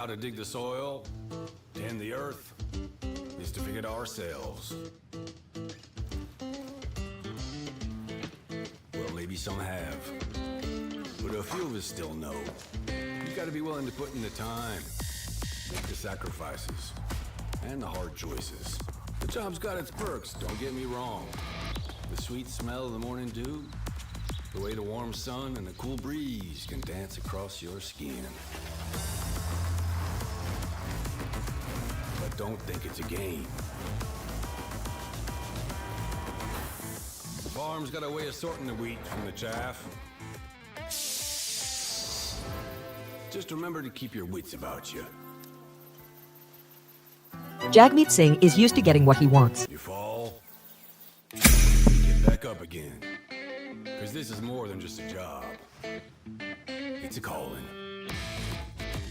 How to dig the soil, tend the earth, is to figure it ourselves. Well, maybe some have, but a few of us still know. You gotta be willing to put in the time, make the sacrifices, and the hard choices. The job's got its perks, don't get me wrong. The sweet smell of the morning dew, the way the warm sun and the cool breeze can dance across your skin. But don't think it's a game. The farm's got a way of sorting the wheat from the chaff. Just remember to keep your wits about you. Jagmeet Singh is used to getting what he wants. You fall, get back up again. Because this is more than just a job. It's a calling.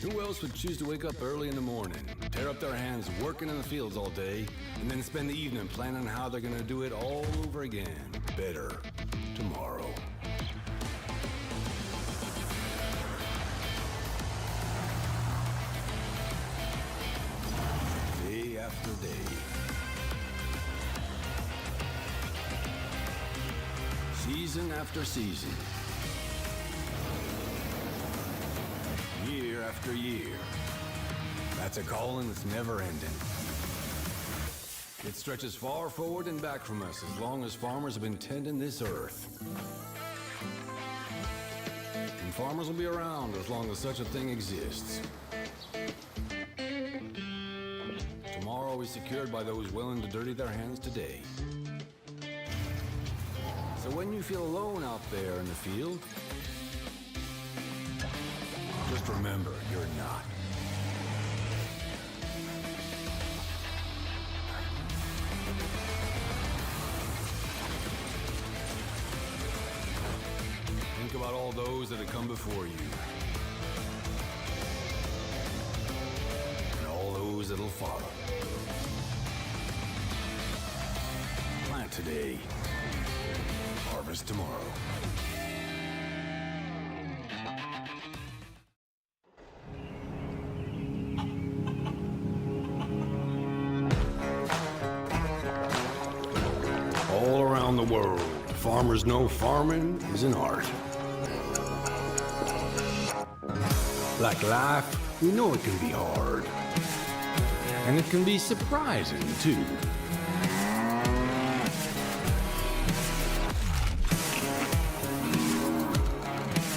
Who else would choose to wake up early in the morning, tear up their hands working in the fields all day, and then spend the evening planning how they're gonna do it all over again, better, tomorrow? Day after day. Season after season. Year after year. That's a calling that's never ending. It stretches far forward and back from us as long as farmers have been tending this earth. And farmers will be around as long as such a thing exists. Tomorrow is secured by those willing to dirty their hands today. So when you feel alone out there in the field, just remember, you're not. Think about all those that have come before you. And all those that'll follow. Plant today. Harvest tomorrow. All around the world, farmers know farming is an art. Like life, we know it can be hard. And it can be surprising, too.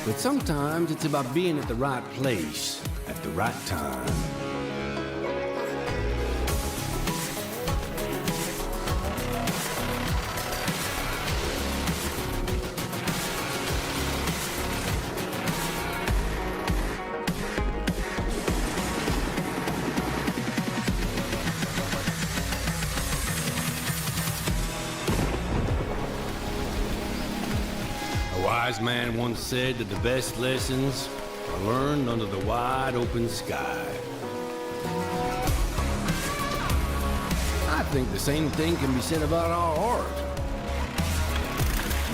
But sometimes it's about being at the right place at the right time. A wise man once said that the best lessons are learned under the wide open sky. I think the same thing can be said about our art.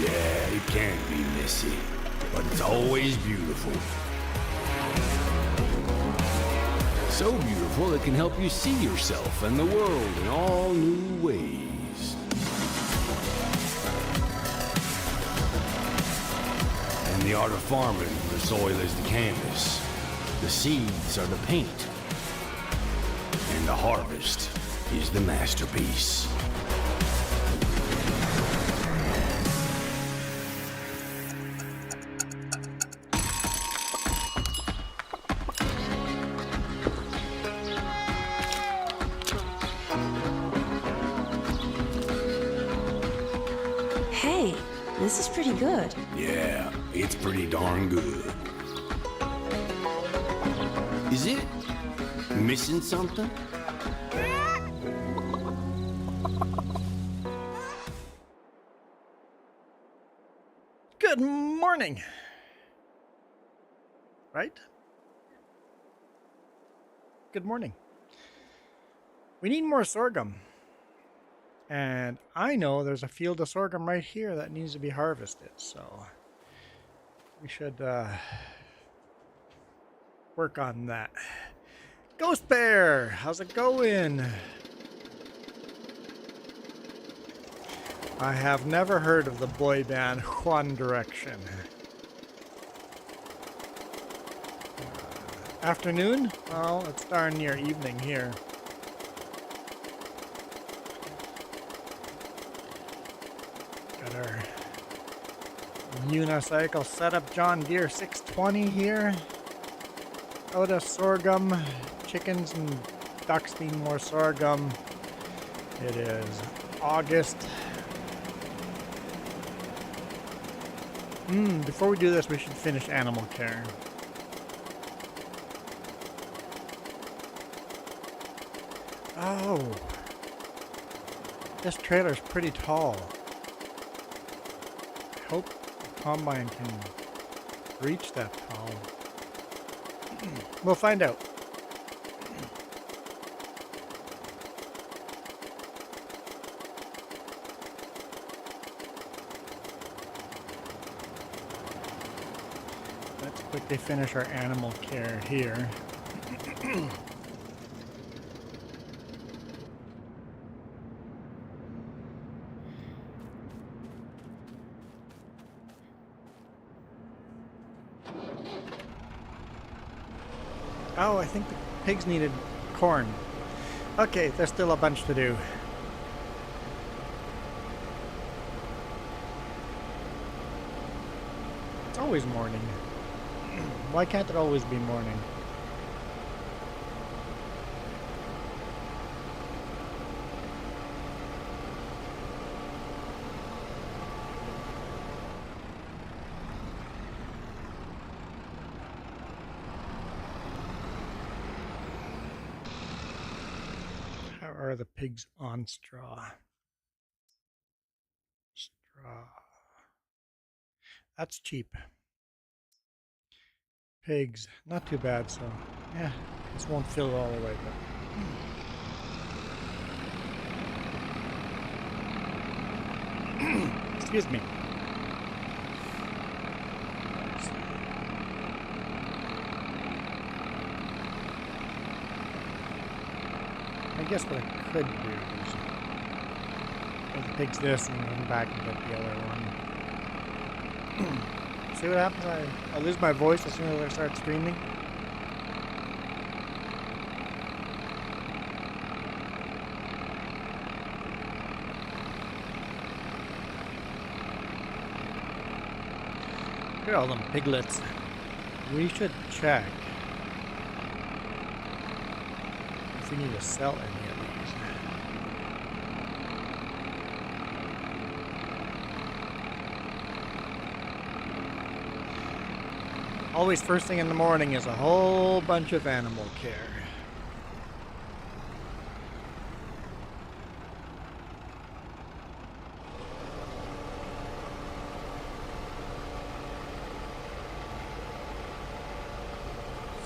Yeah, it can be messy, but it's always beautiful. So beautiful it can help you see yourself and the world in all new ways. In the art of farming, the soil is the canvas, the seeds are the paint, and the harvest is the masterpiece. Hey, this is pretty good. Yeah, it's pretty darn good. Is it missing something? Good morning. Right? Good morning. We need more sorghum. And I know there's a field of sorghum right here that needs to be harvested. So we should work on that. Ghost Bear, how's it going? I have never heard of the boy band One Direction. Afternoon? Well, it's darn near evening here. Got our unicycle setup, John Deere 620 here. Out of sorghum, chickens and ducks need more sorghum. It is August. Before we do this, we should finish animal care. Oh, this trailer's pretty tall. I hope the combine can reach that tall. We'll find out. Let's quickly finish our animal care here. Oh, I think the pigs needed corn. Okay, there's still a bunch to do. It's always morning. Why can't it always be morning? How are the pigs on straw? Straw. That's cheap. Pigs, not too bad, so yeah, this won't fill all the way, but excuse me. I guess what I could do is give the pigs this and run back and get the other one. See what happens? I lose my voice as soon as I start screaming. Look at all them piglets. We should check if we need to sell any of these. Always first thing in the morning is a whole bunch of animal care.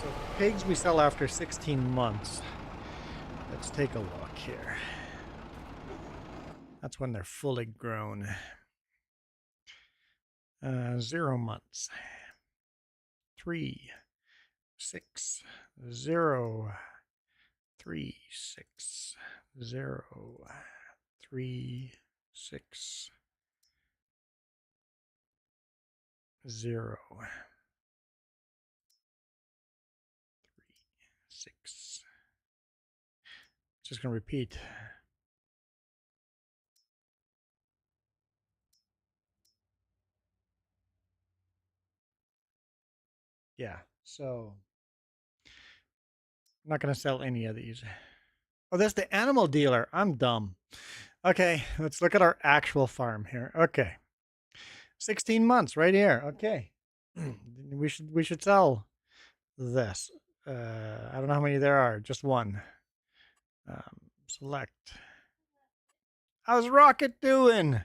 So pigs we sell after 16 months. Let's take a look here. That's when they're fully grown. 0 months. 3, 6, 0, 3, 6, 0, 3, 6, 0, 3, 6. Just gonna repeat. Yeah, so I'm not gonna sell any of these. Oh, that's the animal dealer. I'm dumb. Okay, let's look at our actual farm here. Okay. 16 months right here. Okay. We should sell this. I don't know how many there are. Just one. Select. How's Rocket doing?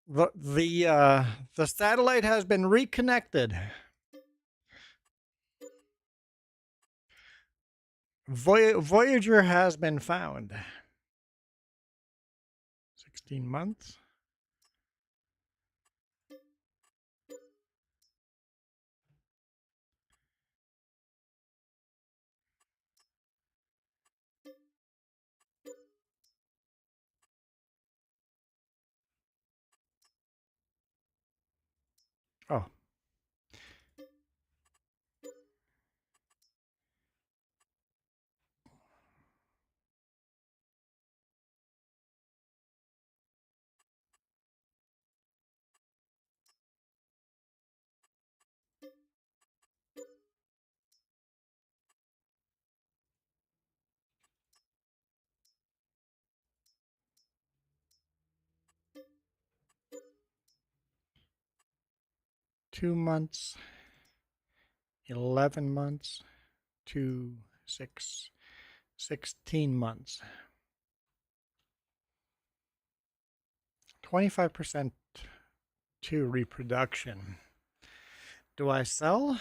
The satellite has been reconnected. Voyager has been found. 16 months. Oh. Two months, 11 months, 2, 6, 16 months. 25% to reproduction. Do I sell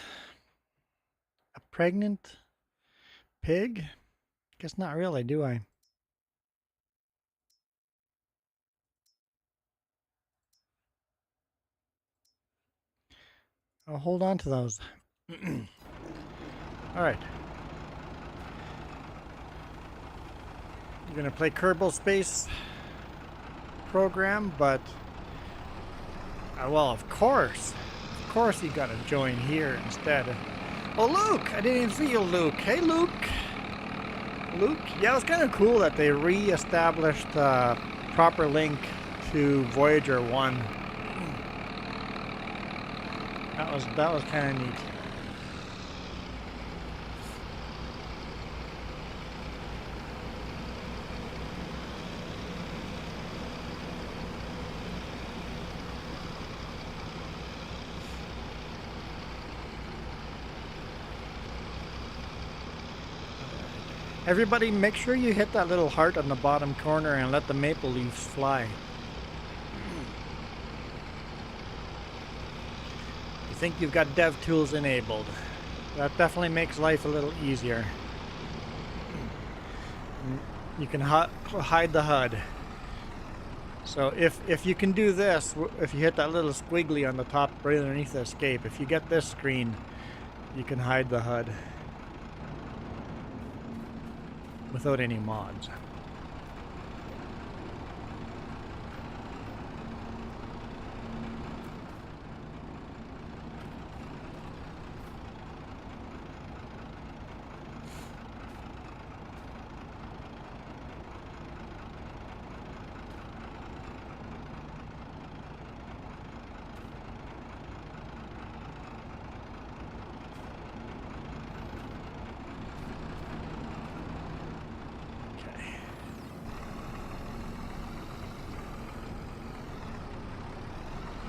a pregnant pig? Guess not really, do I? I'll hold on to those. All right. You're going to play Kerbal Space Program, but well, of course you got to join here instead. Oh, Luke! I didn't even see you, Luke. Hey, Luke. Luke? Yeah, it was kind of cool that they re-established the proper link to Voyager 1. That was kind of neat. Everybody, make sure you hit that little heart on the bottom corner and let the maple leaves fly. You think you've got DevTools enabled. That definitely makes life a little easier. You can hide the HUD. So if you can do this, if you hit that little squiggly on the top right underneath the escape, if you get this screen, you can hide the HUD. Without any mods.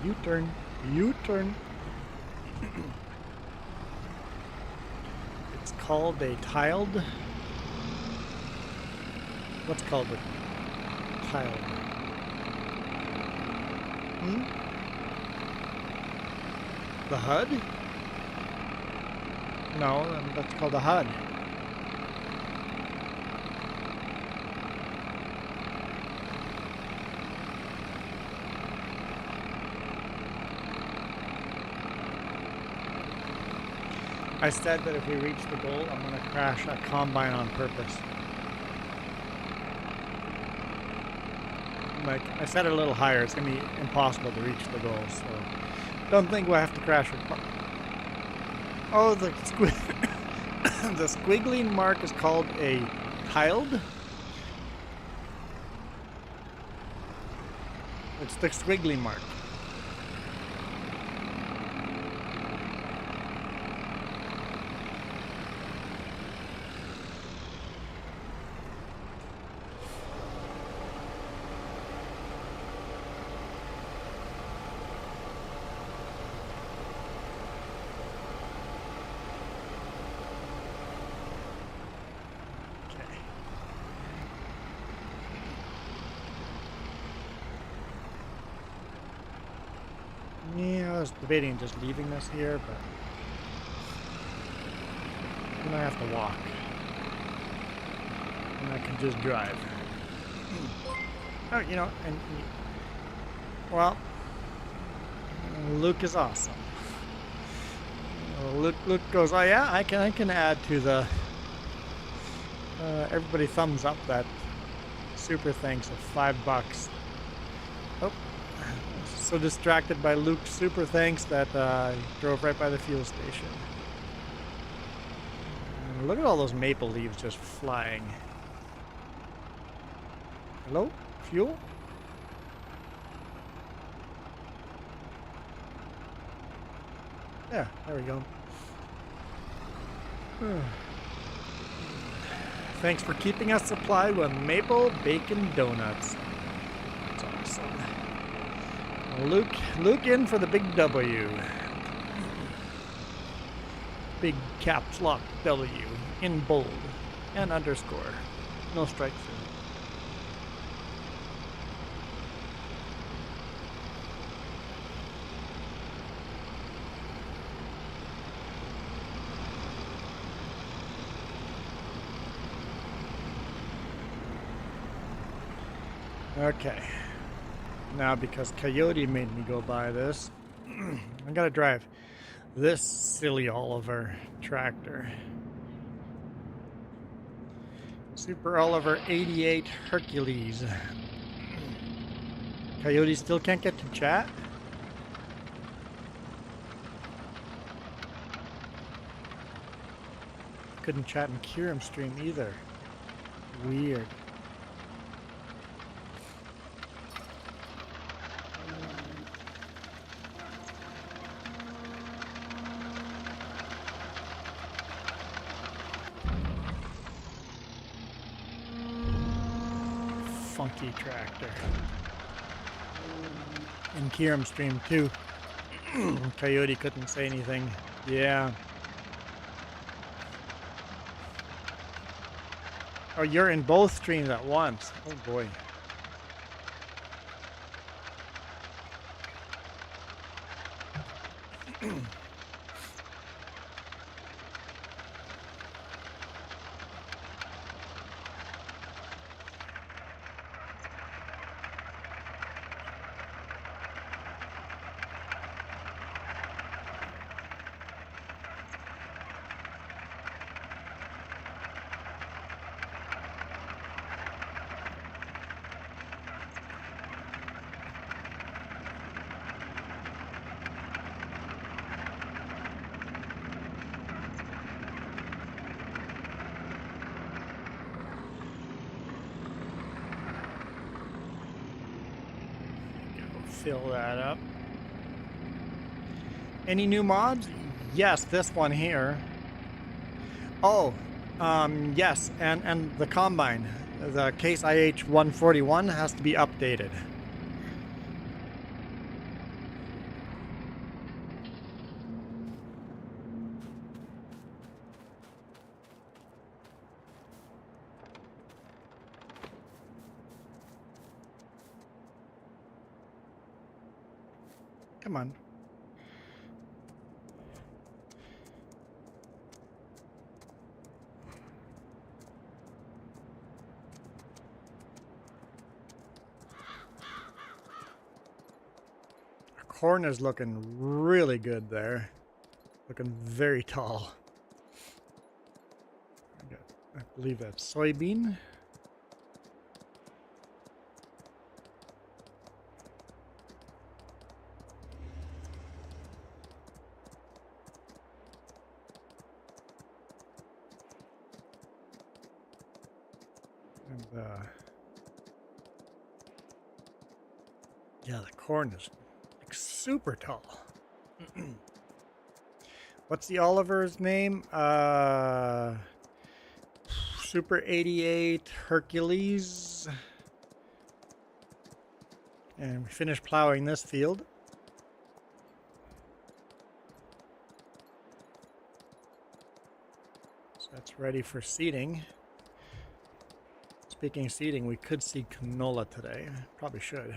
U-turn, U-turn. It's called a tiled. What's called a tiled? The HUD? No, that's called a HUD. I said that if we reach the goal, I'm going to crash a combine on purpose. Like, I set it a little higher. It's going to be impossible to reach the goal, so don't think we'll have to crash a Oh, the squiggly mark is called a tiled. It's the squiggly mark. Yeah, I was debating just leaving this here, but then I have to walk. And I can just drive. Oh, you know, and well, Luke is awesome. Luke goes, oh yeah, I can add to the everybody thumbs up that super thanks of $5. Oh, so distracted by Luke's super thanks that he drove right by the fuel station. And look at all those maple leaves just flying. Hello? Fuel? Yeah, there we go. Thanks for keeping us supplied with maple bacon donuts. That's awesome. Luke in for the big W. Big caps lock W in bold and underscore. No strike through. Okay. Now, because Coyote made me go buy this, I gotta drive this silly Oliver tractor. Super Oliver 88 Hercules. Coyote still can't get to chat? Couldn't chat in Kiram stream either. Weird. Funky tractor. In Kiram stream too. Coyote couldn't say anything. Yeah. Oh, you're in both streams at once. Oh boy. Fill that up. Any new mods? Yes, this one here. Oh, yes, and the combine, the Case IH 141 has to be updated. Come on. Our corn is looking really good there. Looking very tall. I believe that's soybean. And yeah, the corn is like super tall. What's the Oliver's name? Super 88 Hercules. And we finished plowing this field. So that's ready for seeding. Speaking of seeding, we could seed canola today. Probably should.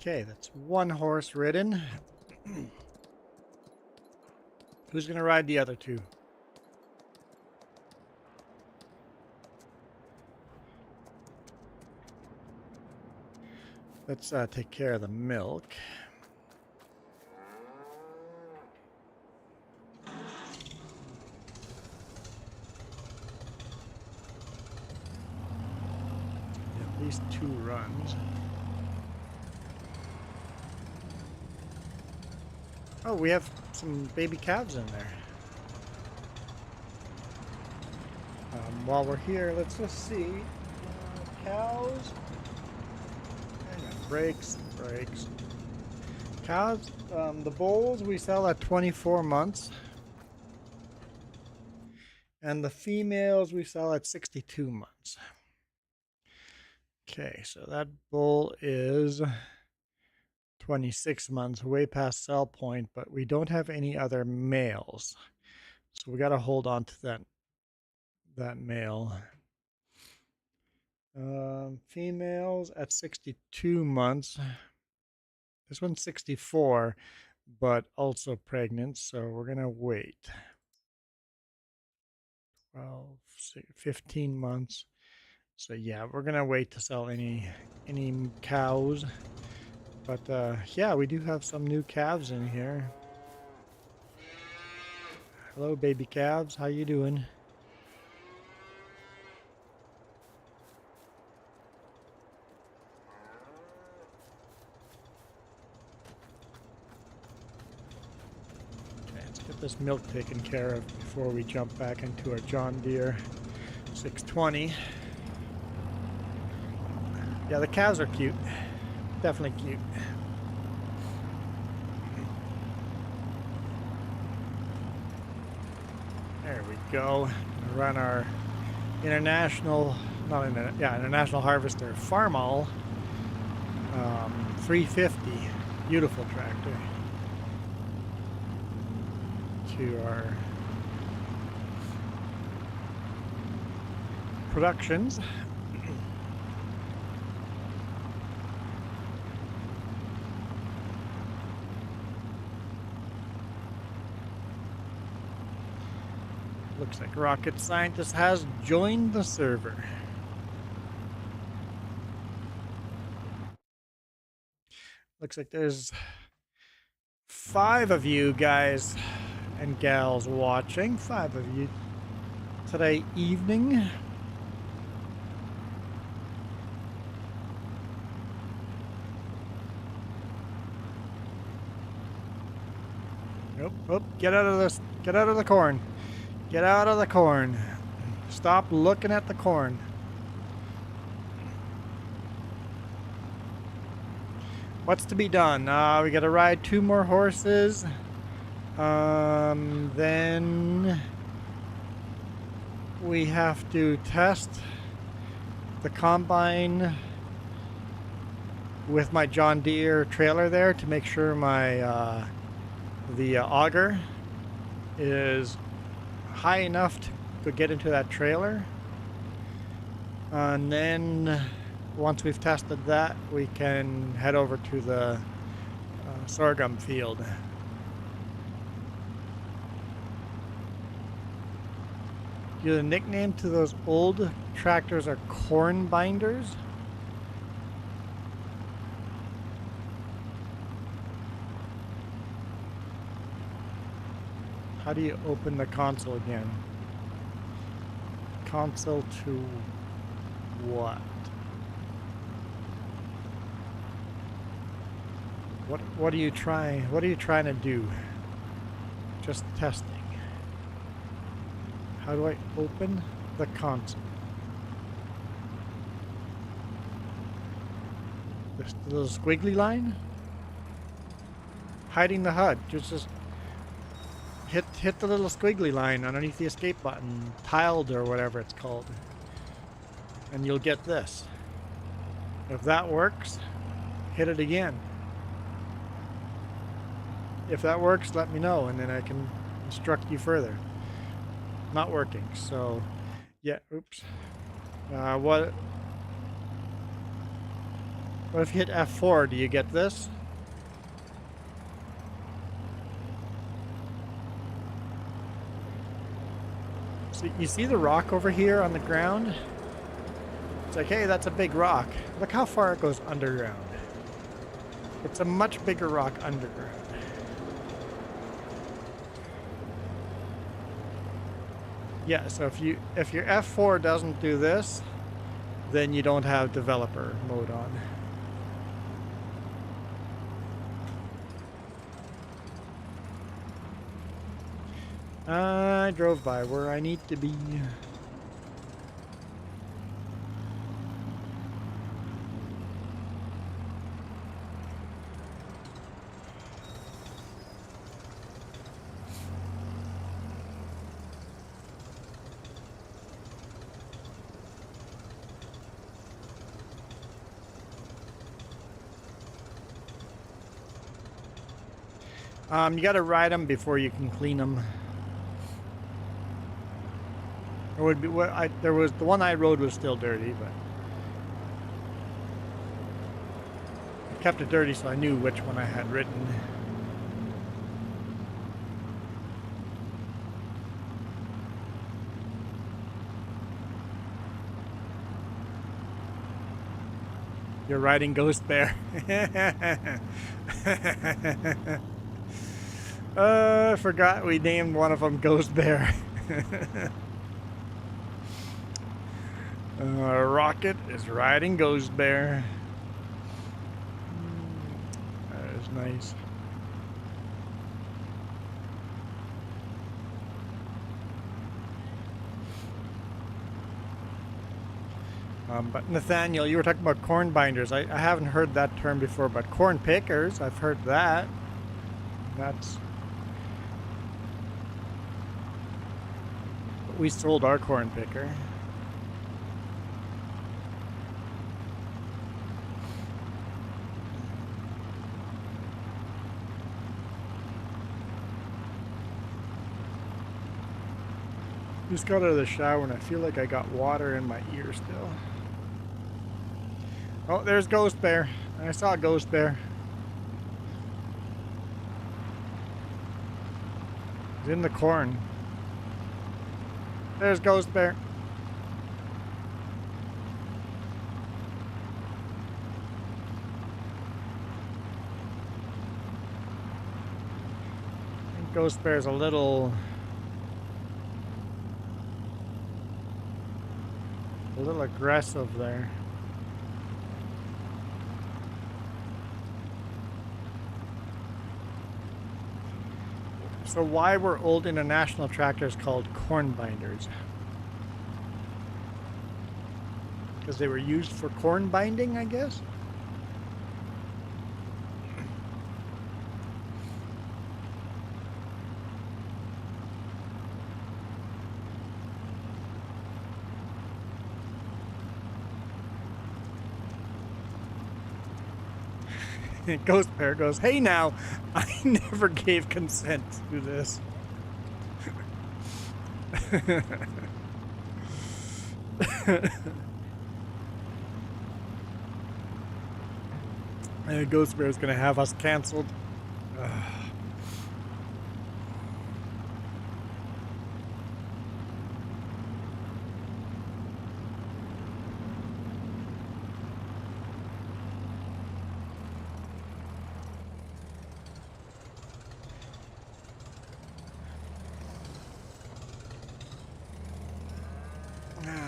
Okay, that's one horse ridden. Who's going to ride the other two? Let's take care of the milk. At least 2 runs. Oh, we have some baby calves in there. While we're here, let's just see. Cows. Hang on, brakes. Cows, the bulls we sell at 24 months. And the females we sell at 62 months. Okay, so that bull is 26 months, way past sell point, but we don't have any other males. So we got to hold on to that male. Females at 62 months. This one's 64, but also pregnant, so we're going to wait. 12, 15 months. So yeah, we're going to wait to sell any cows. But yeah, we do have some new calves in here. Hello, baby calves. How you doing? Okay, let's get this milk taken care of before we jump back into our John Deere 620. Yeah, the calves are cute. Definitely cute. There we go. Run our international harvester Farmall 350. Beautiful tractor. To our productions. Looks like Rocket Scientist has joined the server. Looks like there's 5 of you guys and gals watching. 5 of you today evening. Nope, get out of this. Get out of the corn. Get out of the corn. Stop looking at the corn. What's to be done? We got to ride 2 more horses. Then we have to test the combine with my John Deere trailer there to make sure my the auger is high enough to get into that trailer. And then once we've tested that, we can head over to the sorghum field. The nickname to those old tractors are corn binders. How do you open the console again? Console to what? What are you trying? What are you trying to do? Just testing. How do I open the console? This little squiggly line? Hiding the HUD. Just hit the little squiggly line underneath the escape button, tiled or whatever it's called, and you'll get this. If that works, hit it again. If that works, let me know, and then I can instruct you further. Not working, so yeah, oops. What? What if you hit F4? Do you get this? So you see the rock over here on the ground? It's like, hey, that's a big rock. Look how far it goes underground. It's a much bigger rock underground. Yeah, so if your F4 doesn't do this, then you don't have developer mode on. I drove by where I need to be. You got to ride them before you can clean them. There would be there was the one I rode was still dirty, but I kept it dirty so I knew which one I had ridden. You're riding Ghost Bear. I forgot we named one of them Ghost Bear. Rocket is riding Ghost Bear. That is nice. But Nathaniel, you were talking about corn binders. I haven't heard that term before, but corn pickers, I've heard that. That's... We sold our corn picker. Just got out of the shower and I feel like I got water in my ear still. Oh, there's Ghost Bear. I saw Ghost Bear. He's in the corn. There's Ghost Bear. I think Ghost Bear's a little aggressive there. So why were old international tractors called corn binders? Because they were used for corn binding, I guess? Ghost Bear goes, hey now, I never gave consent to this. Ghost Bear is going to have us canceled.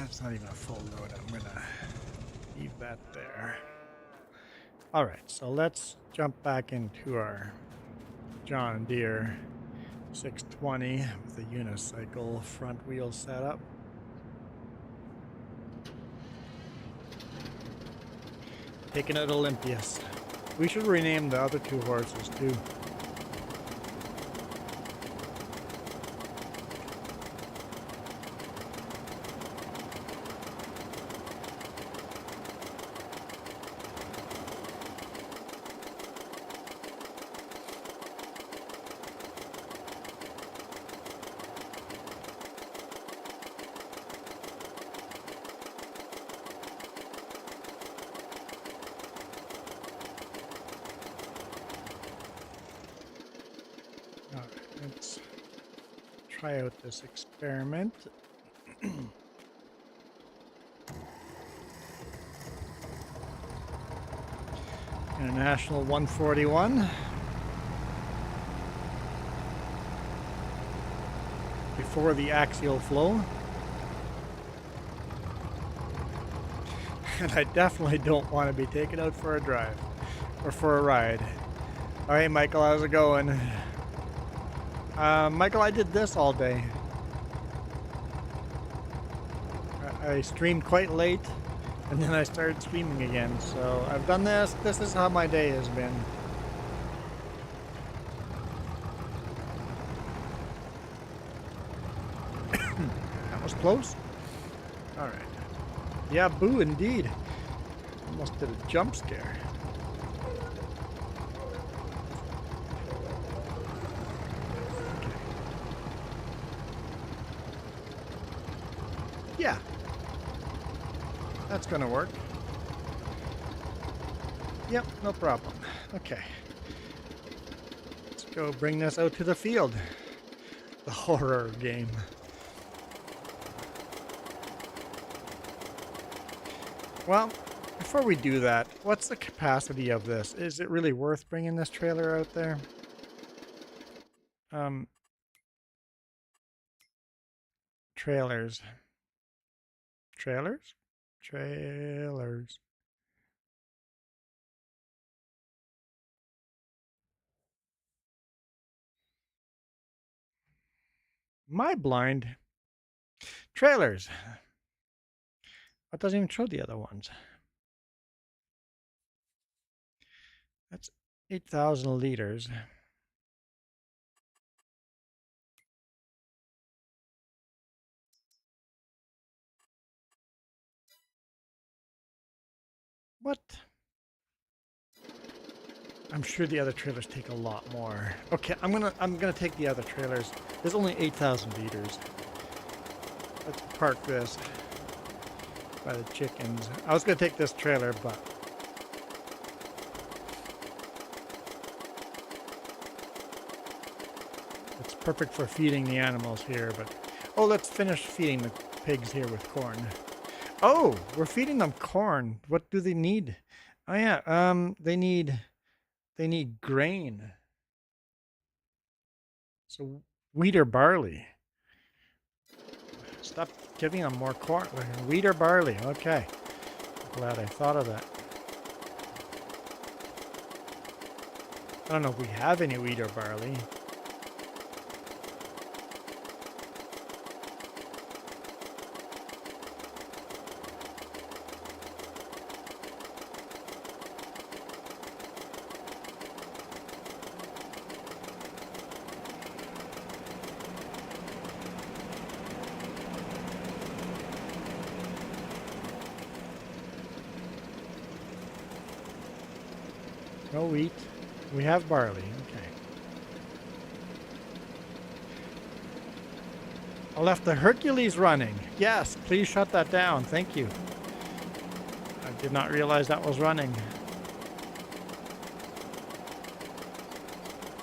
It's not even a full load. I'm going to leave that there. All right, so let's jump back into our John Deere 620 with a unicycle front wheel setup. Taking out Olympias. We should rename the other two horses too. All right, let's try out this experiment. International 141. Before the axial flow. And I definitely don't want to be taken out for a drive or for a ride. All right, Michael, how's it going? Michael, I did this all day. I streamed quite late, and then I started streaming again. So I've done this. This is how my day has been. That was close. All right. Yeah, boo, indeed. Almost did a jump scare. Yeah. That's gonna work. Yep, no problem. Okay. Let's go bring this out to the field. The horror game. Well, before we do that, what's the capacity of this? Is it really worth bringing this trailer out there? Trailers. Trailers? Trailers. My blind. Trailers. It doesn't even show the other ones. That's 8,000 liters. What? I'm sure the other trailers take a lot more. Okay, I'm gonna take the other trailers. There's only 8,000 liters. Let's park this by the chickens. I was gonna take this trailer, but it's perfect for feeding the animals here. But oh, let's finish feeding the pigs here with corn. Oh, we're feeding them corn. What do they need? Oh yeah, they need grain. So wheat or barley. Stop giving them more corn. Wheat or barley. Okay. Glad I thought of that. I don't know if we have any wheat or barley. No wheat. We have barley. Okay. I left the Hercules running. Yes, please shut that down. Thank you. I did not realize that was running.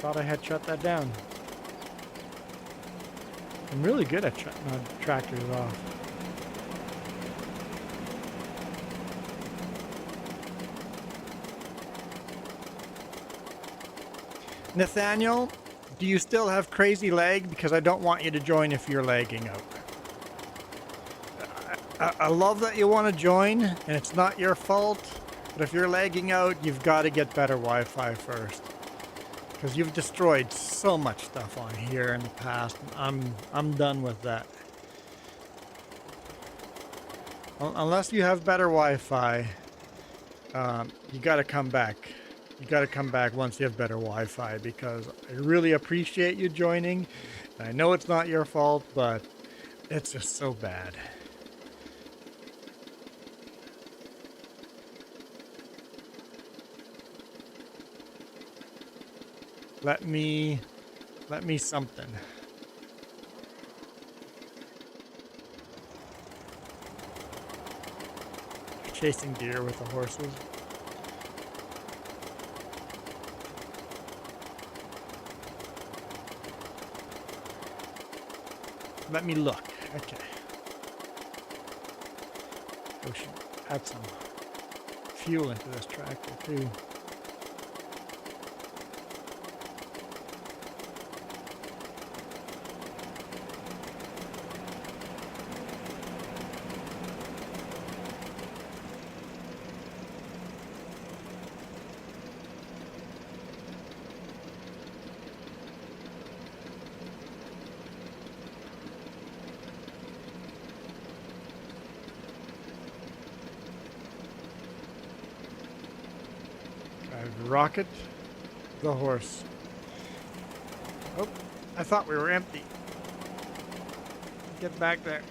Thought I had shut that down. I'm really good at shutting tractors off. Nathaniel, do you still have crazy lag? Because I don't want you to join if you're lagging out. I love that you want to join, and it's not your fault. But if you're lagging out, you've got to get better Wi-Fi first. Because you've destroyed so much stuff on here in the past. I'm done with that. Unless you have better Wi-Fi, you got to come back. You got to come back once you have better Wi-Fi, because I really appreciate you joining. I know it's not your fault, but it's just so bad. Let me something. Chasing deer with the horses. Let me look. Okay. We should add some fuel into this tractor too. Rocket the horse. Oh, I thought we were empty. Get back there.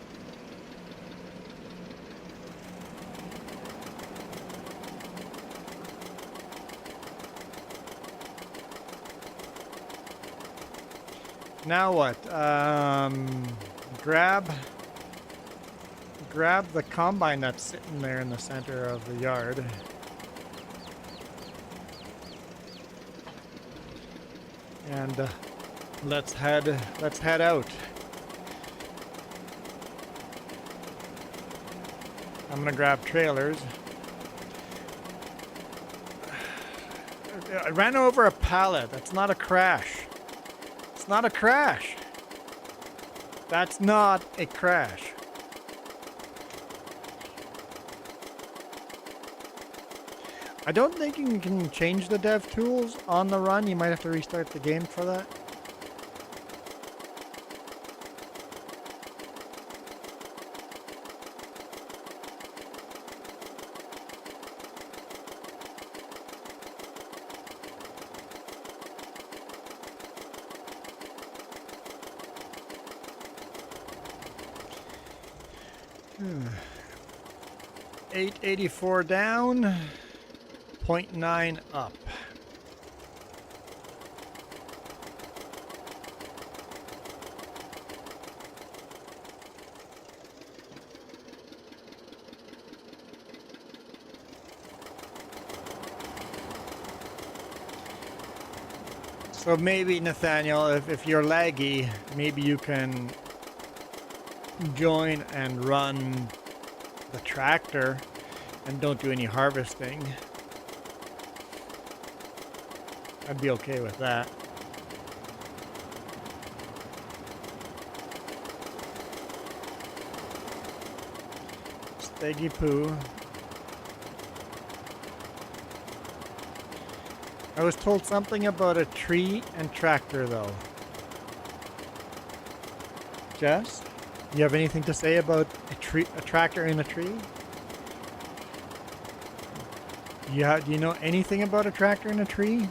Now what? Grab the combine that's sitting there in the center of the yard. And let's head out. I'm gonna grab trailers. I ran over a pallet. That's not a crash. It's not a crash. That's not a crash. I don't think you can change the dev tools on the run. You might have to restart the game for that. Hmm. 884 down. 0.9 up. So maybe, Nathaniel, if you're laggy, maybe you can join and run the tractor and don't do any harvesting. I'd be okay with that. Steggy poo. I was told something about a tree and tractor though. Jess, you have anything to say about a tractor in a tree? Yeah, do you know anything about a tractor in a tree?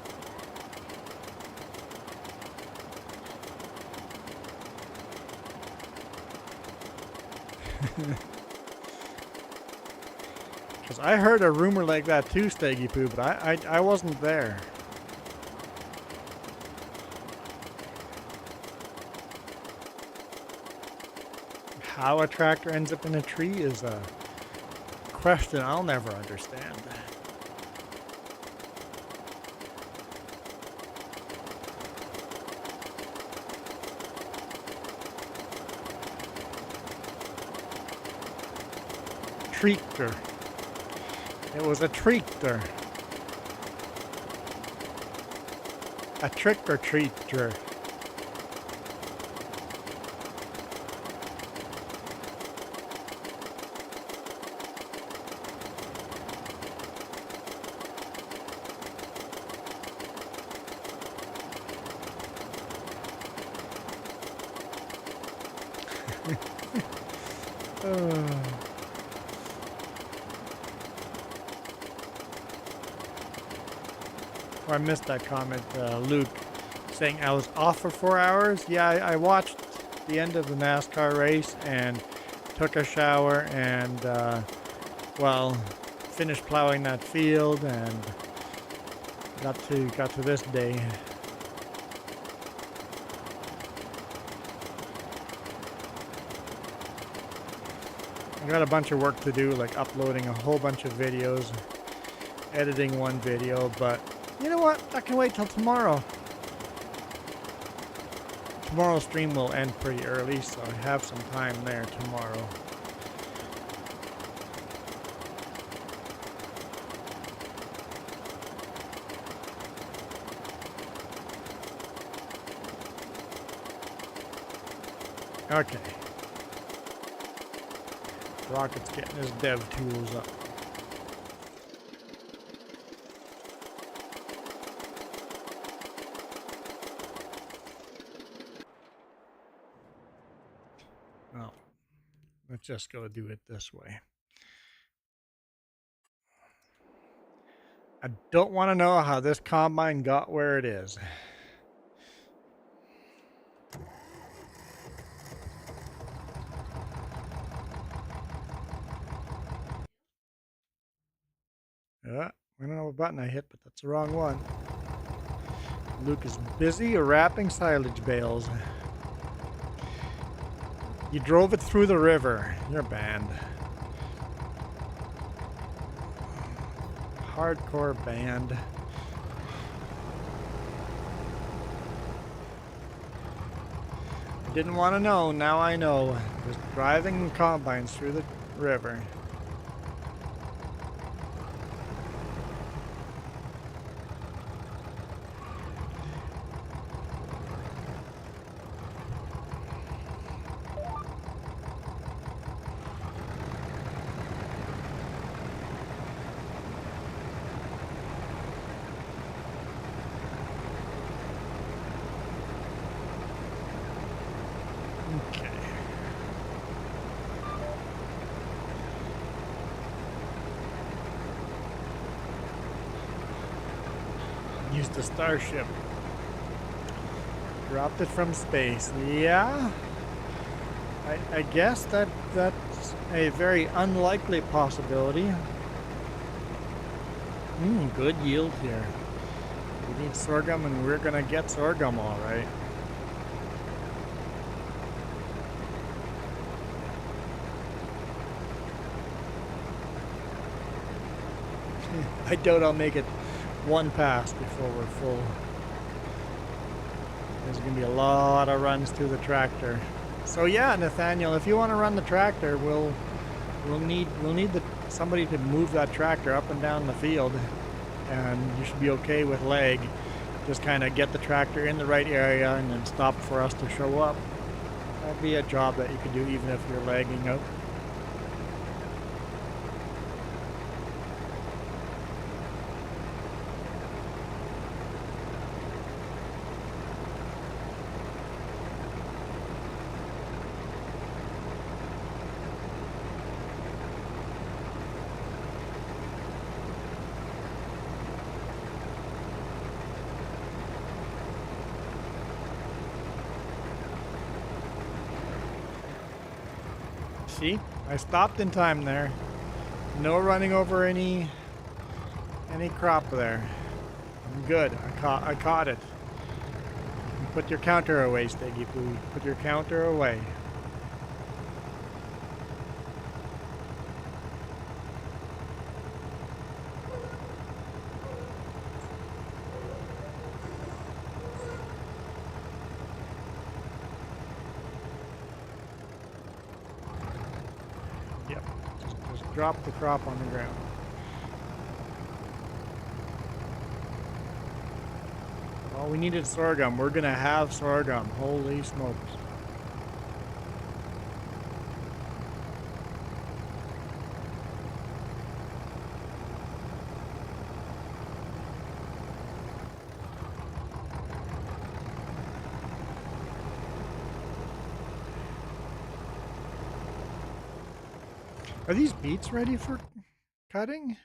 Because I heard a rumor like that too, Steggy Poo, but I wasn't there. How a tractor ends up in a tree is a question I'll never understand. Treater. It was a treater. A trick or treater. I missed that comment, Luke, saying I was off for 4 hours. Yeah, I watched the end of the NASCAR race and took a shower and, well, finished plowing that field and got to this day. I got a bunch of work to do, like uploading a whole bunch of videos, editing one video, but you know what? I can wait till tomorrow. tomorrow's stream will end pretty early, so I have some time there tomorrow. Okay. Rocket's getting his dev tools up. Well, let's just go do it this way. I don't want to know how this combine got where it is. I don't know what button I hit, but that's the wrong one. Luke is busy wrapping silage bales. You drove it through the river. You're banned. Hardcore band. Didn't want to know, now I know. Just driving combines through the river. Okay. Used the Starship. Dropped it from space. Yeah. I guess that's a very unlikely possibility. Good yield here. We need sorghum, and we're gonna get sorghum all right. I doubt I'll make it one pass before we're full. There's gonna be a lot of runs to the tractor. So yeah, Nathaniel, if you want to run the tractor, we'll need somebody to move that tractor up and down the field, and you should be okay with lag. Just kind of get the tractor in the right area and then stop for us to show up. That'd be a job that you could do even if you're lagging out. See, I stopped in time there. No running over any crop there. I'm good. I caught it. Put your counter away, Steggy Poo. Put your counter away. Drop the crop on the ground. All we needed sorghum. We're gonna have sorghum. Holy smokes. Are these beets ready for cutting?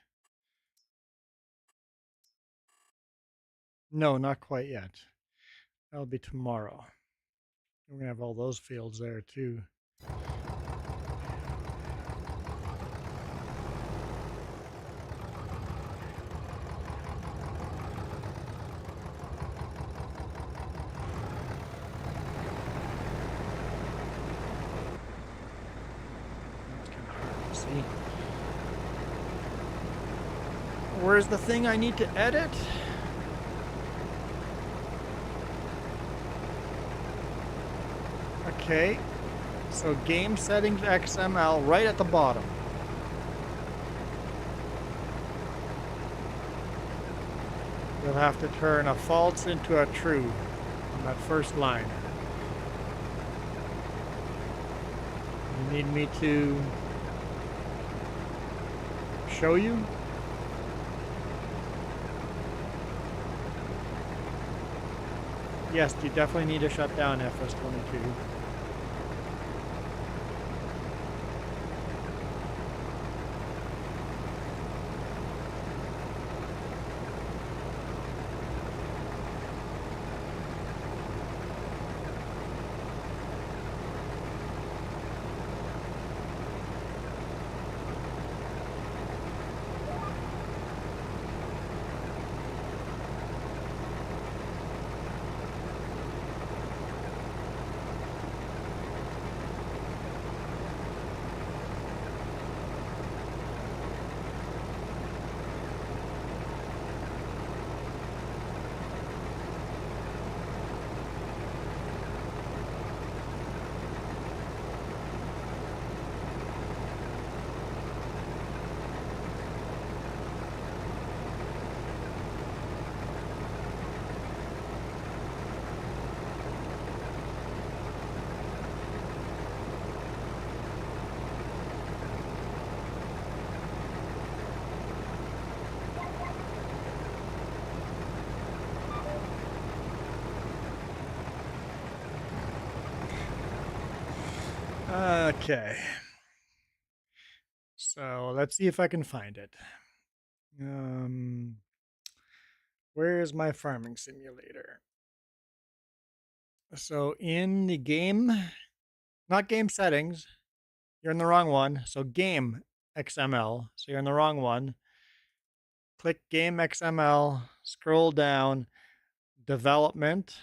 No, not quite yet. That'll be tomorrow. We're gonna have all those fields there too. Where's the thing I need to edit? Okay, so game settings XML right at the bottom. You'll have to turn a false into a true on that first line. You need me to show you? Yes, you definitely need to shut down FS22. Okay. So let's see if I can find it. Where is my farming simulator? So in the game, not game settings, you're in the wrong one. So game XML, so you're in the wrong one. Click game XML, scroll down, development.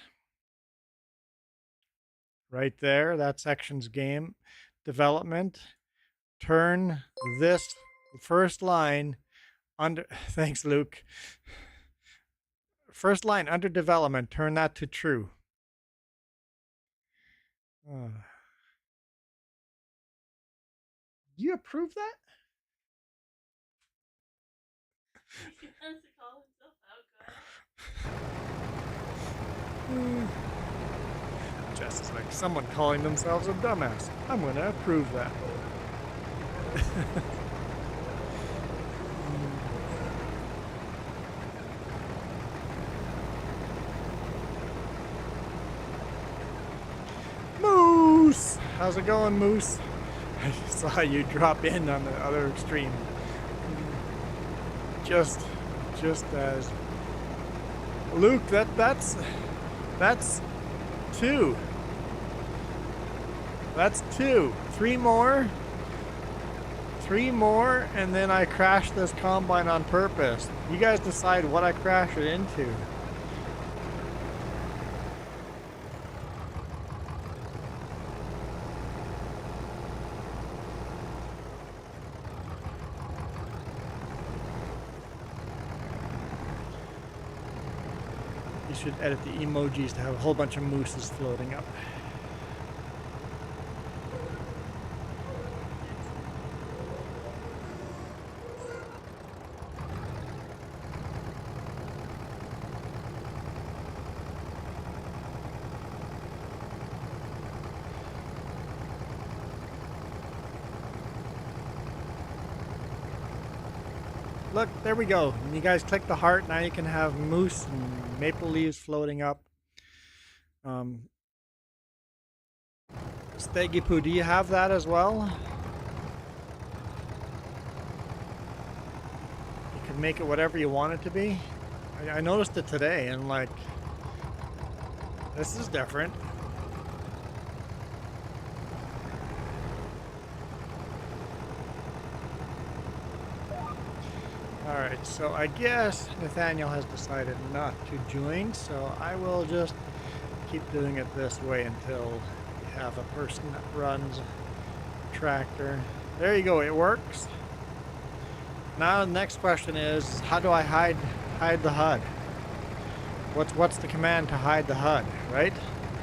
Right there, that section's game development. Turn this first line under, thanks Luke. First line under development, turn that to true. Do you approve that? He wants to call himself out, go ahead. Just is like someone calling themselves a dumbass. I'm going to approve that. Moose! How's it going, Moose? I saw you drop in on the other extreme. Just as Luke, that's two. That's two. Three more, and then I crashed this combine on purpose. You guys decide what I crash it into. You should edit the emojis to have a whole bunch of mooses floating up. Look, there we go. And you guys click the heart. Now you can have moose and maple leaves floating up. Steggy Poo, do you have that as well? You can make it whatever you want it to be. I noticed it today and like, this is different. Alright, so I guess Nathaniel has decided not to join, so I will just keep doing it this way until we have a person that runs a tractor. There you go, it works. Now the next question is, how do I hide the HUD? What's the command to hide the HUD, right?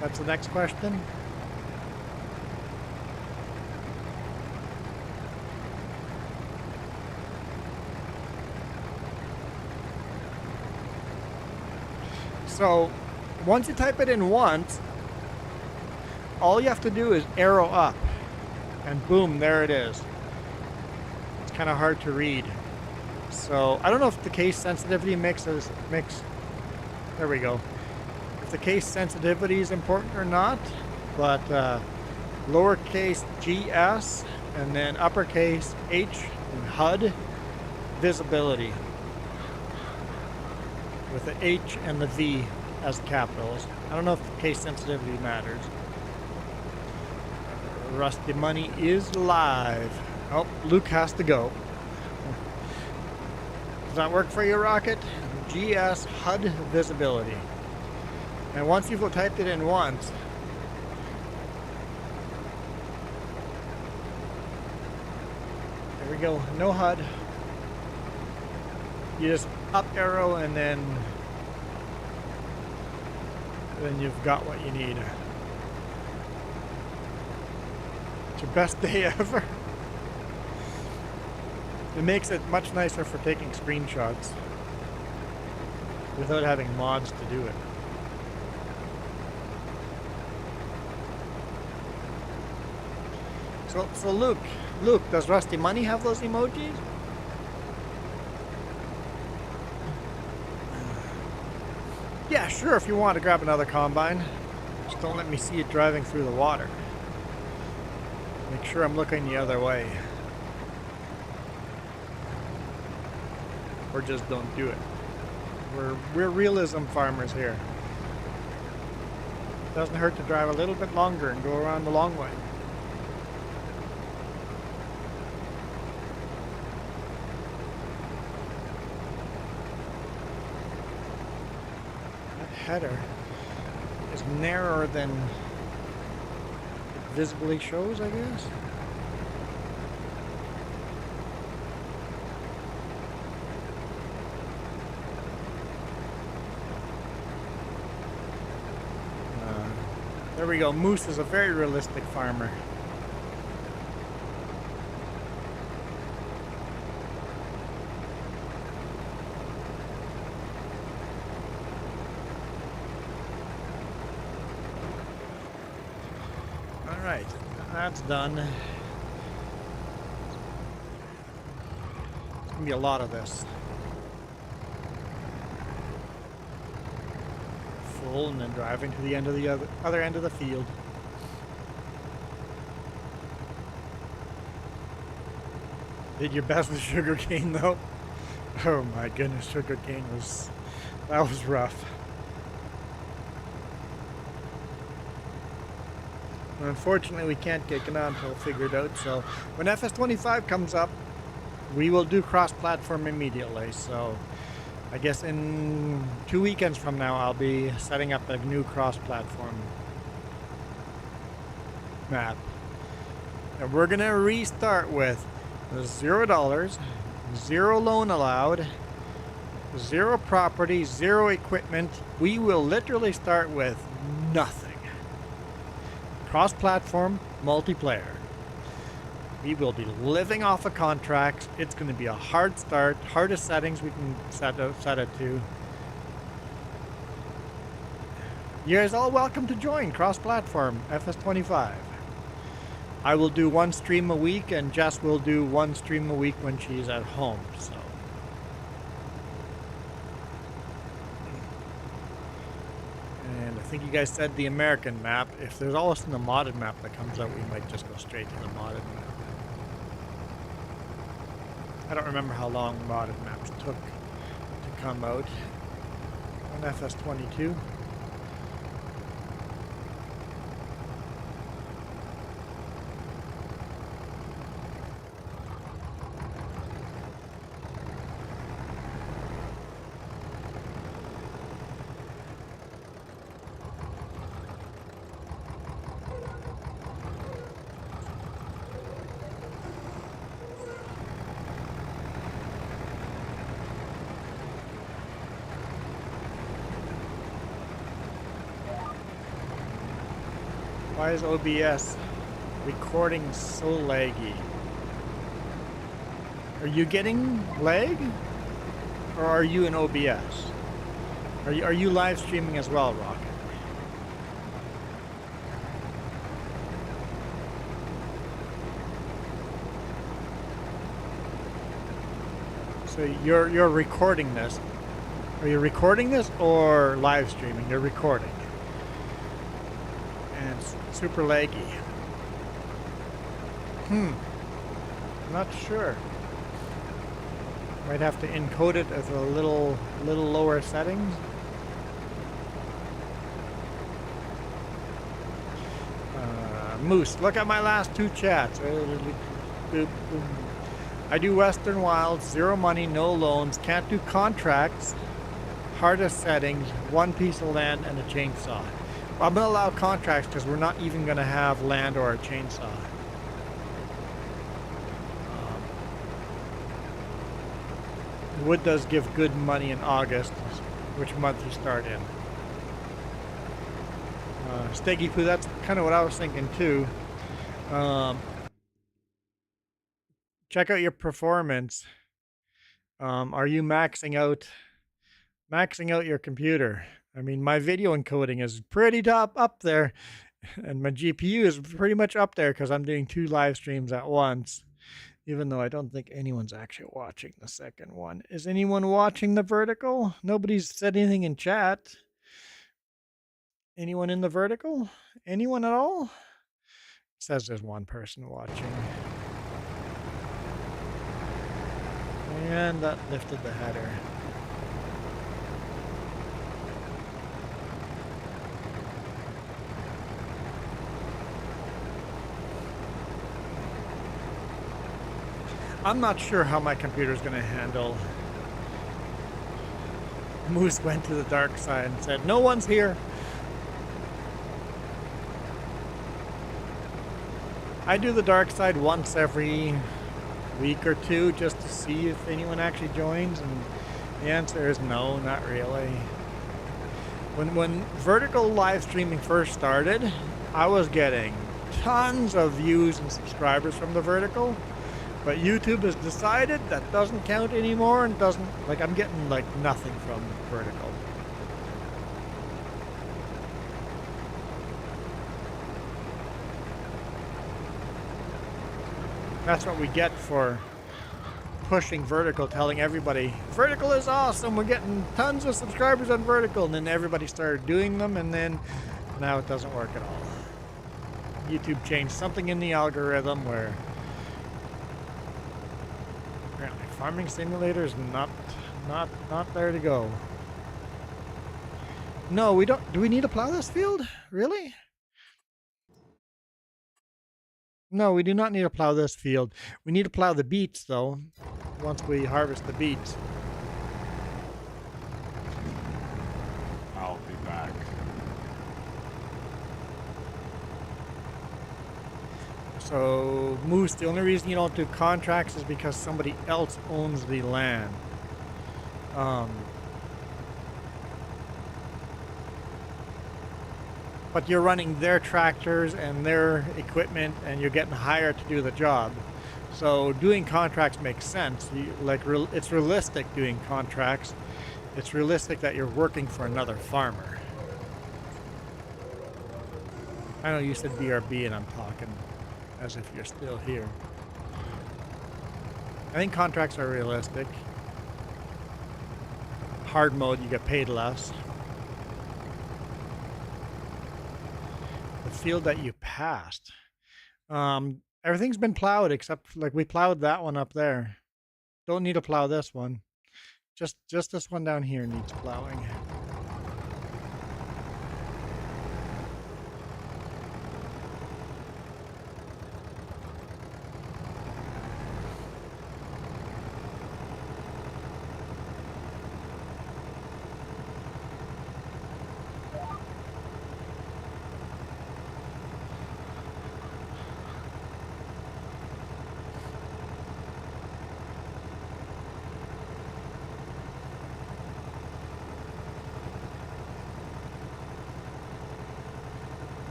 That's the next question. So once you type it in once, all you have to do is arrow up, and boom, there it is. It's kind of hard to read. So I don't know if the case sensitivity mix. There we go. If the case sensitivity is important or not, but lowercase GS and then uppercase H and HUD visibility with the H and the V as capitals. I don't know if the case sensitivity matters. Rusty Money is live. Oh, Luke has to go. Does that work for you, Rocket? GS HUD visibility. And once you've typed it in once, there we go, no HUD. You just up arrow and then you've got what you need. It's your best day ever. It makes it much nicer for taking screenshots without having mods to do it. So Luke, does Rusty Money have those emojis? Yeah, sure, if you want to grab another combine. Just don't let me see it driving through the water. Make sure I'm looking the other way. Or just don't do it. We're realism farmers here. Doesn't hurt to drive a little bit longer and go around the long way. That header is narrower than it visibly shows, I guess. There we go. Moose is a very realistic farmer. All right, that's done. There's gonna be a lot of this. And then driving to the end of the other end of the field. Did your best with sugarcane though? Oh my goodness, sugarcane was rough. Unfortunately, we can't get Canonto figured out, so when FS25 comes up, we will do cross-platform immediately. So I guess in 2 weekends from now, I'll be setting up a new cross-platform map. And we're going to restart with $0, 0 loan allowed, 0 property, 0 equipment. We will literally start with nothing. Cross-platform multiplayer. We will be living off of contracts. It's going to be a hard start. Hardest settings we can set it to. You guys all welcome to join cross-platform FS25. I will do 1 stream a week, and Jess will do 1 stream a week when she's at home. So, and I think you guys said the American map. If there's all of a sudden a modded map that comes out, we might just go straight to the modded map. I don't remember how long modded maps took to come out on FS22. Why is OBS recording so laggy? Are you getting lag? Or are you in OBS? Are you live streaming as well, Rocket? So you're recording this. Are you recording this or live streaming? You're recording. And it's super laggy. Not sure. Might have to encode it as a little lower settings. Moose, look at my last 2 chats. I do Western Wilds, 0 money, no loans, can't do contracts, hardest settings, 1 piece of land and a chainsaw. Well, I'm going to allow contracts because we're not even going to have land or a chainsaw. Wood does give good money in August, which month you start in. Steggy Poo, that's kind of what I was thinking too. Check out your performance. Are you maxing out your computer? I mean, my video encoding is pretty up there, and my GPU is pretty much up there because I'm doing 2 live streams at once. Even though I don't think anyone's actually watching the second one. Is anyone watching the vertical? Nobody's said anything in chat. Anyone in the vertical? Anyone at all? It says there's 1 person watching. And that lifted the header. I'm not sure how my computer's going to handle. Moose went to the dark side and said, no one's here. I do the dark side once every week or 2 just to see if anyone actually joins, and the answer is no, not really. When vertical live streaming first started, I was getting tons of views and subscribers from the vertical. But YouTube has decided that doesn't count anymore and doesn't, like, I'm getting like nothing from vertical. That's what we get for pushing vertical, telling everybody, vertical is awesome, we're getting tons of subscribers on vertical, and then everybody started doing them, and then now it doesn't work at all. YouTube changed something in the algorithm where Farming Simulator is not there to go. No, we don't. Do we need to plow this field? Really? No, we do not need to plow this field. We need to plow the beets, though, once we harvest the beets. I'll be back. So, Moose, the only reason you don't do contracts is because somebody else owns the land. But you're running their tractors and their equipment, and you're getting hired to do the job. So doing contracts makes sense. It's realistic doing contracts. It's realistic that you're working for another farmer. I know you said BRB, and I'm talking as if you're still here. I think contracts are realistic. Hard mode, you get paid less. The field that you passed. Everything's been plowed except, like, we plowed that one up there. Don't need to plow this one. Just this one down here needs plowing.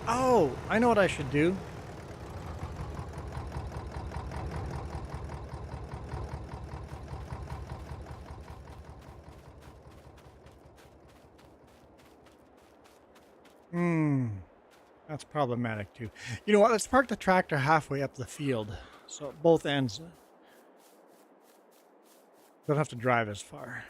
Oh, I know what I should do. That's problematic too. You know what? Let's park the tractor halfway up the field, so both ends don't have to drive as far.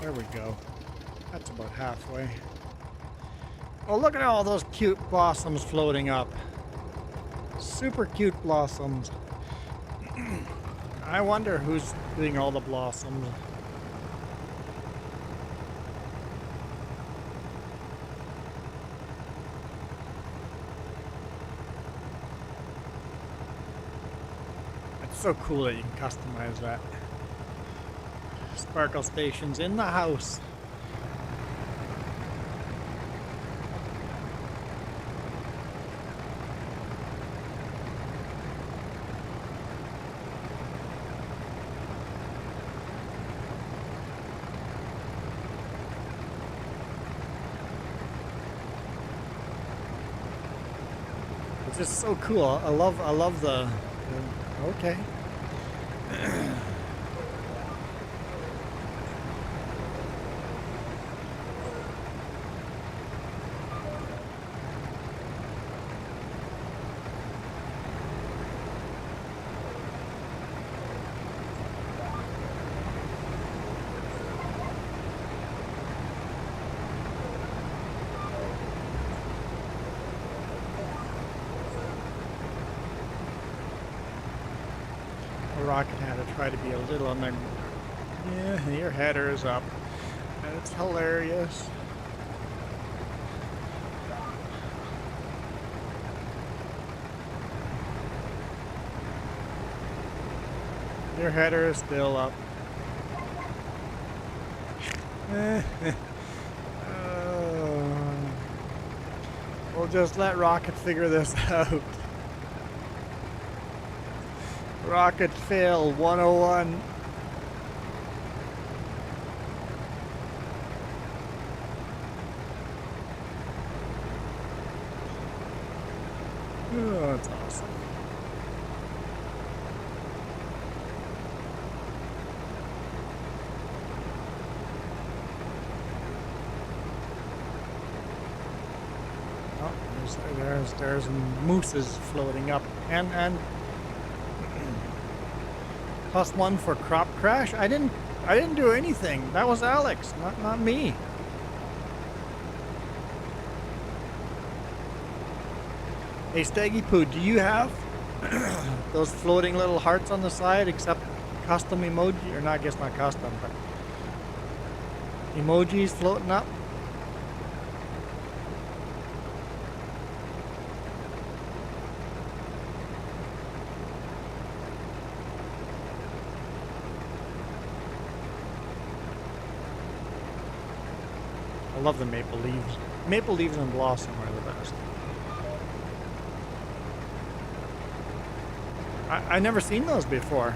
There we go. That's about halfway. Oh, look at all those cute blossoms floating up. Super cute blossoms. I wonder who's doing all the blossoms. It's so cool that you can customize that. Sparkle stations in the house. It's just so cool. I love the okay. Rocket had to try to be a little on the... Yeah, your header is up. And it's hilarious. Your header is still up. We'll just let Rocket figure this out. Rocket fail 101. Oh, that's awesome. Oh, there's mooses floating up and +1 for crop crash. I didn't do anything. That was Alex, not me. Hey Staggy Poo, do you have those floating little hearts on the side except custom emoji, or not, I guess not custom, but emojis floating up? I love the maple leaves. Maple leaves and blossom are the best. I never seen those before.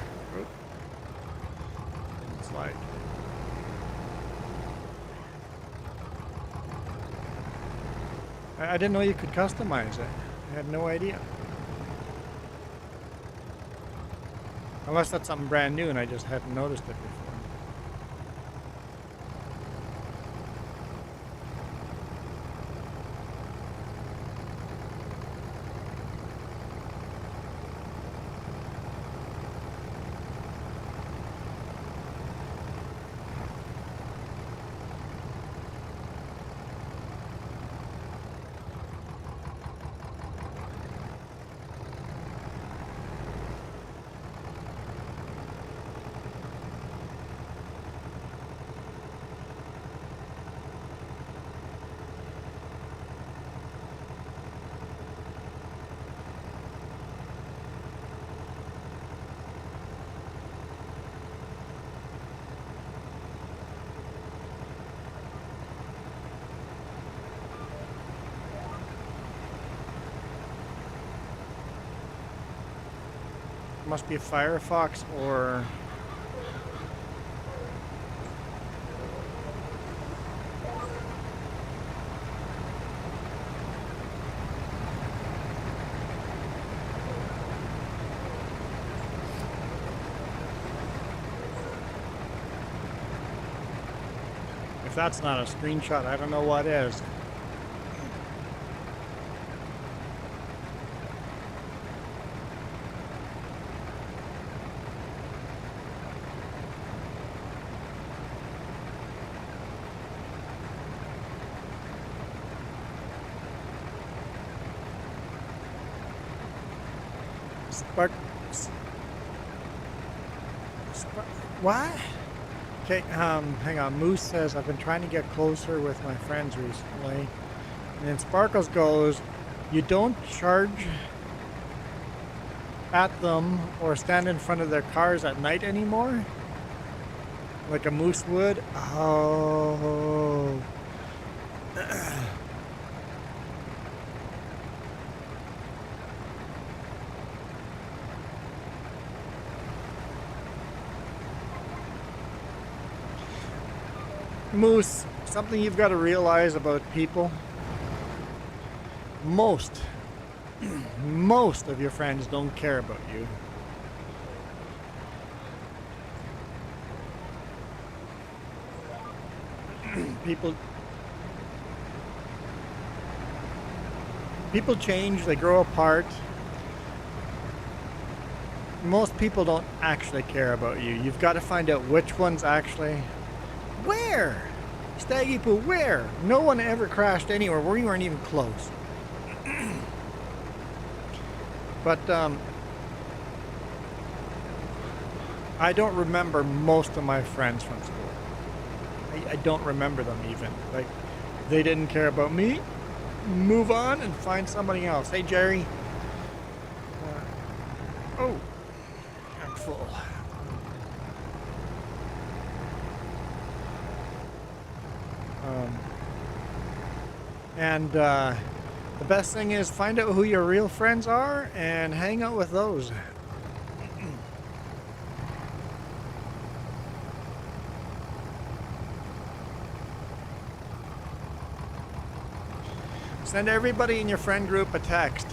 Slide. I didn't know you could customize it. I had no idea. Unless that's something brand new and I just hadn't noticed it before. must be a Firefox or... If that's not a screenshot, I don't know what is. What? Okay, hang on. Moose says, I've been trying to get closer with my friends recently. And then Sparkles goes, you don't charge at them or stand in front of their cars at night anymore? Like a moose would? Oh. Moose, something you've got to realize about people. Most of your friends don't care about you. People change, they grow apart. Most people don't actually care about you. You've got to find out which ones actually... Where? Staggy Poo, where? No one ever crashed anywhere. We weren't even close. But, I don't remember most of my friends from school. I don't remember them even. Like, they didn't care about me. Move on and find somebody else. Hey, Jerry. Oh, I'm full. The best thing is find out who your real friends are and hang out with those. Send everybody in your friend group a text.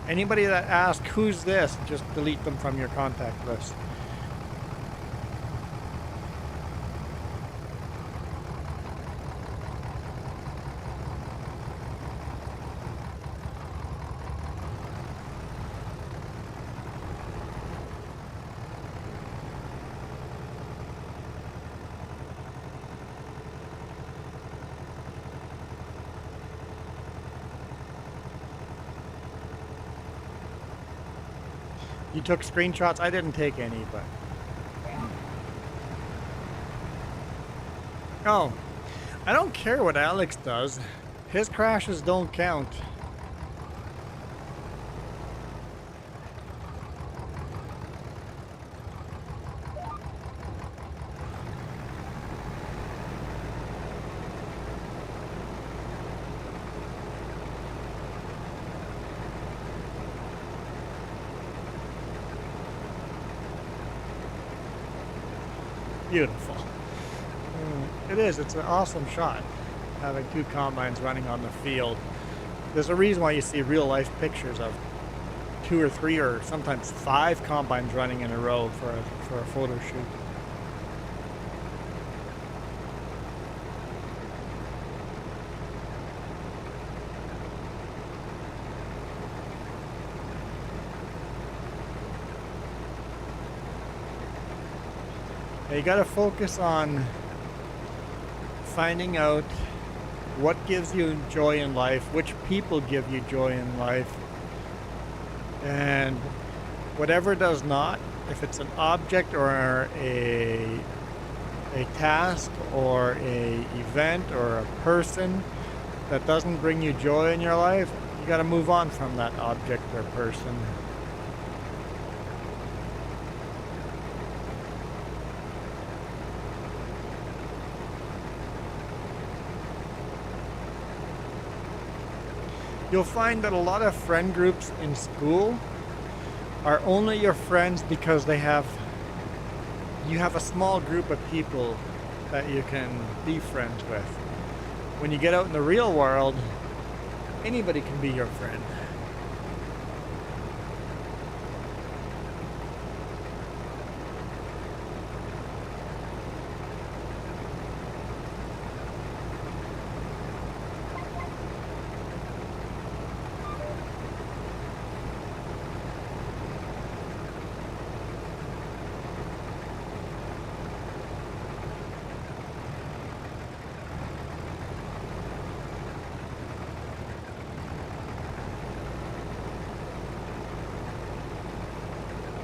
Anybody that asks, who's this? Just delete them from your contact list. You took screenshots? I didn't take any, but... Oh, I don't care what Alex does. His crashes don't count. Beautiful. It is. It's an awesome shot, having two combines running on the field. There's a reason why you see real life pictures of 2 or 3 or sometimes 5 combines running in a row for a photo shoot. You got to focus on finding out what gives you joy in life, which people give you joy in life, and whatever does not, if it's an object or a task or a event or a person that doesn't bring you joy in your life, you got to move on from that object or person. You'll find that a lot of friend groups in school are only your friends because you have a small group of people that you can be friends with. When you get out in the real world, anybody can be your friend.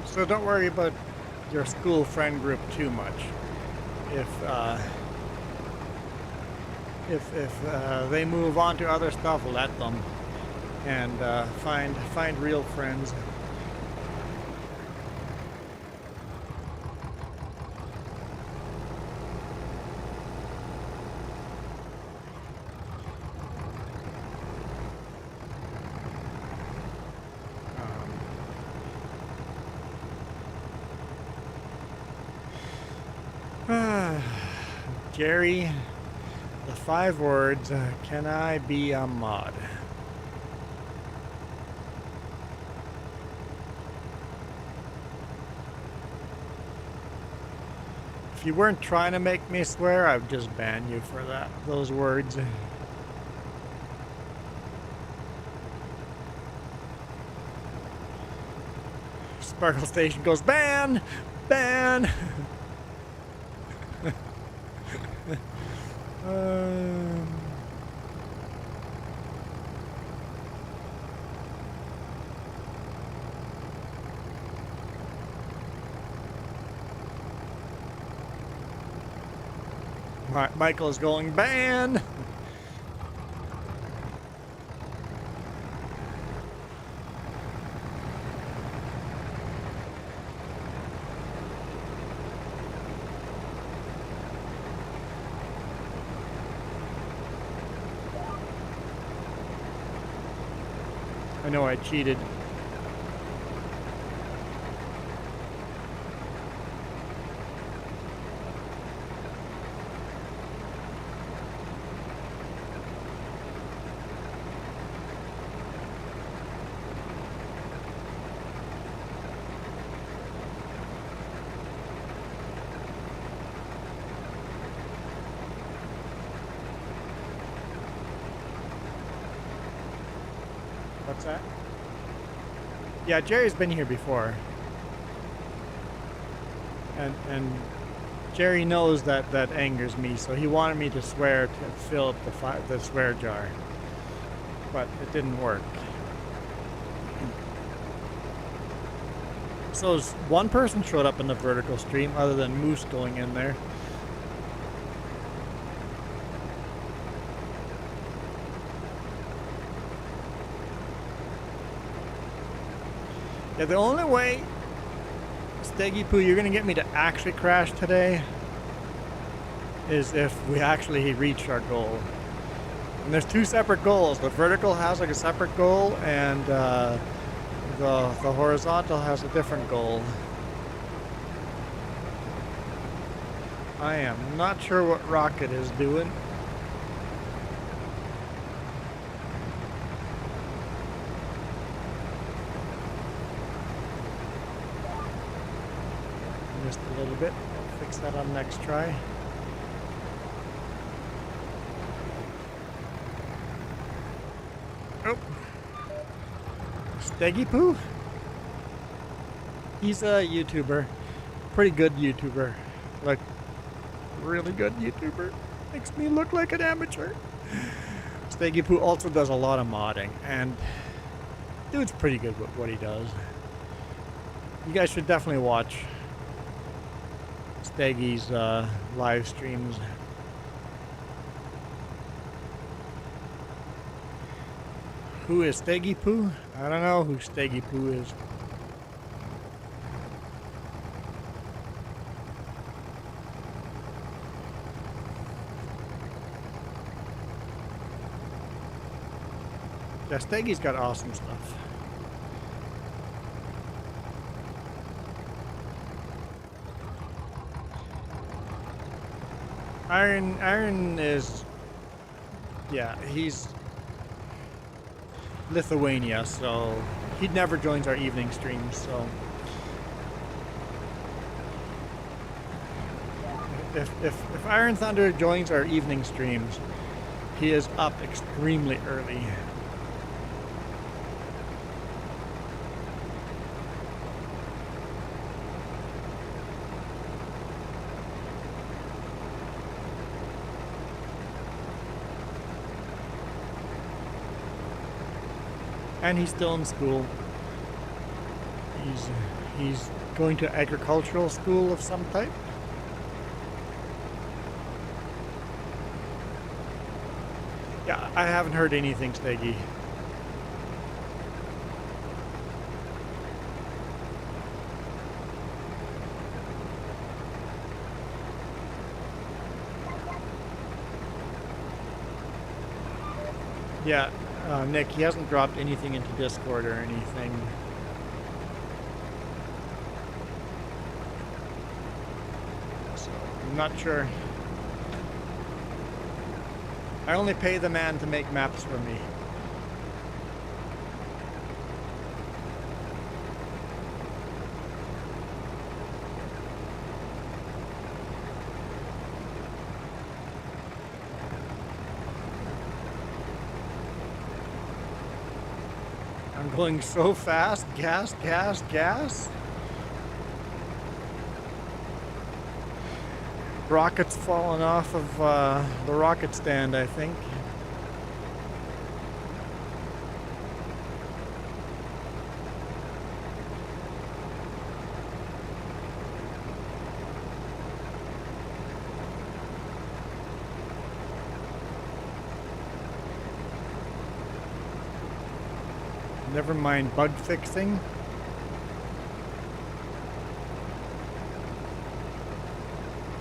So don't worry about your school friend group too much. If they move on to other stuff, let them, and find real friends. Jerry, the 5 words, can I be a mod? If you weren't trying to make me swear, I'd just ban you for those words. Sparkle Station goes, ban! Ban! Michael is going, ban! I know I cheated. What's that? Yeah, Jerry's been here before. And Jerry knows that angers me, so he wanted me to swear to fill up the swear jar. But it didn't work. So one person showed up in the vertical stream other than Moose going in there. Yeah, the only way, Steggy Poo, you're going to get me to actually crash today is if we actually reach our goal. And there's 2 separate goals. The vertical has like a separate goal, and the horizontal has a different goal. I am not sure what Rocket is doing. Just a little bit. I'll fix that on next try. Oh. Steggy Poo? He's a YouTuber. Pretty good YouTuber. Like, really good YouTuber. Makes me look like an amateur. Steggy Poo also does a lot of modding, and dude's pretty good with what he does. You guys should definitely watch Steggy's live streams. Who is Steggy Poo? I don't know who Steggy Poo is. Yeah, Steggy's got awesome stuff. Aaron is, yeah, he's Lithuania, so he never joins our evening streams, so if Iron Thunder joins our evening streams, he is up extremely early. And he's still in school. He's going to agricultural school of some type. Yeah, I haven't heard anything, Steggy. Yeah, Nick, he hasn't dropped anything into Discord or anything. So, I'm not sure. I only pay the man to make maps for me. I'm going so fast. Gas, gas, gas. Rocket's fallen off of the rocket stand, I think. Never mind bug fixing.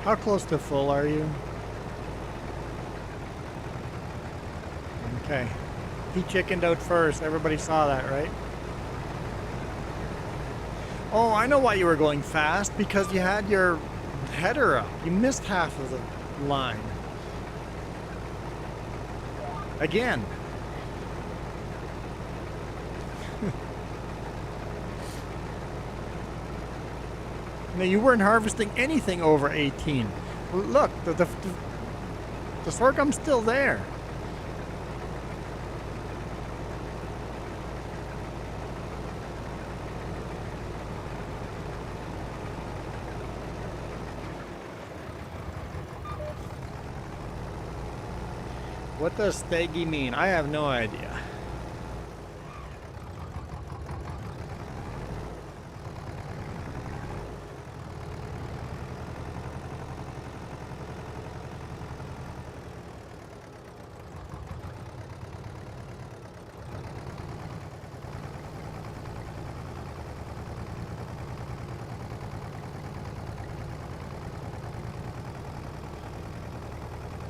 How close to full are you? Okay. He chickened out first. Everybody saw that, right? Oh, I know why you were going fast. Because you had your header up. You missed half of the line. Again. Now, you weren't harvesting anything over 18. Look, the sorghum's still there. What does Steggy mean? I have no idea.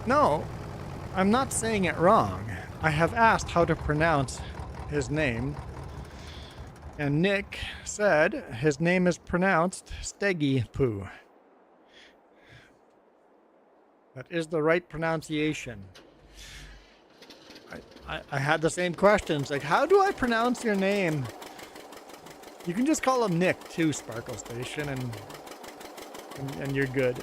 No, I'm not saying it wrong. I have asked how to pronounce his name, and Nick said his name is pronounced Steggy Poo. That is the right pronunciation. I had the same questions, like, how do I pronounce your name? You can just call him Nick too, Sparkle Station, and you're good.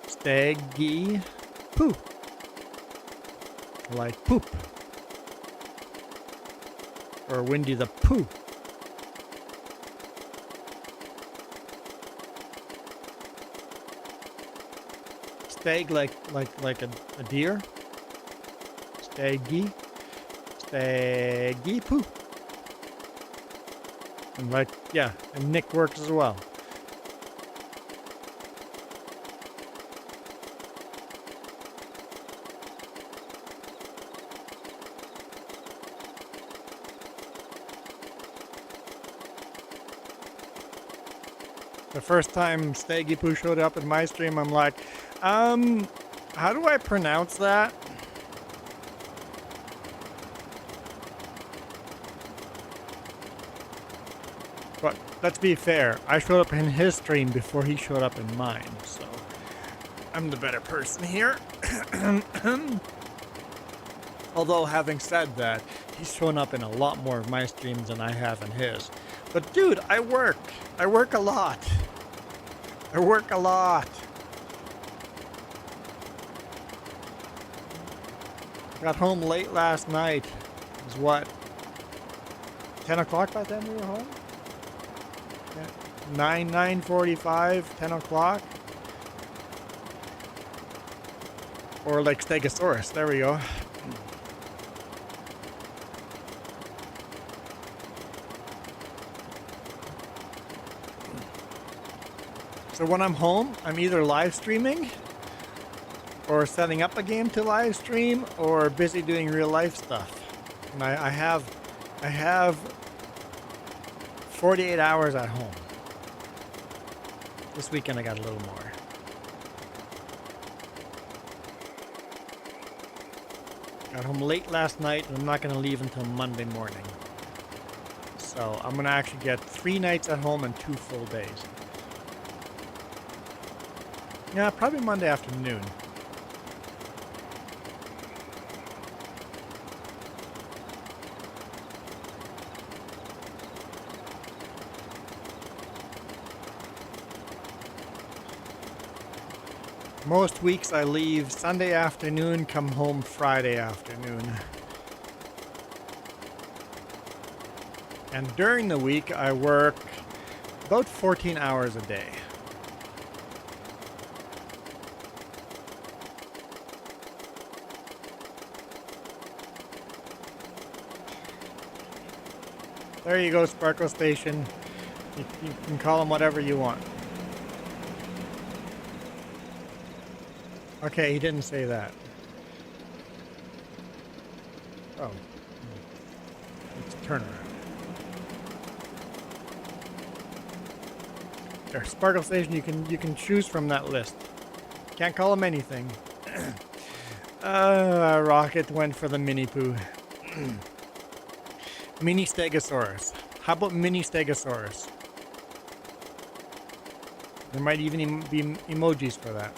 Steggy Poo. Like poop. Or Windy the Pooh. Stag like a deer. Steggy. Steggy Poo. And like, yeah, and Nick works as well. The first time Steggy Poo showed up in my stream, I'm like, how do I pronounce that? But let's be fair, I showed up in his stream before he showed up in mine, so I'm the better person here. Although, having said that, he's shown up in a lot more of my streams than I have in his. But dude, I work. I work a lot. I work a lot. Got home late last night. It was what? 10 o'clock by the time we were home? Yeah. 9:45, 10 o'clock. Or like Stegosaurus. There we go. So when I'm home, I'm either live streaming or setting up a game to live stream or busy doing real life stuff. And I have 48 hours at home. This weekend I got a little more. Got home late last night and I'm not going to leave until Monday morning. So I'm going to actually get 3 nights at home and 2 full days. Yeah, probably Monday afternoon. Most weeks I leave Sunday afternoon, come home Friday afternoon. And during the week I work about 14 hours a day. There you go, Sparkle Station. You can call them whatever you want. Okay, he didn't say that. Oh. It's a turnaround. There, Sparkle Station, you can choose from that list. Can't call him anything. Rocket went for the Mini Poo. Mini Stegosaurus. How about Mini Stegosaurus? There might even be emojis for that.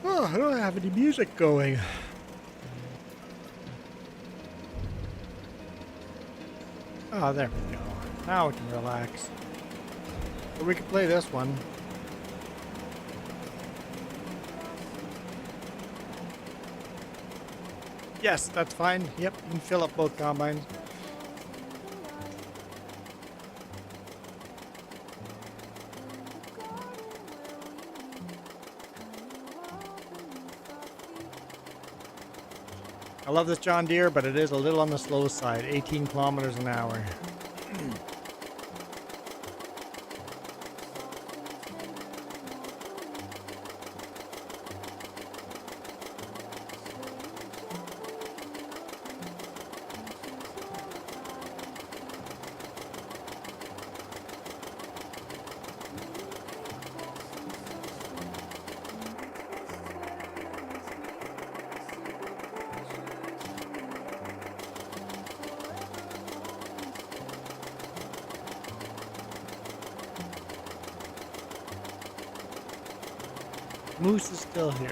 Oh, I don't have any music going. Oh, there we go. Now we can relax. Or we can play this one. Yes, that's fine. Yep, you can fill up both combines. I love this John Deere, but it is a little on the slow side, 18 kilometers an hour. Moose is still here.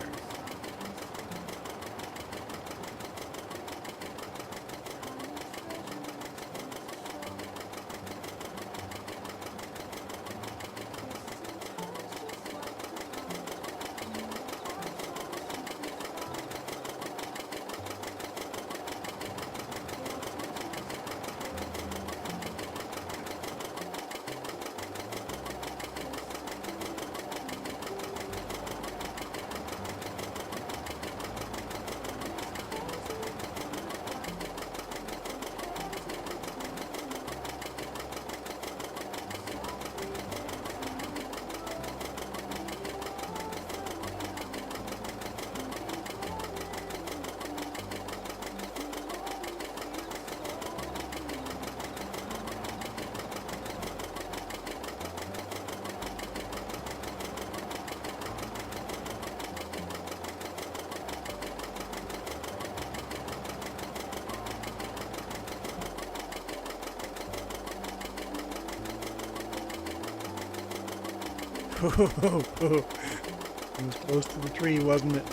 It was close to the tree, wasn't it?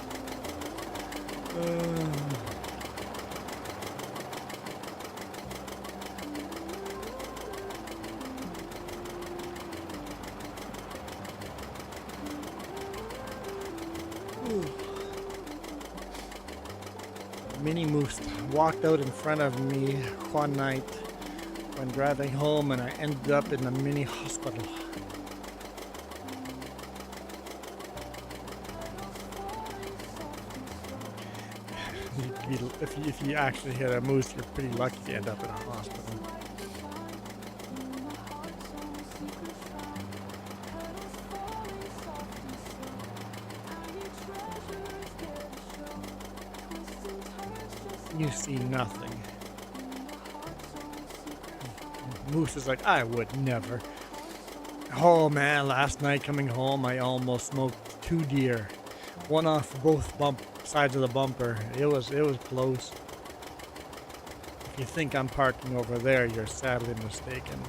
Mini moose walked out in front of me one night when driving home, and I ended up in the mini hospital. If you actually hit a moose, you're pretty lucky to end up in a hospital. You see nothing. Moose is like, I would never. Oh man, last night coming home, I almost smoked 2 deer. One off both sides of the bumper. It was close. If you think I'm parking over there, you're sadly mistaken.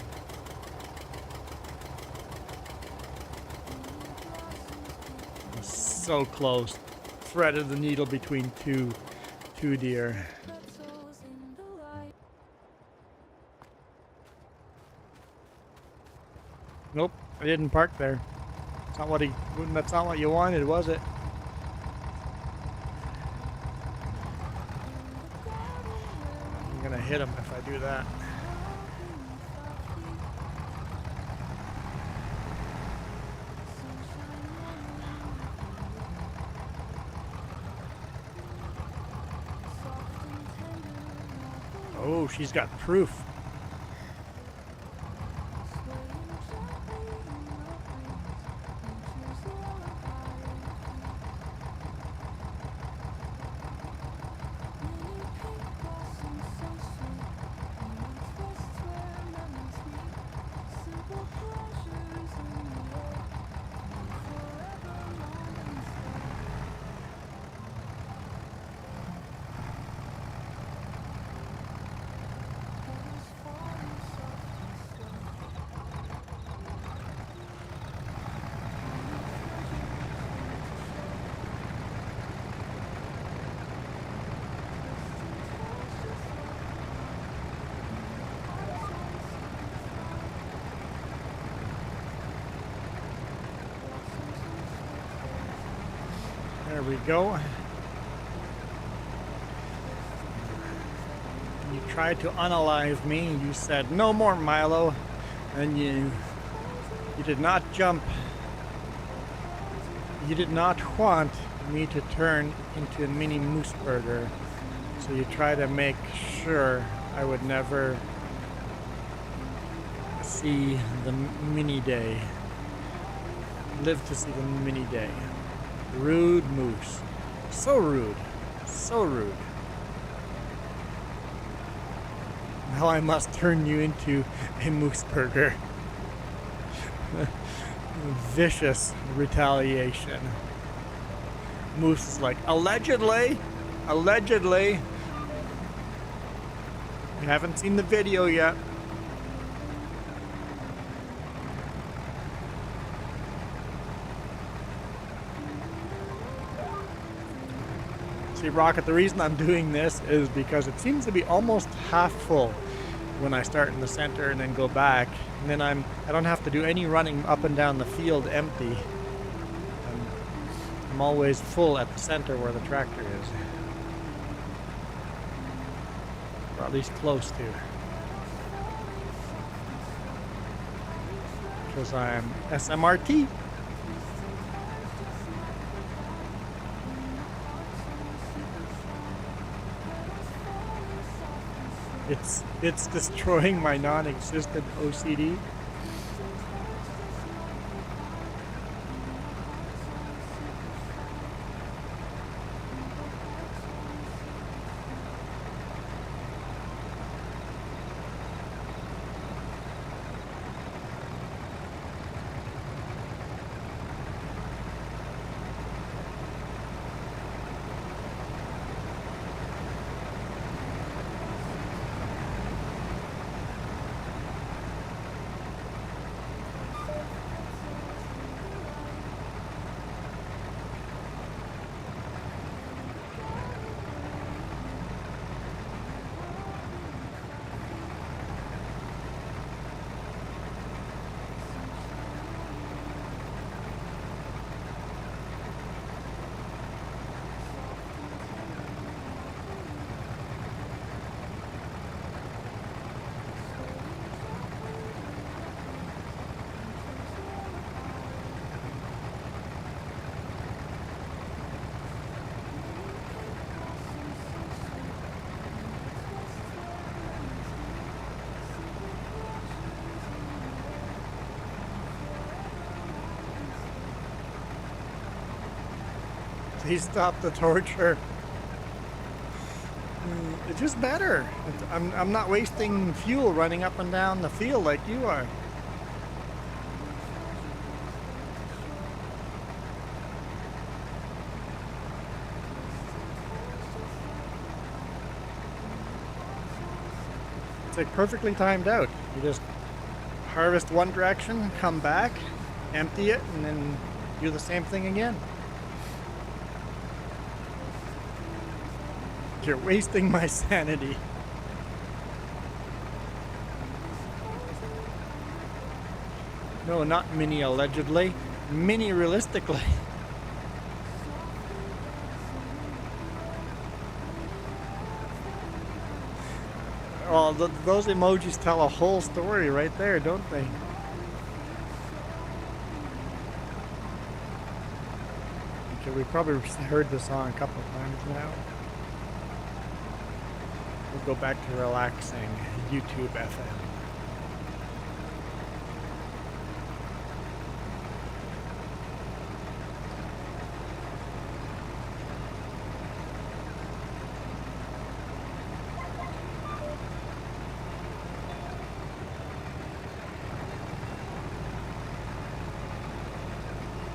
So close. Threaded the needle between two deer. Nope, I didn't park there. That's not what you wanted, was it? I'm gonna hit him if I do that. Oh, she's got proof. There we go. You tried to unalive me. You said, no more Milo. And you did not jump. You did not want me to turn into a mini moose burger. So you try to make sure I would never see the mini day. Live to see the mini day. Rude moose. So rude. So rude. Now I must turn you into a moose burger. Vicious retaliation. Moose is like, allegedly. Allegedly. We haven't seen the video yet. See, Rocket, the reason I'm doing this is because it seems to be almost half full when I start in the center and then go back. And then I don't have to do any running up and down the field empty. I'm always full at the center where the tractor is. Or at least close to. Because I'm SMRT. It's destroying my non-existent OCD. Please stop the torture. It's just better. I'm not wasting fuel running up and down the field like you are. It's like perfectly timed out. You just harvest one direction, come back, empty it, and then do the same thing again. You're wasting my sanity. No, not mini allegedly. Mini realistically. Oh, those emojis tell a whole story right there, don't they? Okay, we probably heard the song a couple of times now. We'll go back to relaxing YouTube FM.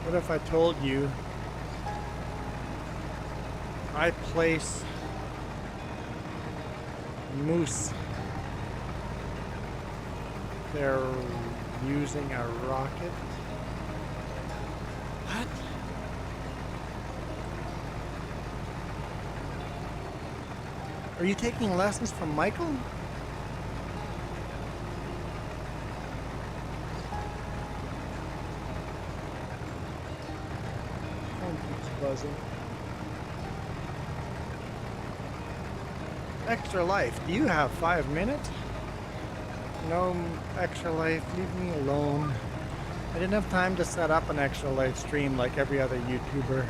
What if I told you I place moose? They're using a rocket. What? Are you taking lessons from Michael? Phone keeps buzzing. Extra life. Do you have 5 minutes? No extra life. Leave me alone. I didn't have time to set up an extra life stream like every other YouTuber.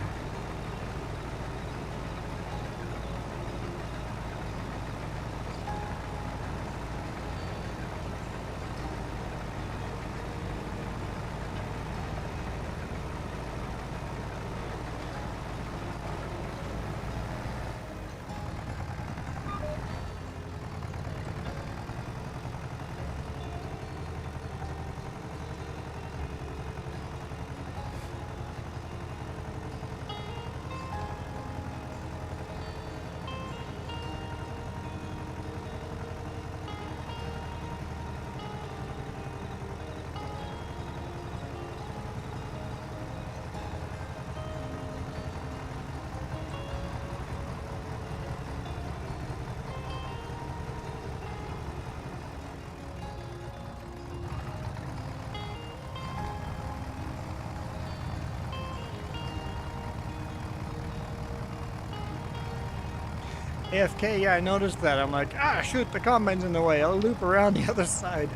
AFK, yeah, I noticed that. I'm like, shoot, the combine's in the way. I'll loop around the other side.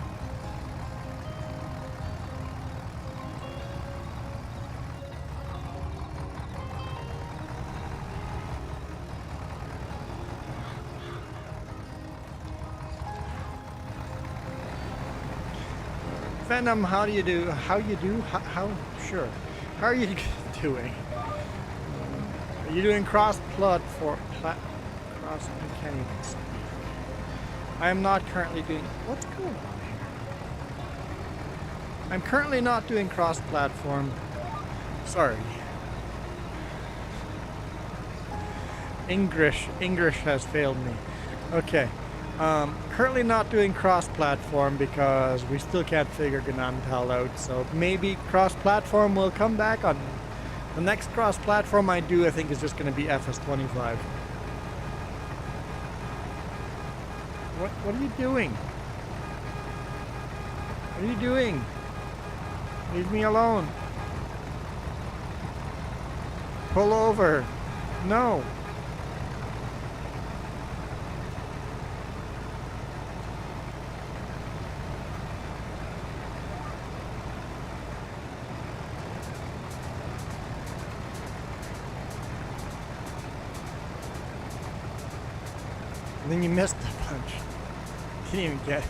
Venom, how do you do? How sure. How are you doing? Are you doing cross-plot for... I can't even speak. I am not currently doing... What's going on here? I'm currently not doing cross-platform. Sorry. English has failed me. Okay. Currently not doing cross-platform because we still can't figure Gnantal out. So maybe cross-platform will come back on... The next cross-platform I do, I think, is just going to be FS25. What are you doing? What are you doing? Leave me alone. Pull over. No. And then you missed the punch. Didn't even get it.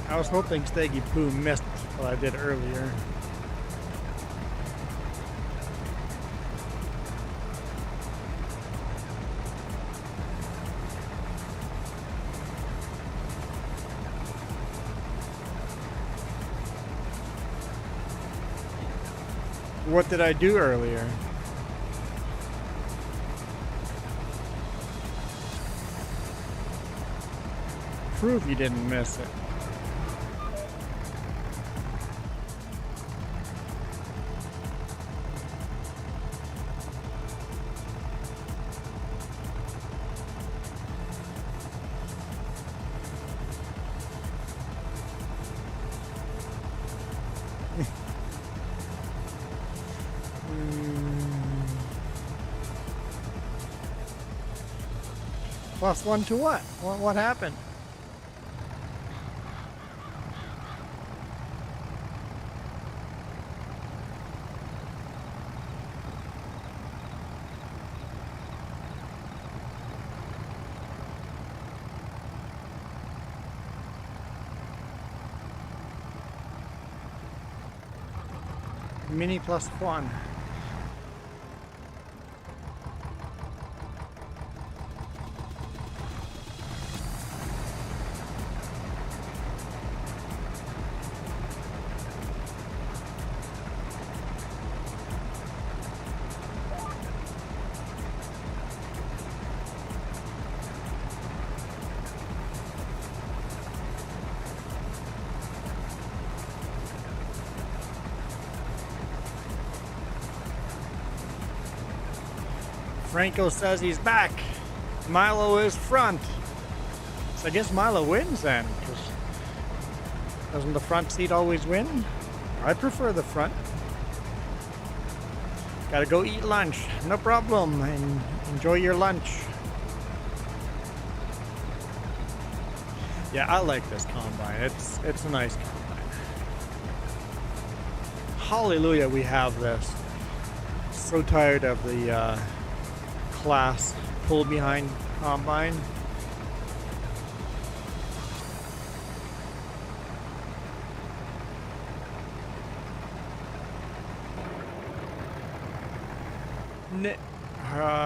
I was hoping Steggy Poo missed what I did earlier. What did I do earlier? Prove you didn't miss it. +1 to what? What happened? Mini +1. Franco says he's back. Milo is front. So I guess Milo wins then, because doesn't the front seat always win? I prefer the front. Gotta go eat lunch. No problem. And enjoy your lunch. Yeah, I like this combine. It's a nice combine. Hallelujah, we have this. So tired of the class pull behind combine.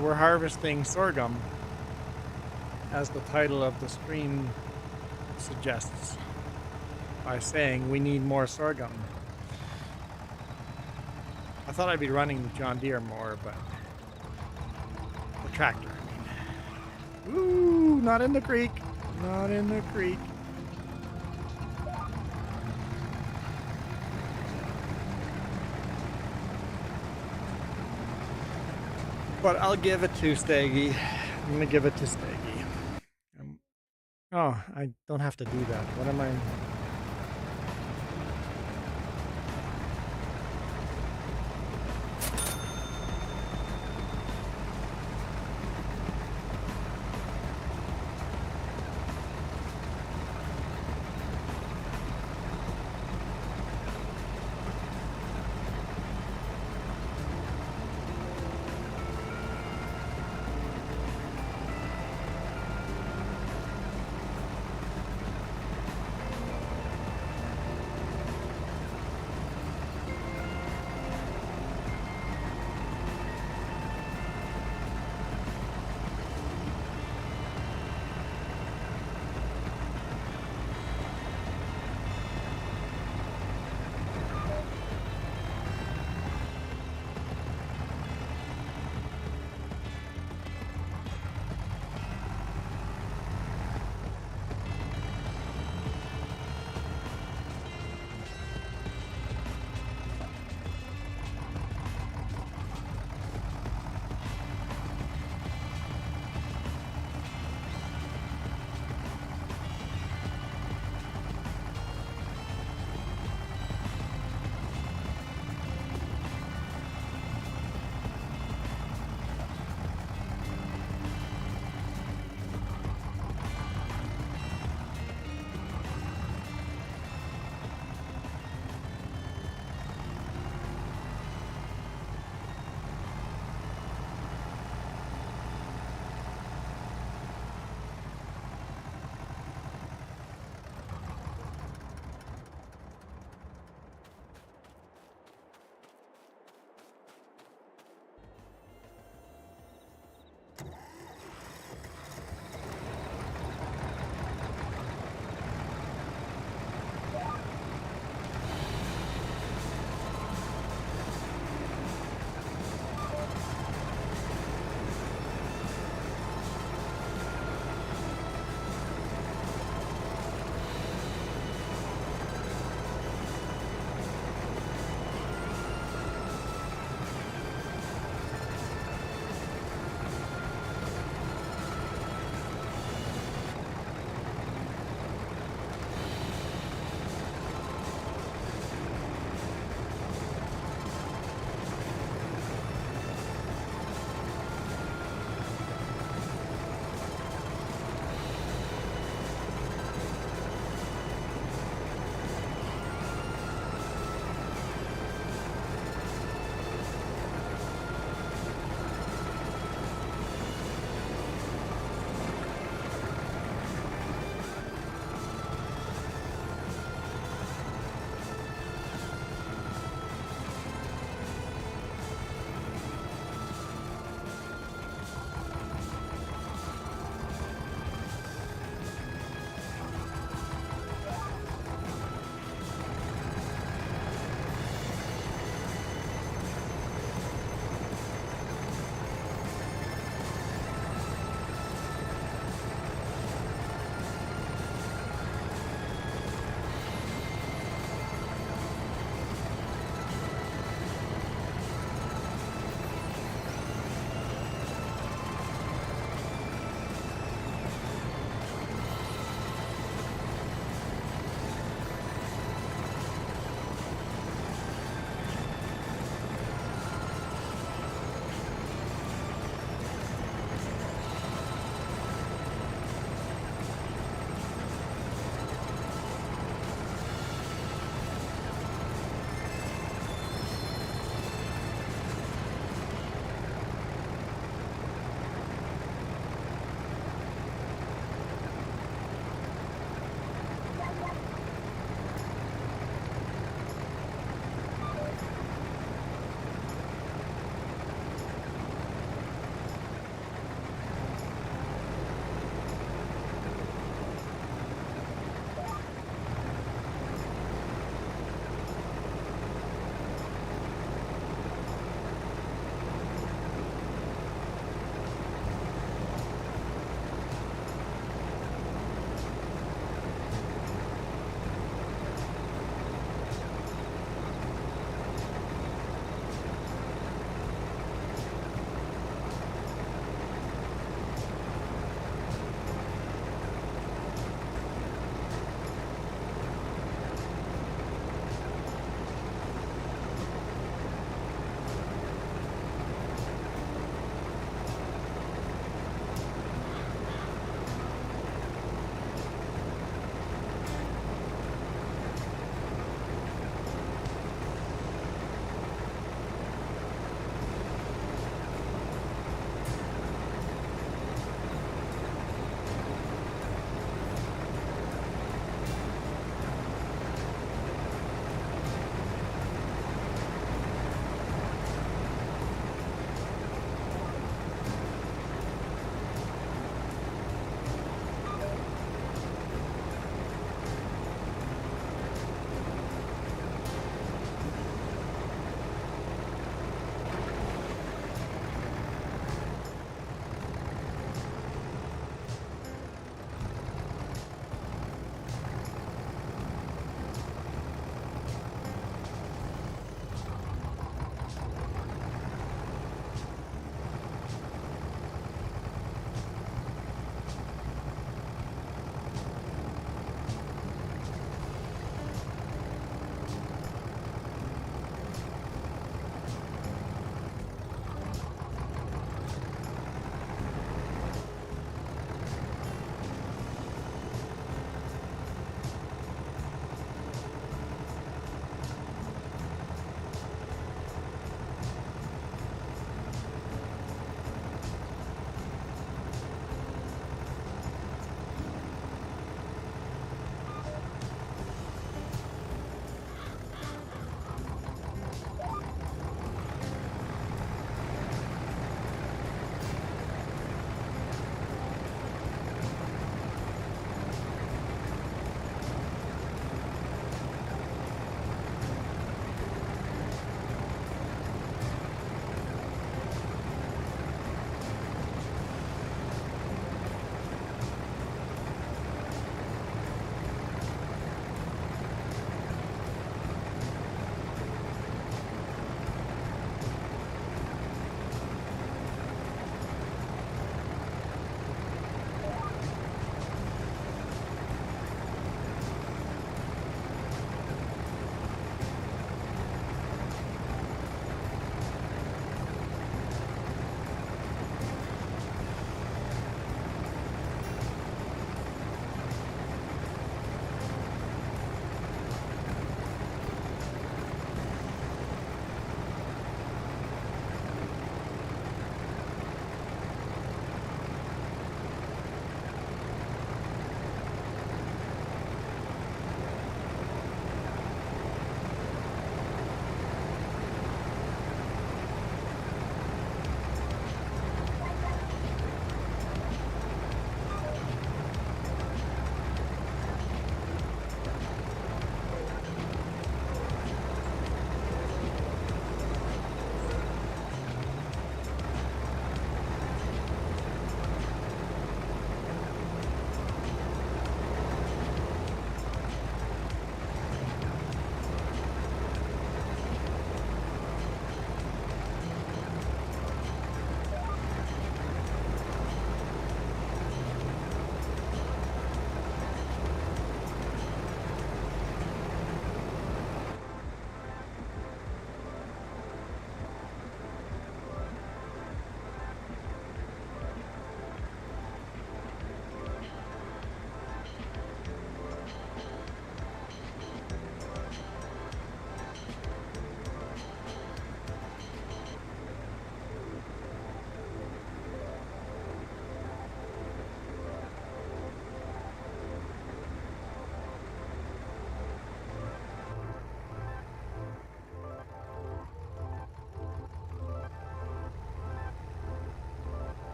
We're harvesting sorghum, as the title of the stream suggests, by saying we need more sorghum. I thought I'd be running the John Deere more, but the tractor, I mean. Ooh, not in the creek. Not in the creek. But I'll give it to Steggy. I'm gonna give it to Steggy. Oh, I don't have to do that. What am I?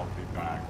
I'll be back.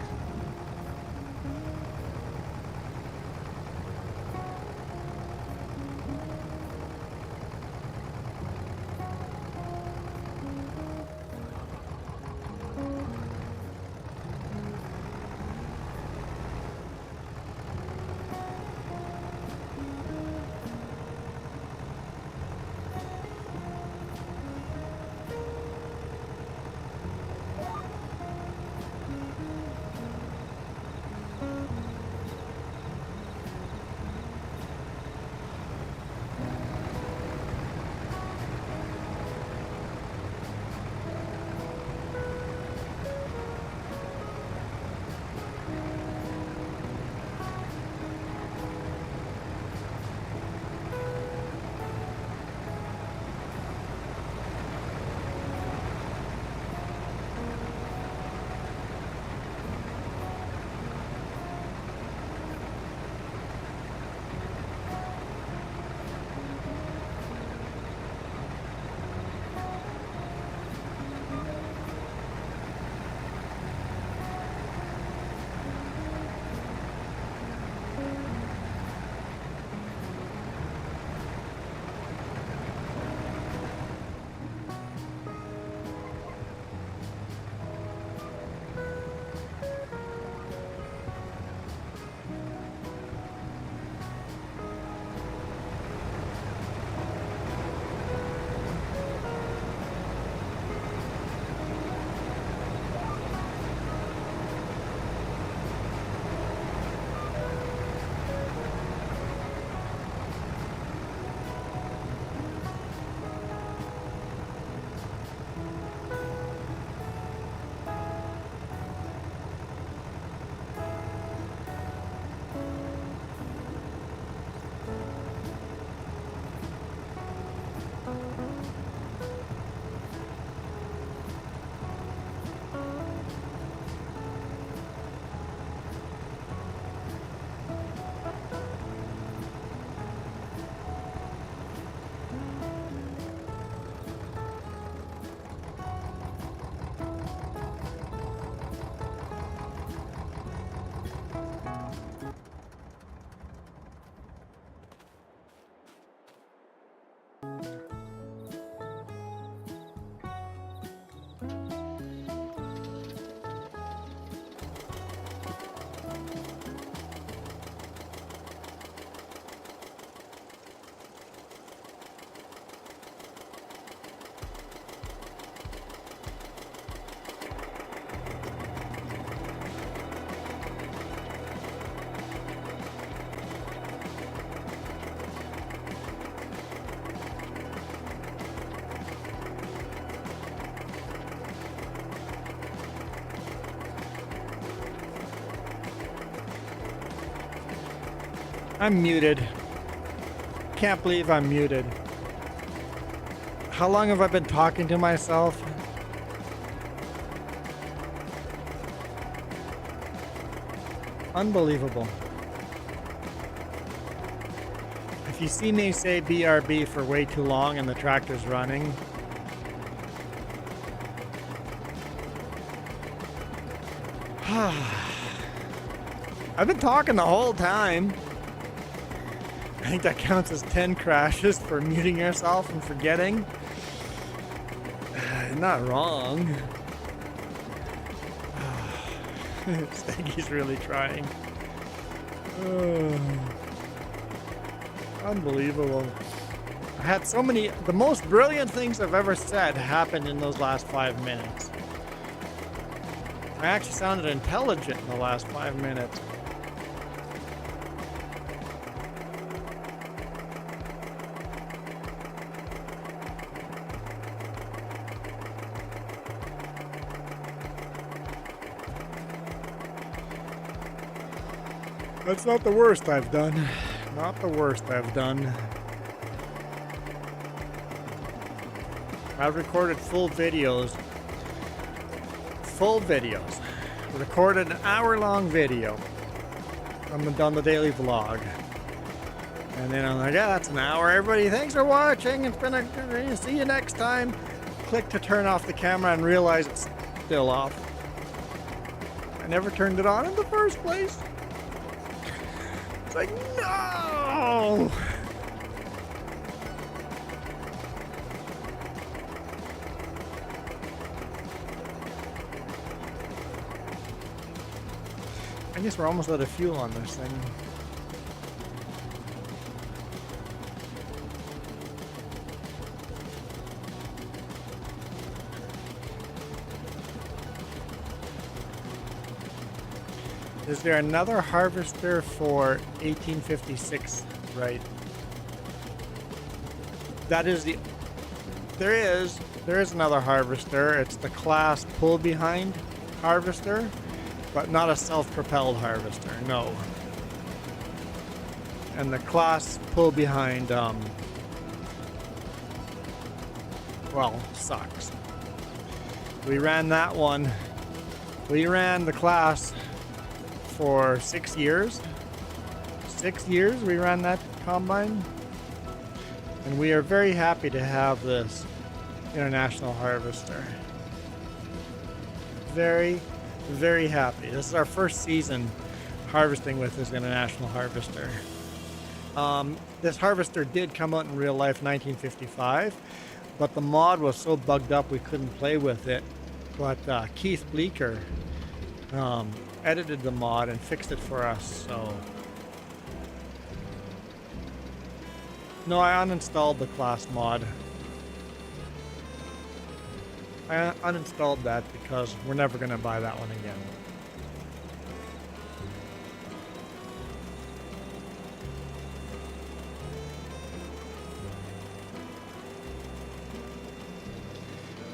I'm muted. Can't believe I'm muted. How long have I been talking to myself? Unbelievable. If you see me say BRB for way too long and the tractor's running, I've been talking the whole time. I think that counts as 10 crashes for muting yourself and forgetting. Not wrong. Steggy's really trying. Unbelievable. I had so many, the most brilliant things I've ever said happened in those last 5 minutes. I actually sounded intelligent in the last 5 minutes. That's not the worst I've done. Not the worst I've done. I've recorded full videos. Full videos. Recorded an hour-long video. I'm done the daily vlog. And then I'm like, yeah, that's an hour. Everybody, thanks for watching. It's been a see you next time. Click to turn off the camera and realize it's still off. never turned it on in the first place. It's like, no! I guess we're almost out of fuel on this thing. Is there another harvester for 1856, right? That is the... There is another harvester. It's the class pull behind harvester, but not a self-propelled harvester, no. And the class pull behind, well, sucks. We ran that one. We ran the class for 6 years. 6 years we ran that combine. And we are very happy to have this international harvester. Very, very happy. This is our first season harvesting with this international harvester. This harvester did come out in real life in 1955, but the mod was so bugged up we couldn't play with it. But Keith Bleeker edited the mod and fixed it for us, so... No, I uninstalled the class mod. I uninstalled that because we're never going to buy that one again.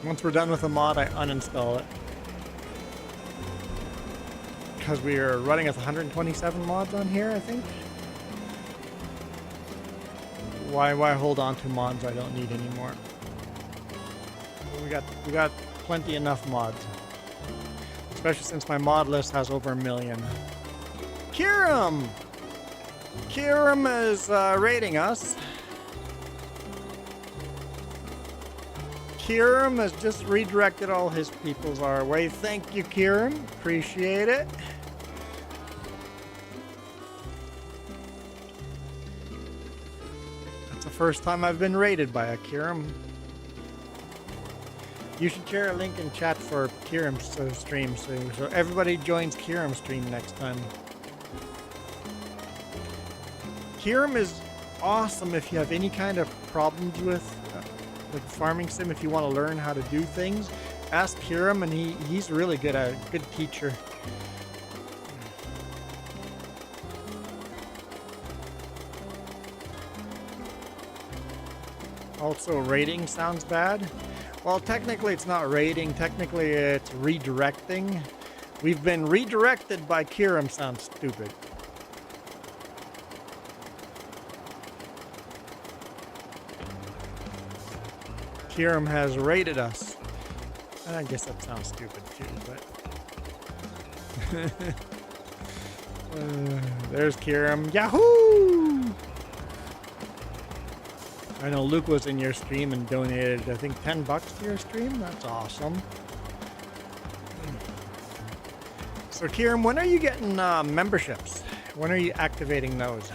Once we're done with the mod, I uninstall it. Because we are running with 127 mods on here, I think. Why hold on to mods I don't need anymore? We got plenty enough mods. Especially since my mod list has over 1 million. Kiram! Kiram is rating us. Kiram has just redirected all his peoples our way. Thank you, Kiram. Appreciate it. That's the first time I've been rated by a Kiram. You should share a link in chat for Kiram's stream so everybody joins Kiram's stream next time. Kiram is awesome if you have any kind of problems with farming sim. If you want to learn how to do things, ask Kiram, and he's really good at it. Good teacher. Also, rating sounds bad. Well, technically it's not rating. Technically it's redirecting. We've been redirected by Kiram. Sounds stupid. Kiram has rated us. I guess that sounds stupid too, but... there's Kiram. Yahoo! I know Luke was in your stream and donated, I think, $10 to your stream. That's awesome. So, Kiram, when are you getting memberships? When are you activating those?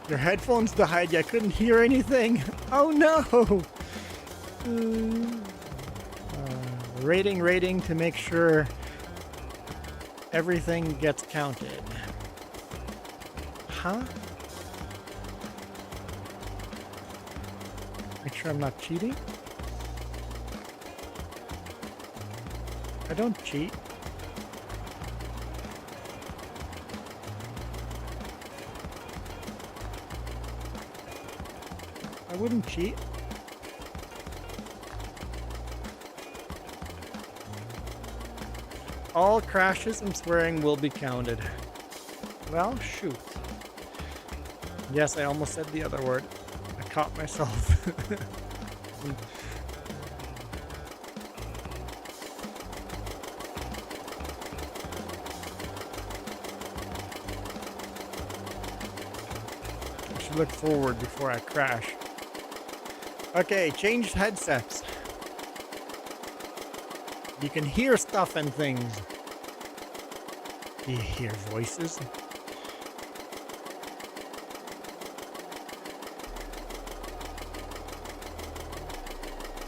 Your headphones died. I couldn't hear anything. Oh no! Rating to make sure everything gets counted. Huh? Make sure I'm not cheating. I don't cheat. I wouldn't cheat. All crashes and swearing will be counted. Well, shoot. Yes, I almost said the other word. I caught myself. should look forward before I crash. Okay, changed headsets. You can hear stuff and things. Do you hear voices?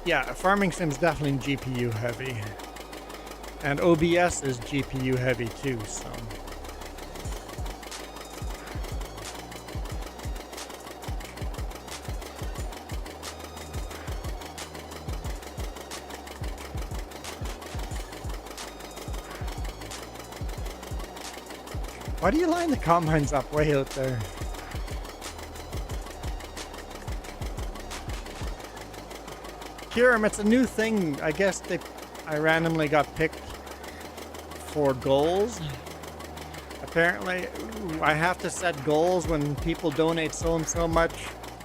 Yeah, farming sim's definitely GPU heavy. And OBS is GPU heavy too, so. Why do you line the combines up way out there? Kiram, it's a new thing. I guess I randomly got picked for goals. Apparently, I have to set goals when people donate so and so much.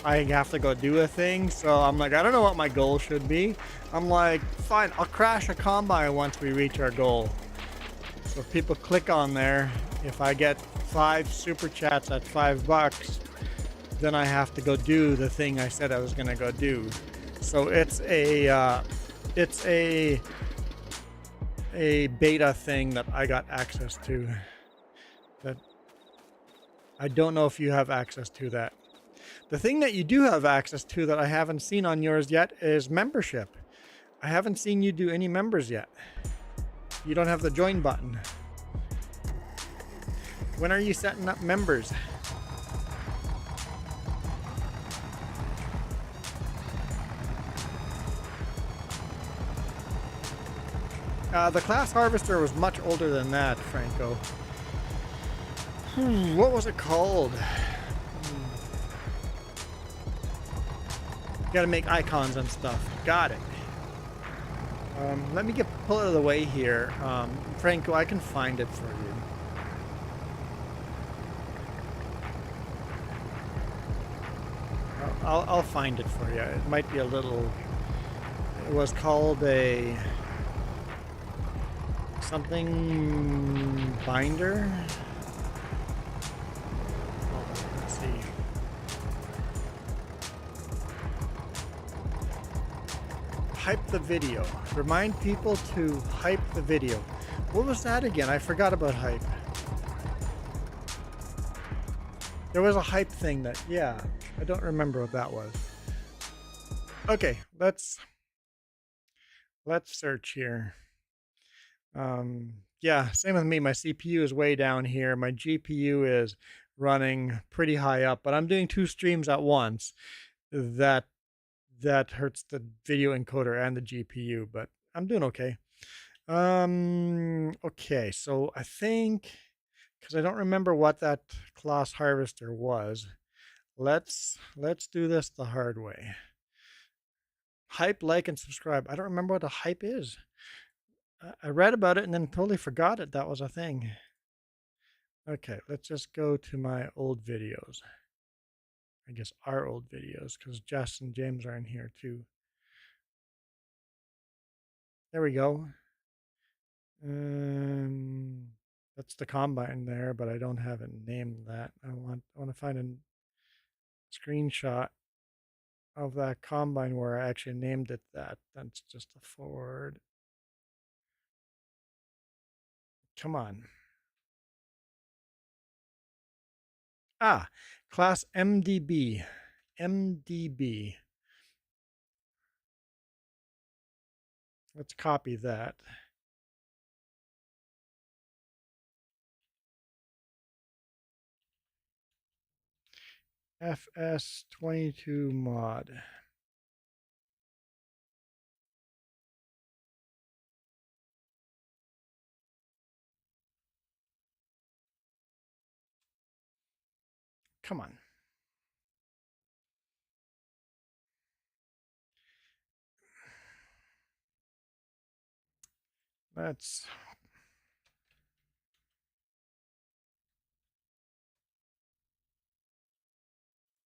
I have to go do a thing. So I'm like, I don't know what my goal should be. I'm like, fine, I'll crash a combine once we reach our goal. So if people click on there, if I get 5 super chats at $5, then I have to go do the thing I said I was gonna go do. So it's a beta thing that I got access to. That I don't know if you have access to that. The thing that you do have access to that I haven't seen on yours yet is membership. I haven't seen you do any members yet. You don't have the join button. When are you setting up members? The class harvester was much older than that, Franco. What was it called? Gotta make icons and stuff. Got it. Let me pull it out of the way here. Franco, I can find it for you. I'll find it for you. It might be a little... It was called a... something binder. Let's see. Hype the video. Remind people to hype the video. What was that again? I forgot about hype. There was a hype thing that, yeah, I don't remember what that was. Okay, let's search here. Yeah, same with me. My CPU is way down here. My GPU is running pretty high up, but I'm doing 2 streams at once. That hurts the video encoder and the GPU, but I'm doing okay. Okay, so I think, because I don't remember what that class harvester was, let's do this the hard way. Hype, like, and subscribe. I don't remember what a hype is. I read about it and then totally forgot it. That was a thing. Okay, let's just go to my old videos. I guess our old videos, because Jess and James are in here too. There we go. That's the combine there, but I don't have it named that. I want to find a screenshot of that combine where I actually named it that. That's just a forward. Come on. Ah, class MDB. MDB. Let's copy that. FS22 mod. Come on. Let's...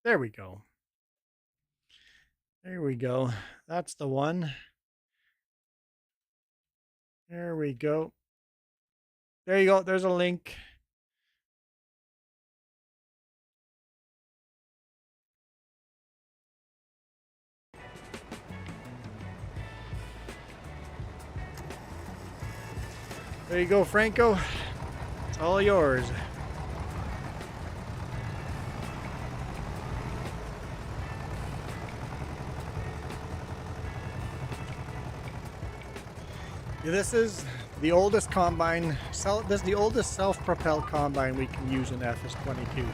There we go. There we go. That's the one. There we go. There you go. There's a link. There you go, Franco. It's all yours. This is the oldest combine. This is the oldest self-propelled combine we can use in FS22.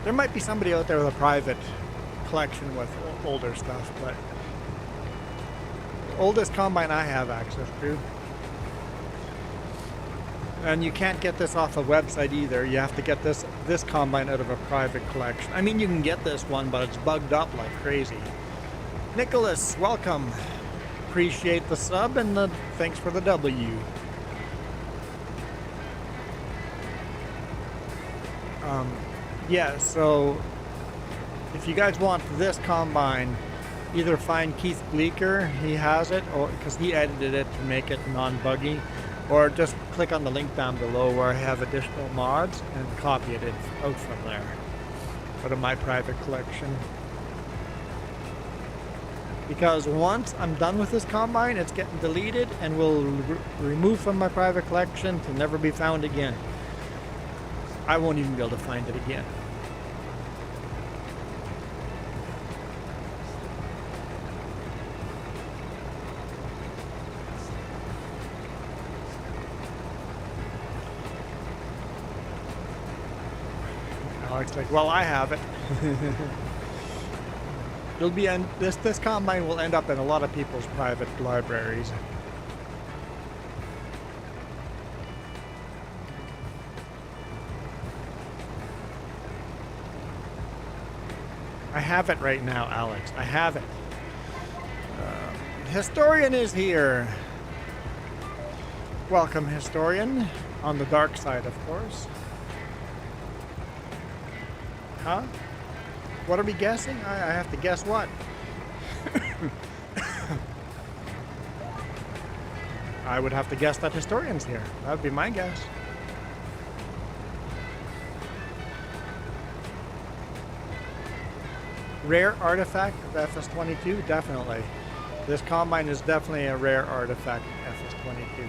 There might be somebody out there with a private collection with older stuff, but the oldest combine I have access to. And you can't get this off a website either. You have to get this combine out of a private collection. I mean, you can get this one, but it's bugged up like crazy. Nicholas, welcome. Appreciate the sub and the thanks for the W. Yeah, so if you guys want this combine, either find Keith Bleeker, he has it, or because he edited it to make it non-buggy, or just click on the link down below where I have additional mods and copy it out from there. Go to my private collection. Because once I'm done with this combine, it's getting deleted and will remove from my private collection to never be found again. I won't even be able to find it again. Alex like, well, I have it. It'll be this combine will end up in a lot of people's private libraries. I have it right now, Alex. I have it. Historian is here. Welcome, Historian. On the dark side, of course. Huh? What are we guessing? I have to guess what? I would have to guess that Historian's here. That would be my guess. Rare artifact of FS22? Definitely. This combine is definitely a rare artifact of FS22.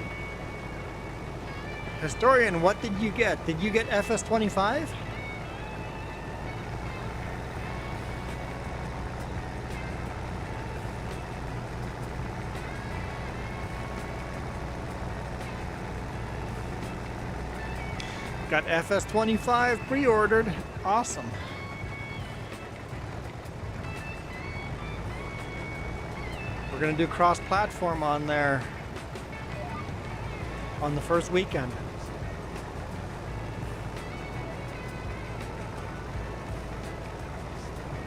Historian, what did you get? Did you get FS25? Got FS25 pre-ordered. Awesome. We're going to do cross-platform on there on the first weekend.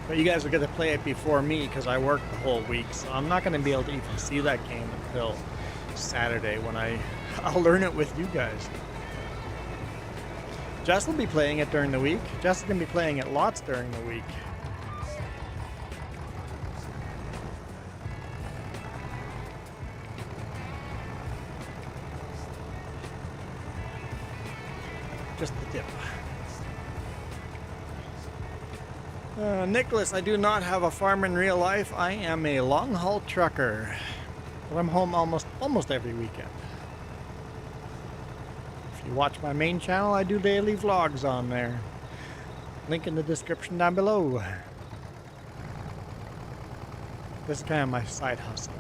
But you guys are going to play it before me because I work the whole week, so I'm not going to be able to even see that game until Saturday when I'll learn it with you guys. Jess will be playing it during the week. Jess is going to be playing it lots during the week. Just the tip. Nicholas, I do not have a farm in real life. I am a long-haul trucker. But I'm home almost every weekend. If you watch my main channel, I do daily vlogs on there. Link in the description down below. This is kind of my side hustle.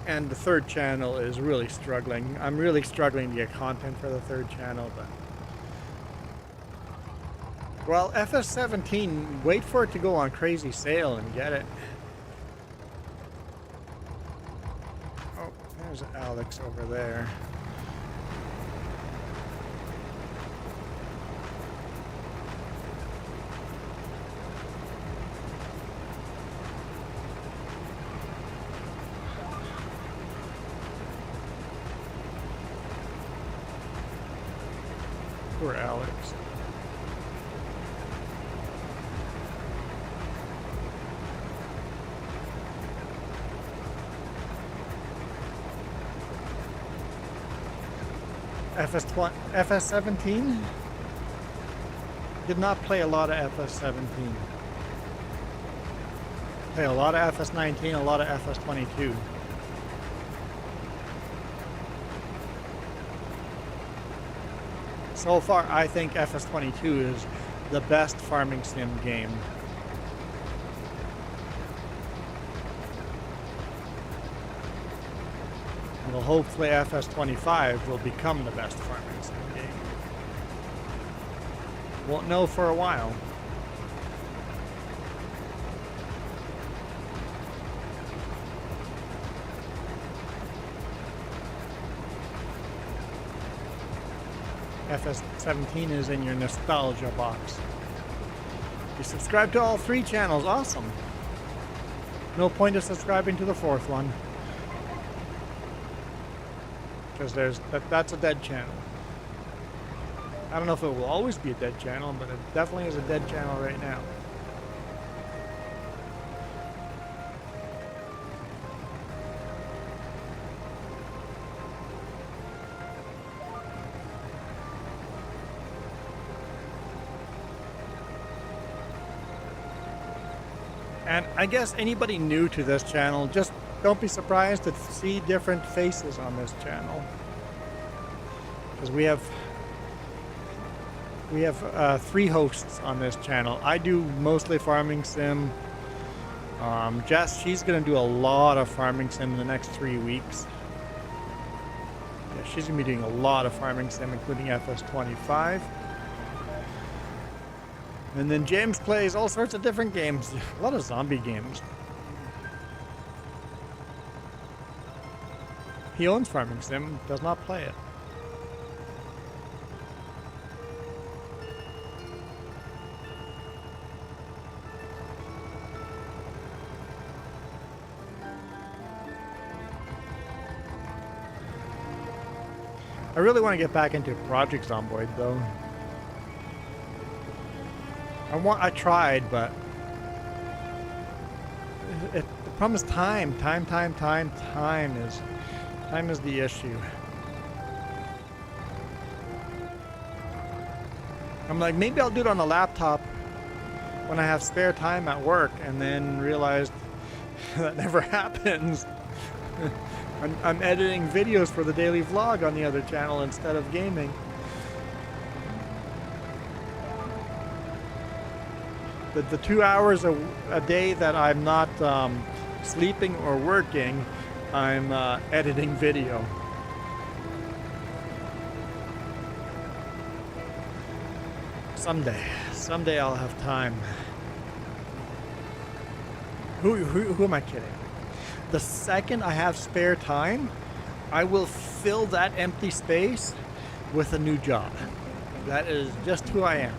And the third channel is really struggling. I'm really struggling to get content for the third channel, but... Well, FS17, wait for it to go on crazy sale and get it. Oh, there's Alex over there. Poor Alex. FS17? Did not play a lot of FS17. Play a lot of FS19, a lot of FS22. So far, I think FS22 is the best farming sim game. Well, hopefully FS25 will become the best farming sim game. Won't know for a while. FS17 is in your nostalgia box. You subscribe to all 3 channels, awesome. No point of subscribing to the 4th one. Because that's a dead channel. I don't know if it will always be a dead channel, but it definitely is a dead channel right now. And I guess anybody new to this channel, just don't be surprised to see different faces on this channel. Because we have 3 hosts on this channel. I do mostly farming sim. Jess, she's going to do a lot of farming sim in the next 3 weeks. Yeah, she's going to be doing a lot of farming sim, including FS25. And then James plays all sorts of different games. A lot of zombie games. He owns Farming Sim, does not play it. I really want to get back into Project Zomboid though. I tried, but the problem is time. Time is the issue. I'm like, maybe I'll do it on the laptop when I have spare time at work, and then realized that never happens. I'm editing videos for the daily vlog on the other channel instead of gaming. The 2 hours a day that I'm not sleeping or working, I'm editing video. Someday I'll have time. Who am I kidding? The second I have spare time, I will fill that empty space with a new job. That is just who I am.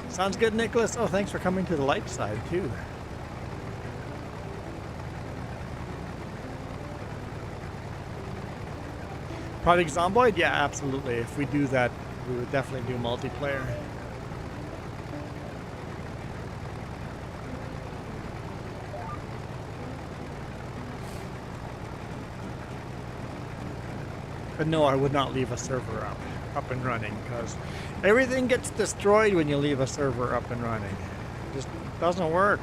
Sounds good, Nicholas. Oh, thanks for coming to the light side, too. Project Zomboid? Yeah, absolutely. If we do that, we would definitely do multiplayer. But no, I would not leave a server up and running, because everything gets destroyed when you leave a server up and running. It just doesn't work.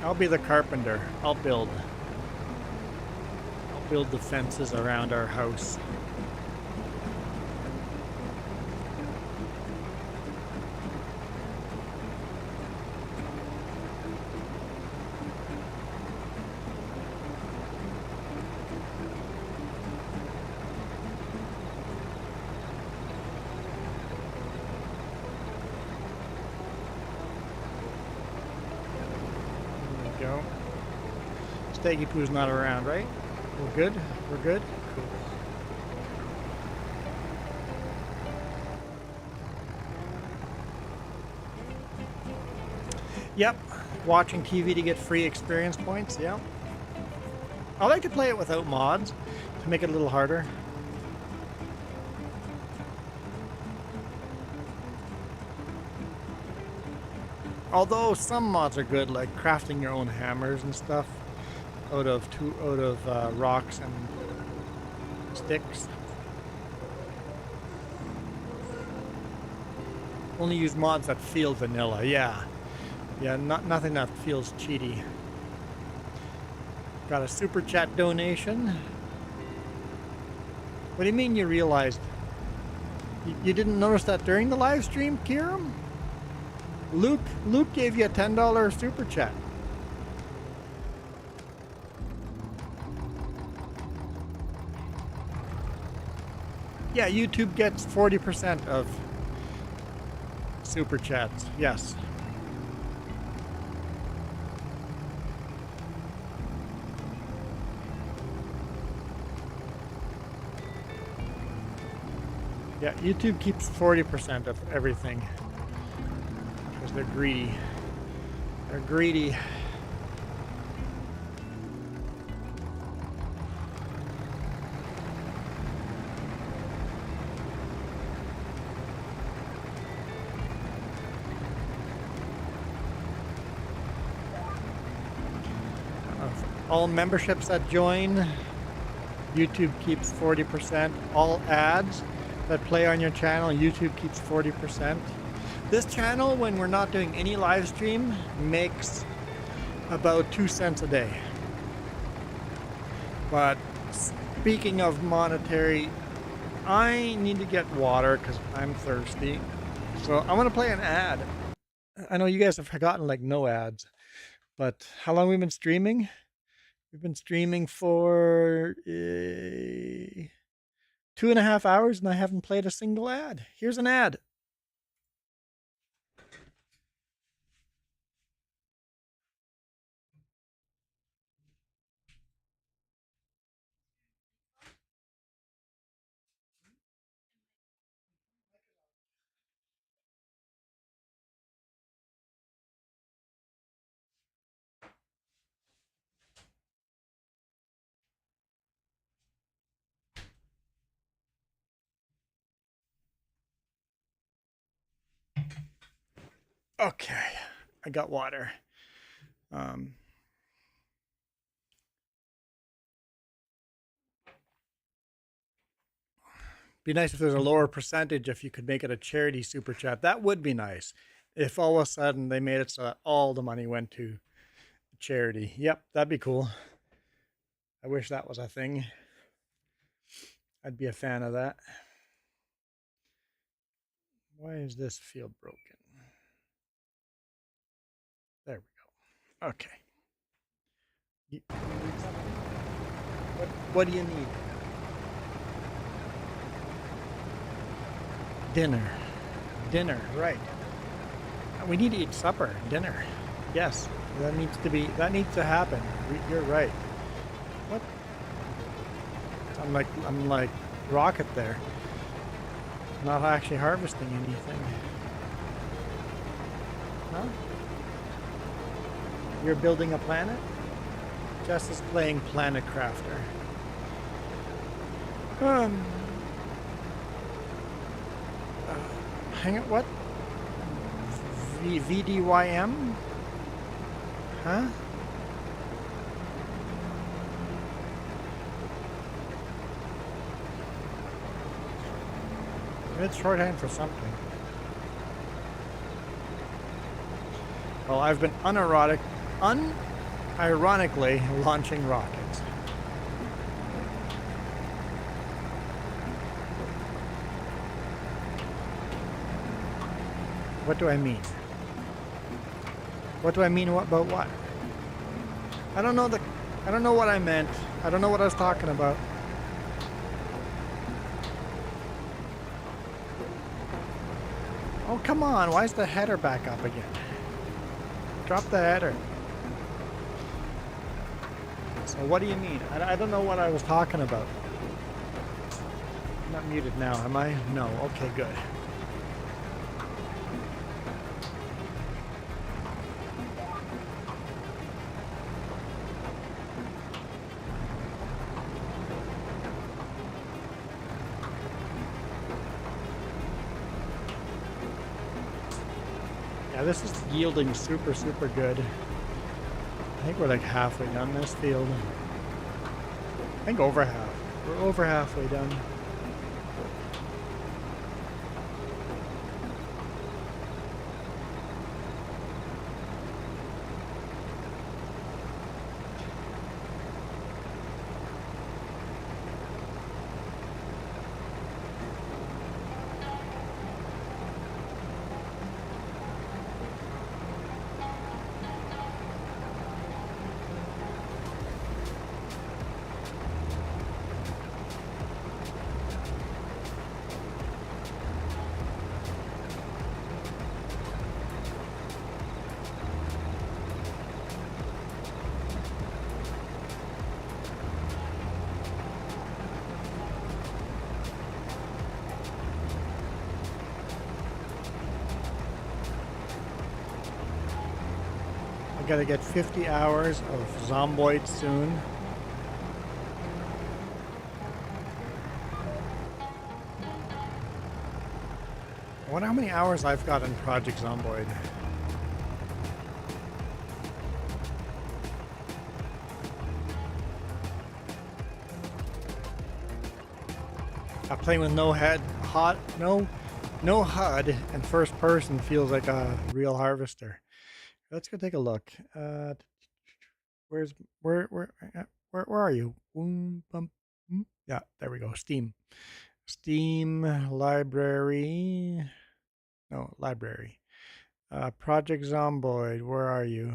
I'll be the carpenter. I'll build the fences around our house. Go. Staggy Poo's not around, right? We're good? We're good? Cool. Yep. Watching TV to get free experience points, yeah. I like to play it without mods to make it a little harder. Although some mods are good, like crafting your own hammers and stuff out of rocks and sticks. Only use mods that feel vanilla. Yeah, nothing that feels cheaty. Got a super chat donation. What do you mean you realized? You didn't notice that during the live stream, Kieran? Luke gave you a $10 super chat. Yeah, YouTube gets 40% of super chats. Yes. Yeah, YouTube keeps 40% of everything because they're greedy. They're greedy. All memberships that join, YouTube keeps 40%. All ads that play on your channel, YouTube keeps 40%. This channel, when we're not doing any live stream, makes about 2 cents a day. But speaking of monetary, I need to get water because I'm thirsty. So I'm gonna play an ad. I know you guys have forgotten like no ads, but how long we've been streaming? We've been streaming for 2.5 hours and I haven't played a single ad. Here's an ad. Okay, I got water. Be nice if there's a lower percentage if you could make it a charity super chat. That would be nice. If all of a sudden they made it so that all the money went to charity. Yep, that'd be cool. I wish that was a thing. I'd be a fan of that. Why is this field broken? There we go. Okay. What do you need? Dinner, right. We need to eat supper, dinner. Yes, that needs to happen. You're right. What? I'm like rocket there. Not actually harvesting anything. Huh? You're building a planet? Jess is playing Planet Crafter. Hang on, what? VDYM? Huh? It's shorthand for something. Well, I've been unironically launching rockets. What do I mean? What do I mean about what? I don't know what I meant. I don't know what I was talking about. Oh, come on. Why is the header back up again? Drop the header. So what do you mean? I don't know what I was talking about. I'm not muted now, am I? No. Okay, good. Yeah, this is yielding super, super good. I think we're like halfway done this field. I think over half. We're over halfway done. Gotta get 50 hours of Zomboid soon. I wonder how many hours I've got in Project Zomboid. Playing with no HUD and first person feels like a real harvester. Let's go take a look. Where are you? Yeah, there we go. Steam library. No, library. Project Zomboid. Where are you?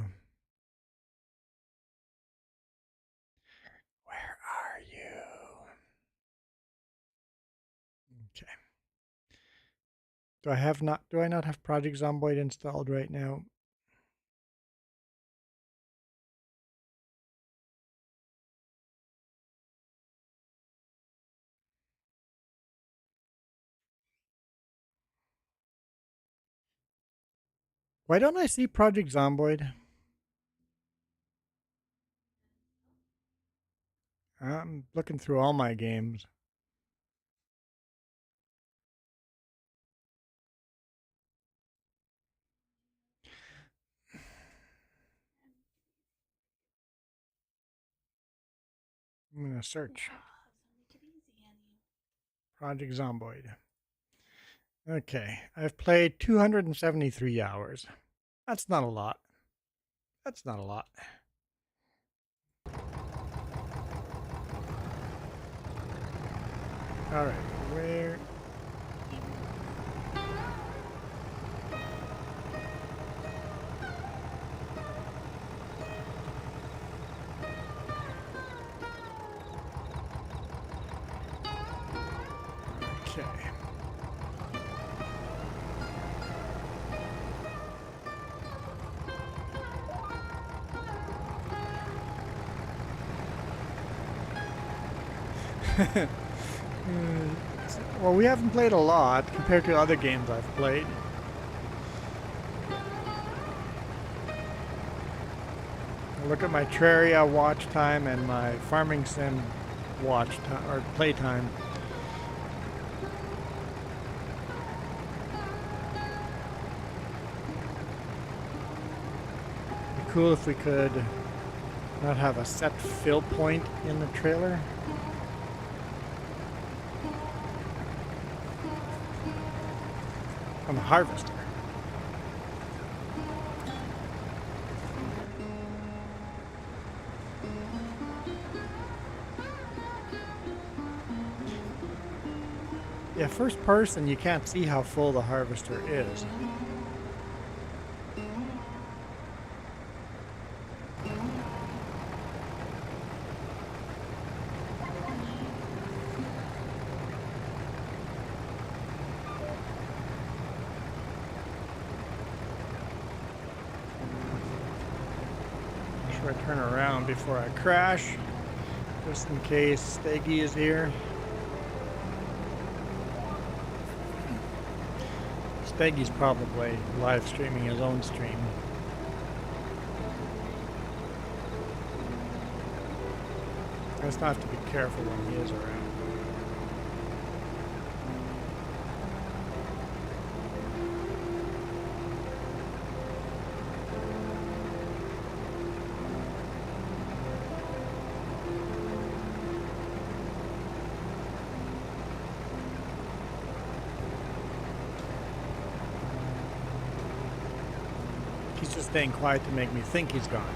Where are you? Okay. Do I not have Project Zomboid installed right now? Why don't I see Project Zomboid? I'm looking through all my games. I'm going to search. Project Zomboid. Okay, I've played 273 hours. That's not a lot. That's not a lot. All right, where? Okay. Well, we haven't played a lot compared to other games I've played. Look at my Terraria watch time and my Farming Sim watch time or play time. It'd be cool if we could not have a set fill point in the trailer. On the harvester. Yeah, first person, you can't see how full the harvester is. Make sure I turn around before I crash, just in case Steggy is here. Steggy's probably live streaming his own stream. I just have to be careful when he is around. He's just staying quiet to make me think he's gone.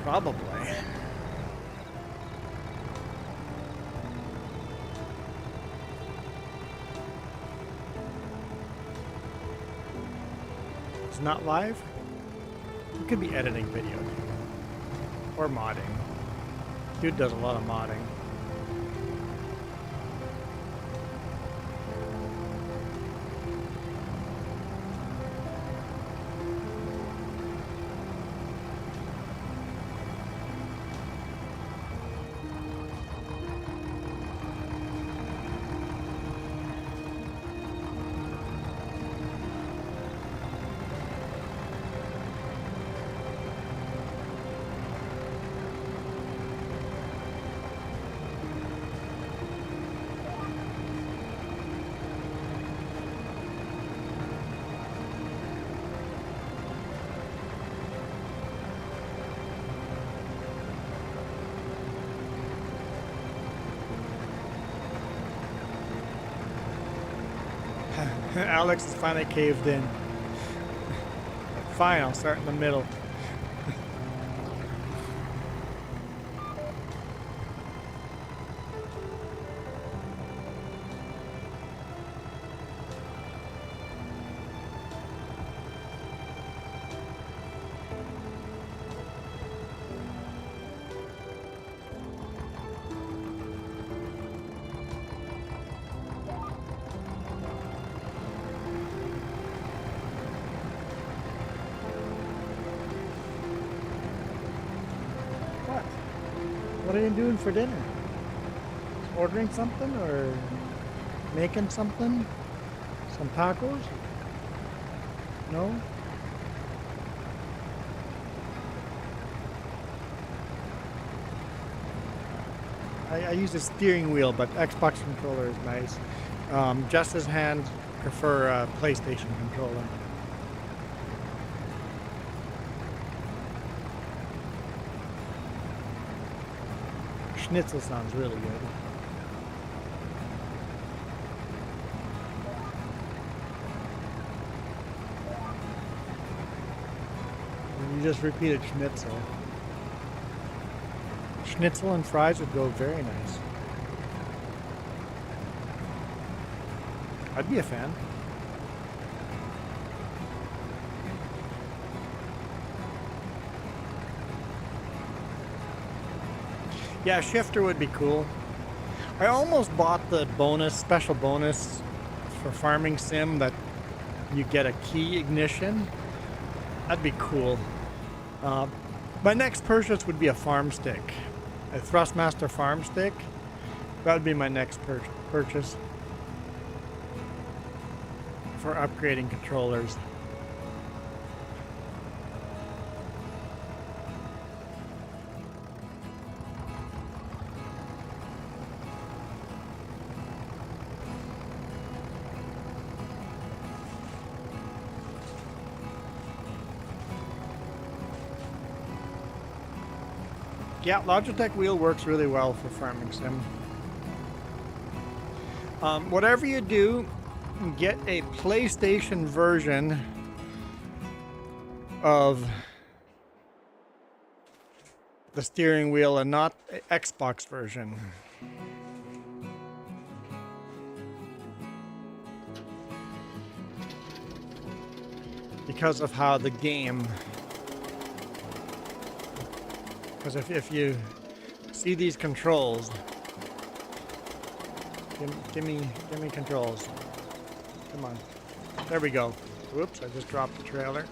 Probably. It's not live? We could be editing video too. Or modding. Dude does a lot of modding. Alex has finally caved in. Fine, I'll start in the middle. What are you doing for dinner? Ordering something or making something? Some tacos? No? I use a steering wheel, but Xbox controller is nice. Justin's hands prefer PlayStation controller. Schnitzel sounds really good. You just repeated schnitzel. Schnitzel and fries would go very nice. I'd be a fan. Yeah, shifter would be cool. I almost bought the special bonus for Farming Sim that you get a key ignition. That'd be cool. My next purchase would be a farm stick. A Thrustmaster farm stick. That'd be my next purchase for upgrading controllers. Yeah, Logitech wheel works really well for Farming Sim. Whatever you do, get a PlayStation version of the steering wheel and not an Xbox version. Because of how the game... Because if you see these controls, give me controls. Come on. There we go. Whoops, I just dropped the trailer.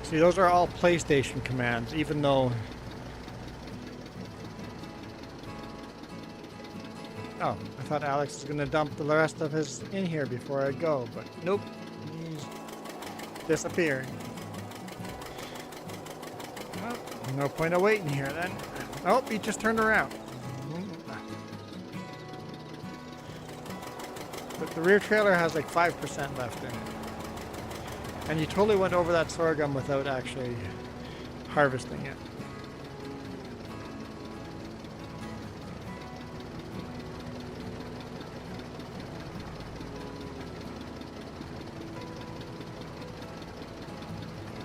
See, those are all PlayStation commands, even though... Oh, I thought Alex was going to dump the rest of his in here before I go, but nope. He's disappearing. Well, no point of waiting here then. Oh, he just turned around. But the rear trailer has like 5% left in it. And you totally went over that sorghum without actually harvesting it.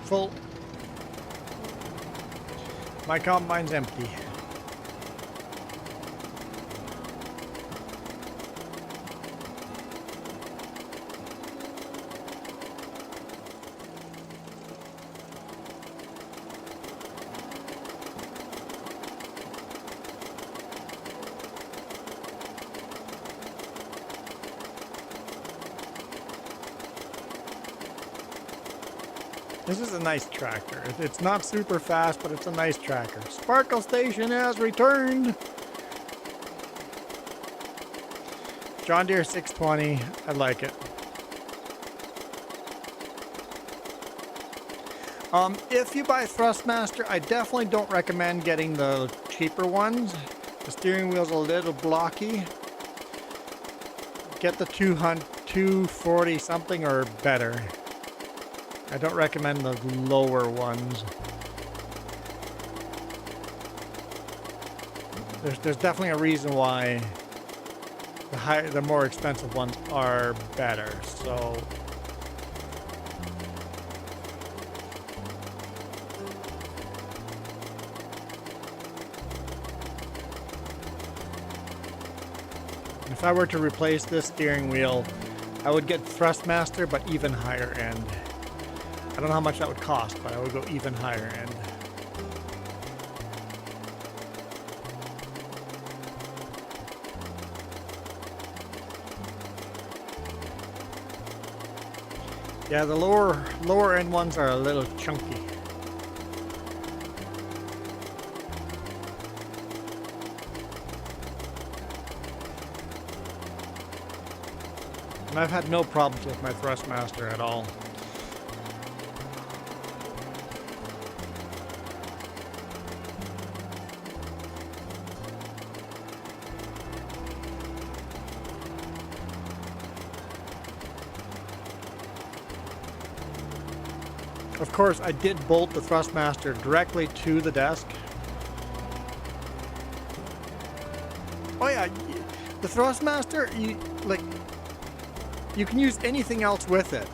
full. My combine's empty. This is a nice tractor. It's not super fast, but it's a nice tractor. Sparkle Station has returned. John Deere 620. I like it. If you buy Thrustmaster, I definitely don't recommend getting the cheaper ones. The steering wheel's a little blocky. Get the 240 something or better. I don't recommend the lower ones. There's definitely a reason why the more expensive ones are better. So if I were to replace this steering wheel, I would get Thrustmaster, but even higher end. I don't know how much that would cost, but I would go even higher end. Yeah, the lower end ones are a little chunky. And I've had no problems with my Thrustmaster at all. Of course, I did bolt the Thrustmaster directly to the desk. Oh yeah, the Thrustmaster, you can use anything else with it.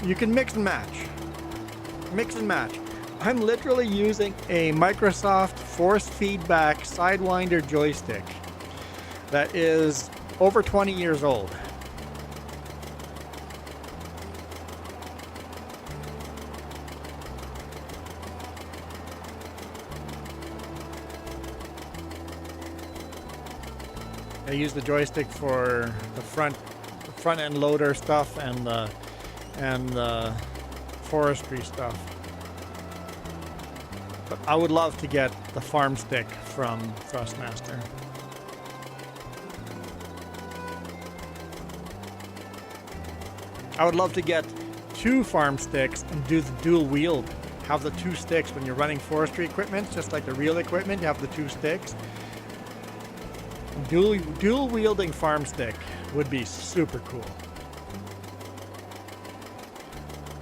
You can mix and match. Mix and match. I'm literally using a Microsoft force feedback Sidewinder joystick that is over 20 years old. I use the joystick for the front end loader stuff and the forestry stuff. But I would love to get the farm stick from Thrustmaster. I would love to get 2 farm sticks and do the dual wield. Have the 2 sticks when you're running forestry equipment, just like the real equipment, you have the 2 sticks. Dual wielding farm stick would be super cool.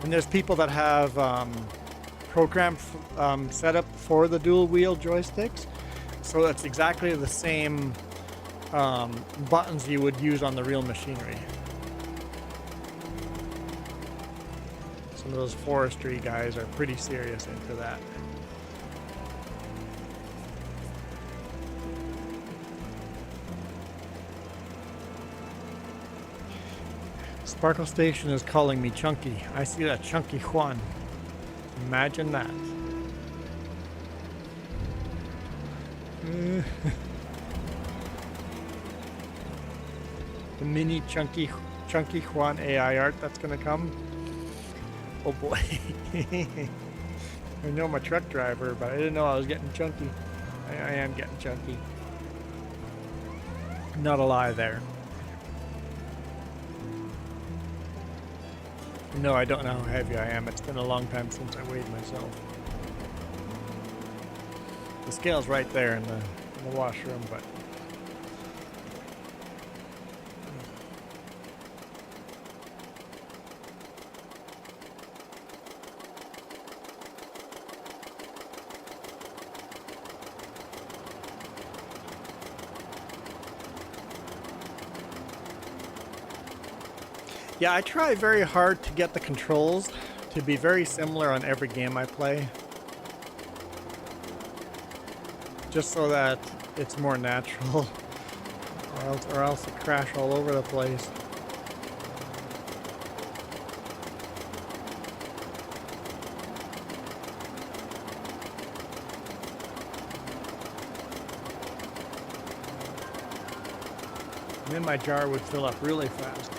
And there's people that have programs set up for the dual wield joysticks, so it's exactly the same buttons you would use on the real machinery. Some of those forestry guys are pretty serious into that. Sparkle Station is calling me Chunky. I see that Chunky Juan. Imagine that. The mini Chunky Juan AI art that's gonna come. Oh boy. I know I'm a truck driver, but I didn't know I was getting chunky. I am getting chunky. Not a lie there. No, I don't know how heavy I am. It's been a long time since I weighed myself. The scale's right there in the washroom, but yeah, I try very hard to get the controls to be very similar on every game I play. Just so that it's more natural. Or else it crash all over the place. And then my jar would fill up really fast.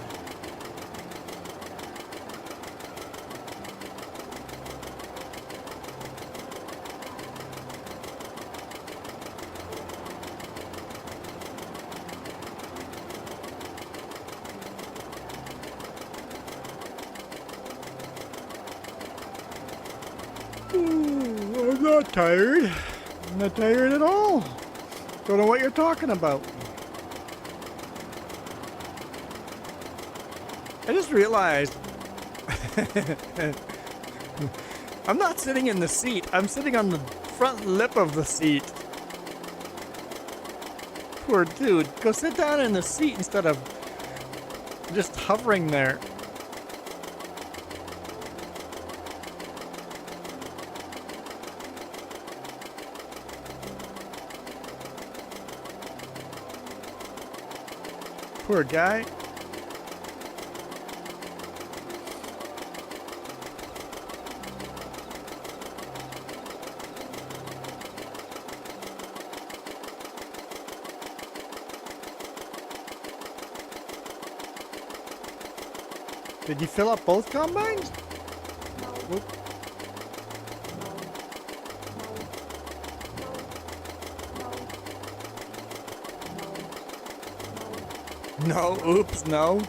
I'm not tired. I'm not tired at all. Don't know what you're talking about. I just realized I'm not sitting in the seat. I'm sitting on the front lip of the seat. Poor dude. Go sit down in the seat instead of just hovering there. Poor guy. Did you fill up both combines? Whoop. No, oops, no.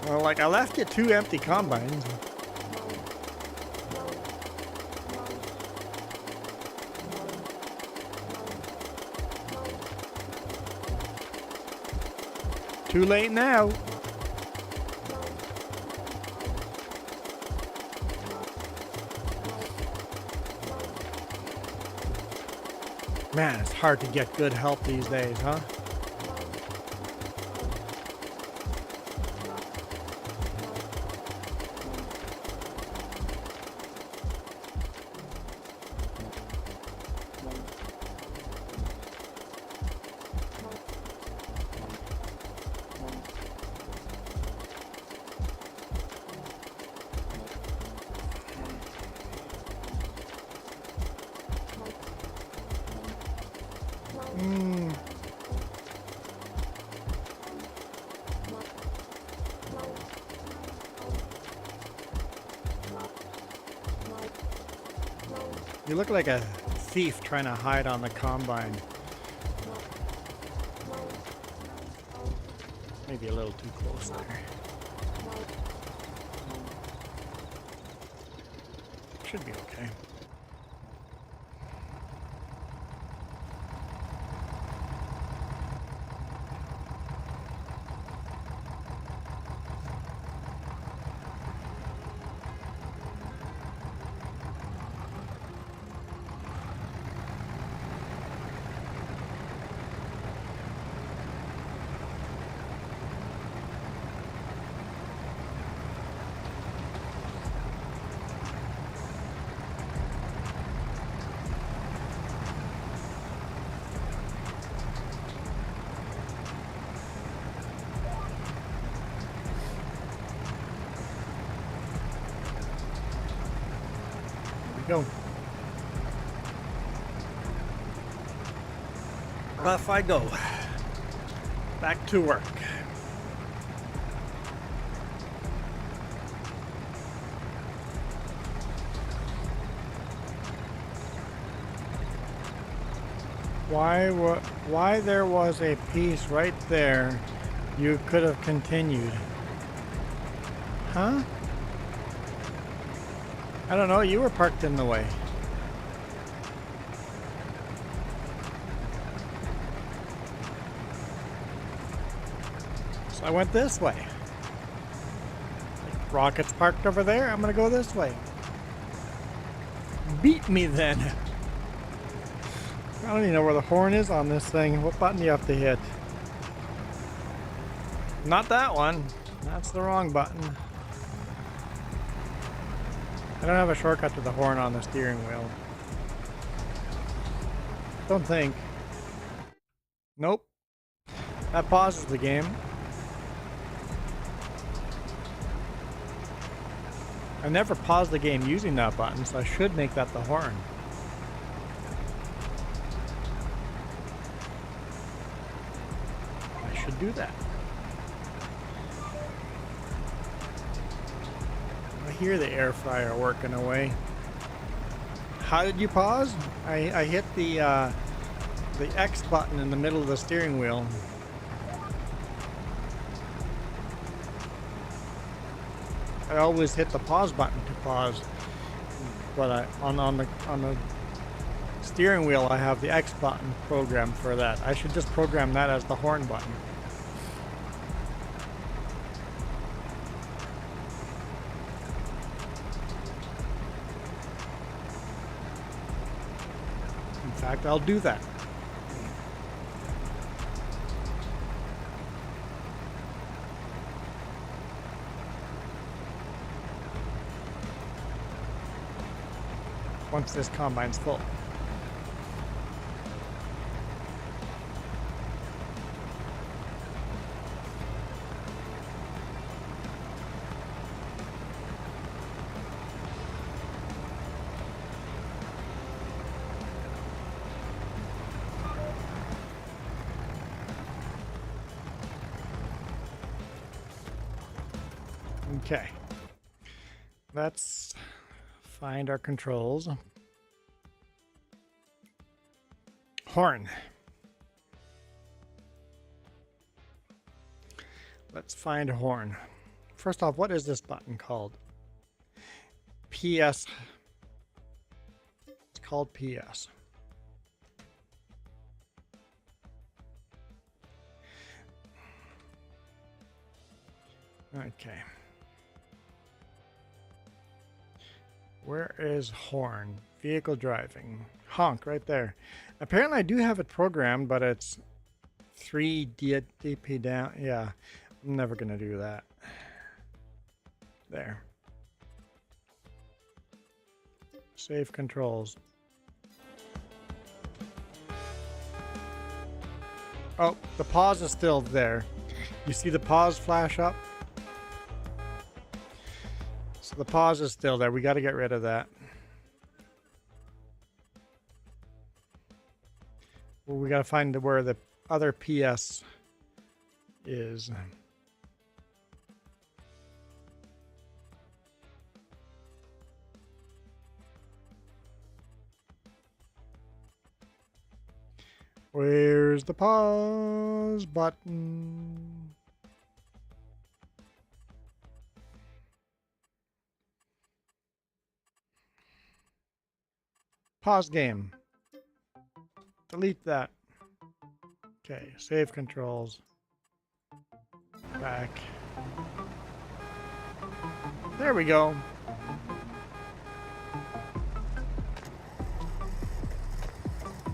Well, like I left you 2 empty combines. Too late now. Man, it's hard to get good help these days, huh? You look like a thief trying to hide on the combine. Maybe a little too close there. Should be okay. Go. Off I go. Back to work. Why there was a piece right there you could have continued? Huh? I don't know, you were parked in the way. So I went this way. Rocket's parked over there, I'm gonna go this way. Beat me then. I don't even know where the horn is on this thing. What button do you have to hit? Not that one. That's the wrong button. I don't have a shortcut to the horn on the steering wheel. Don't think. Nope. That pauses the game. I never paused the game using that button, so I should make that the horn. I should do that. I hear the air fryer working away. How did you pause? I hit the X button in the middle of the steering wheel. I always hit the pause button to pause, but on the steering wheel I have the X button programmed for that. I should just program that as the horn button. In fact, I'll do that. Once this combine's full. Okay. Let's find our controls. Horn. Let's find horn. First off, what is this button called? PS. It's called PS. Okay. Where is horn? Vehicle driving. Honk right there. Apparently I do have it programmed, but it's 3 DP down. Yeah, I'm never going to do that. There. Save controls. Oh, the pause is still there. You see the pause flash up? So the pause is still there. We got to get rid of that. Well, we got to find where the other PS is. Where's the pause button? Pause game. Delete that. Okay, save controls. Back. There we go.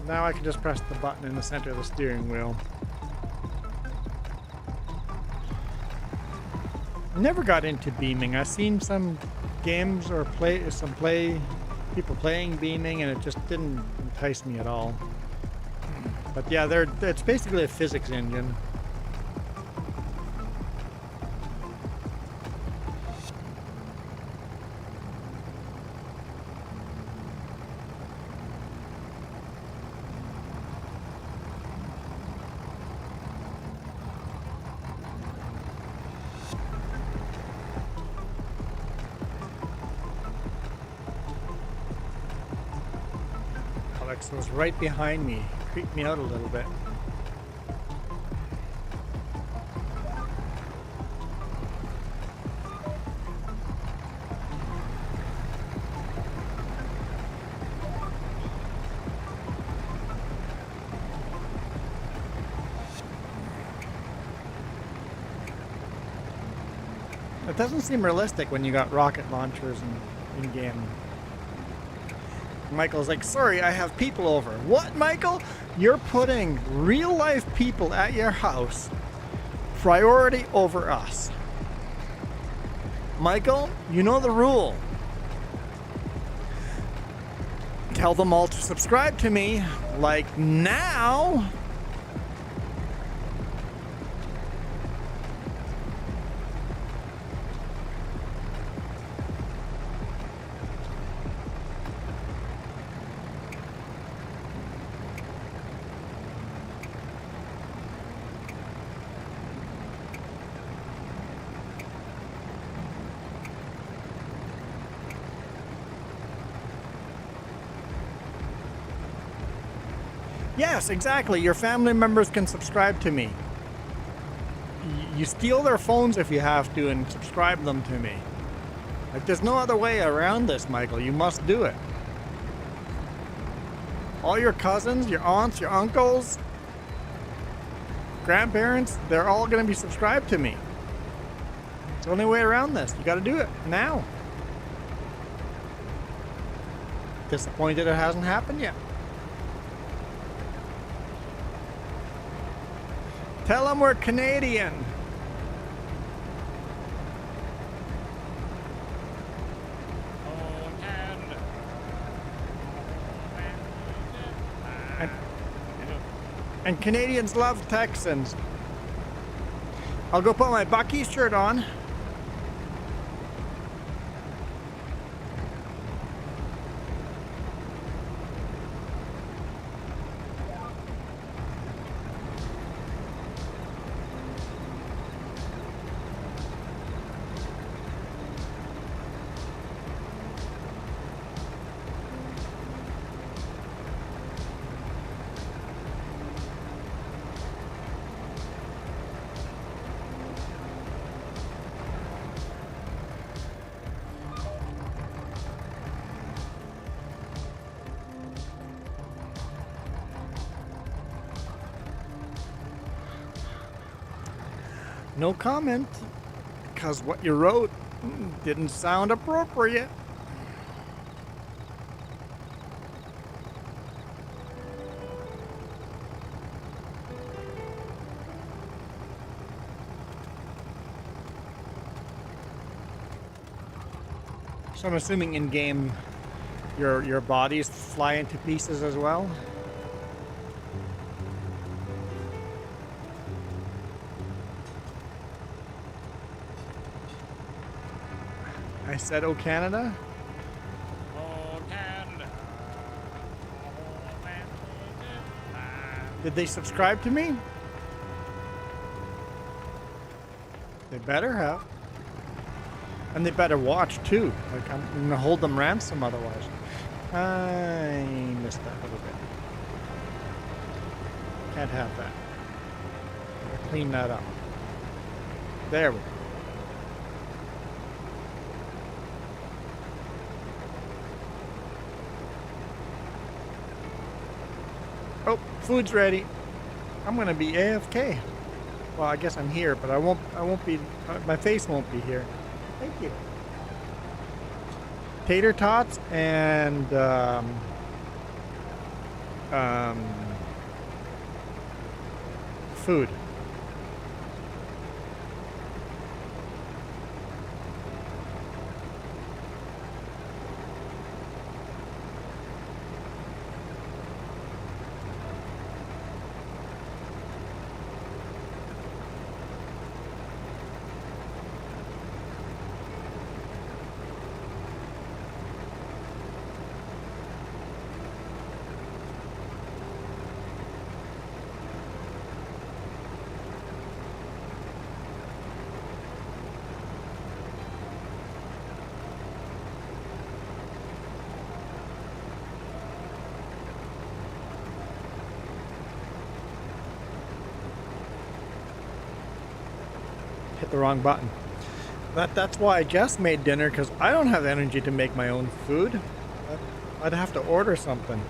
Now I can just press the button in the center of the steering wheel. Never got into beaming. I've seen some games or people playing beaming, and it just didn't entice me at all. But yeah, it's basically a physics engine. Alex was right behind me. Creeped me out a little bit. It doesn't seem realistic when you got rocket launchers in game. Michael's like, sorry, I have people over. What, Michael? You're putting real life people at your house priority over us. Michael, you know the rule. tell them all to subscribe to me, like now. Yes, exactly. Your family members can subscribe to me. You steal their phones if you have to and subscribe them to me. Like, there's no other way around this, Michael. You must do it. All your cousins, your aunts, your uncles, grandparents, they're all going to be subscribed to me. It's the only way around this. You got to do it now. Disappointed it hasn't happened yet. Tell them we're Canadian. And Canadians love Texans. I'll go put my Bucky shirt on. No comment, because what you wrote didn't sound appropriate. So I'm assuming in game your bodies fly into pieces as well. I said, "Oh Canada." Oh, Canada. Did they subscribe to me? They better have. And they better watch too. Like, I'm gonna hold them ransom otherwise. I missed that a little bit. Can't have that. I'll clean that up. There we go. Oh, food's ready. I'm gonna be AFK. Well, I guess I'm here, but I won't be. My face won't be here. Thank you. Tater tots and food. Hit the wrong button. That's why I just made dinner, because I don't have energy to make my own food. I'd have to order something.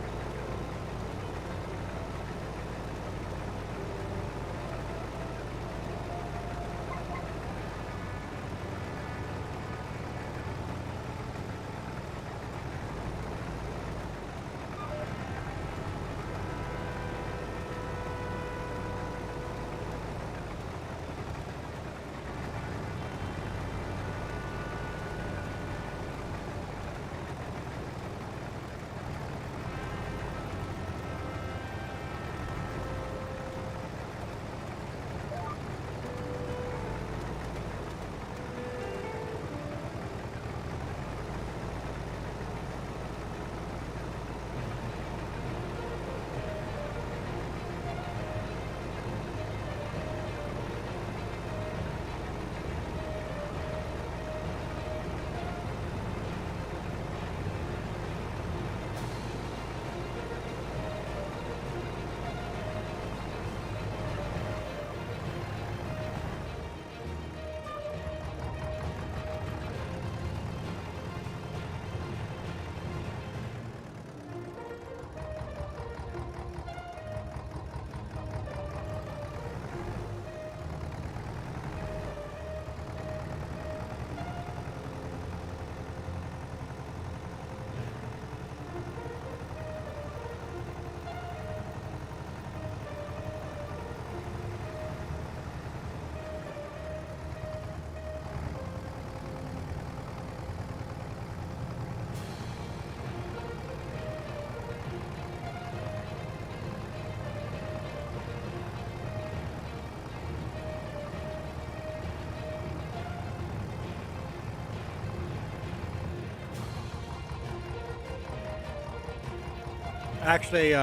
Actually,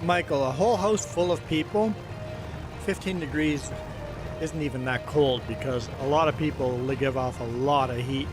Michael, a whole house full of people, 15 degrees isn't even that cold because a lot of people they give off a lot of heat.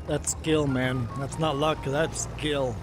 That's skill, man. That's not luck, that's skill.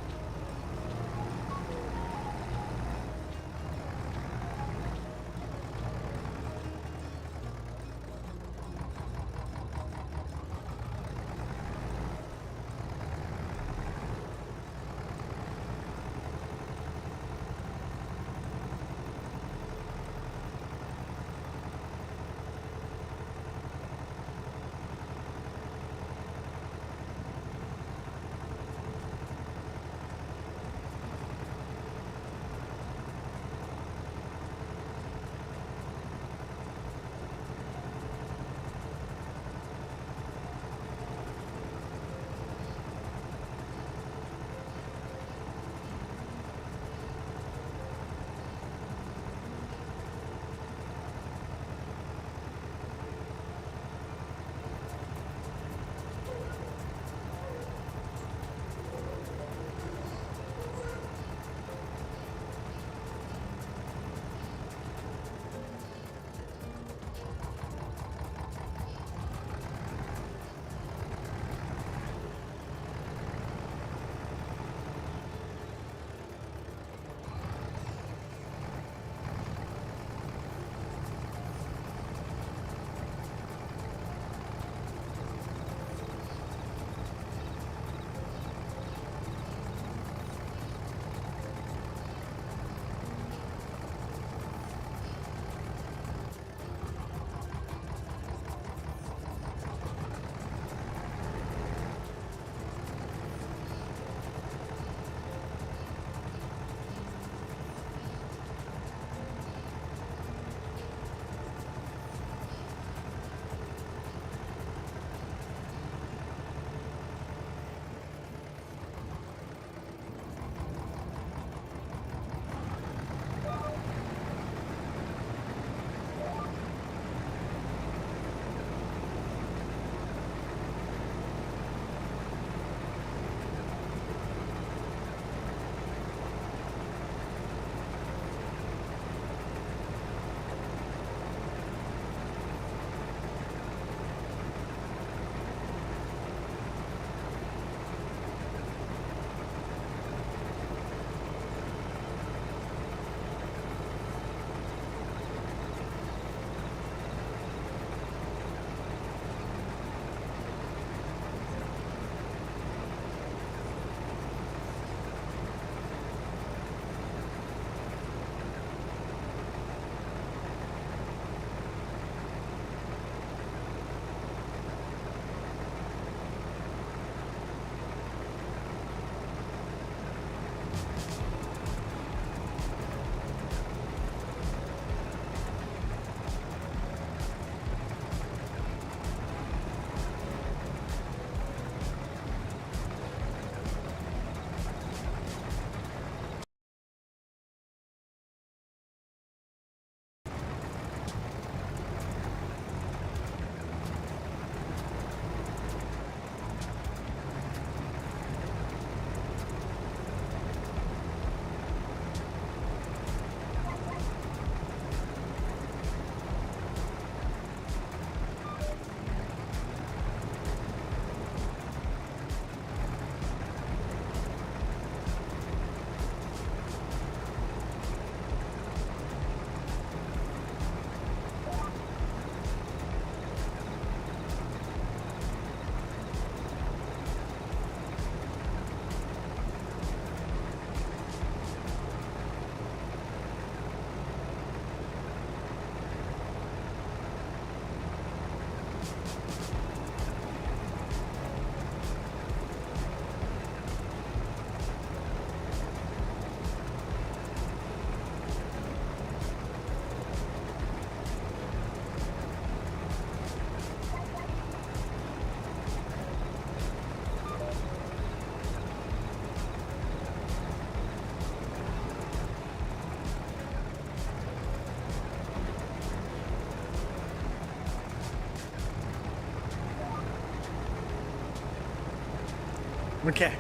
Okay.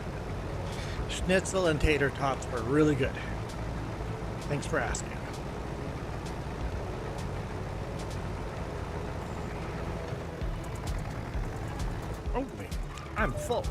Schnitzel and tater tots were really good. Thanks for asking. Oh, wait. I'm full.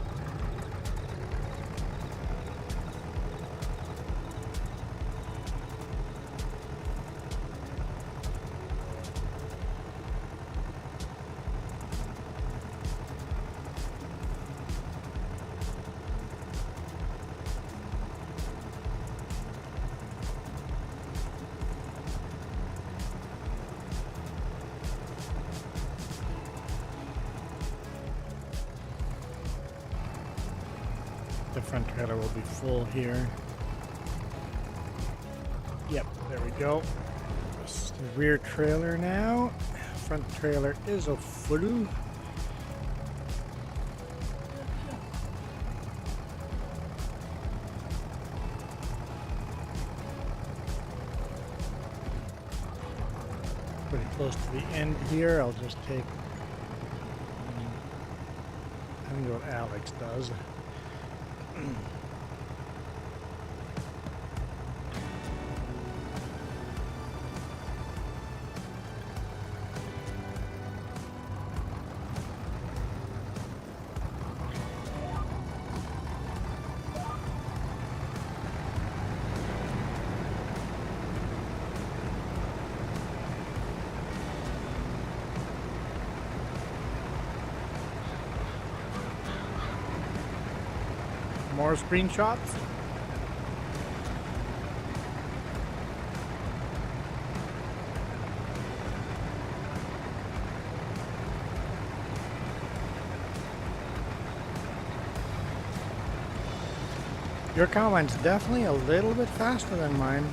The front trailer will be full here. Yep, there we go. This is the rear trailer now. Front trailer is a full. Pretty close to the end here. I'll just take. I think what Alex does. More screenshots. Your combine's definitely a little bit faster than mine.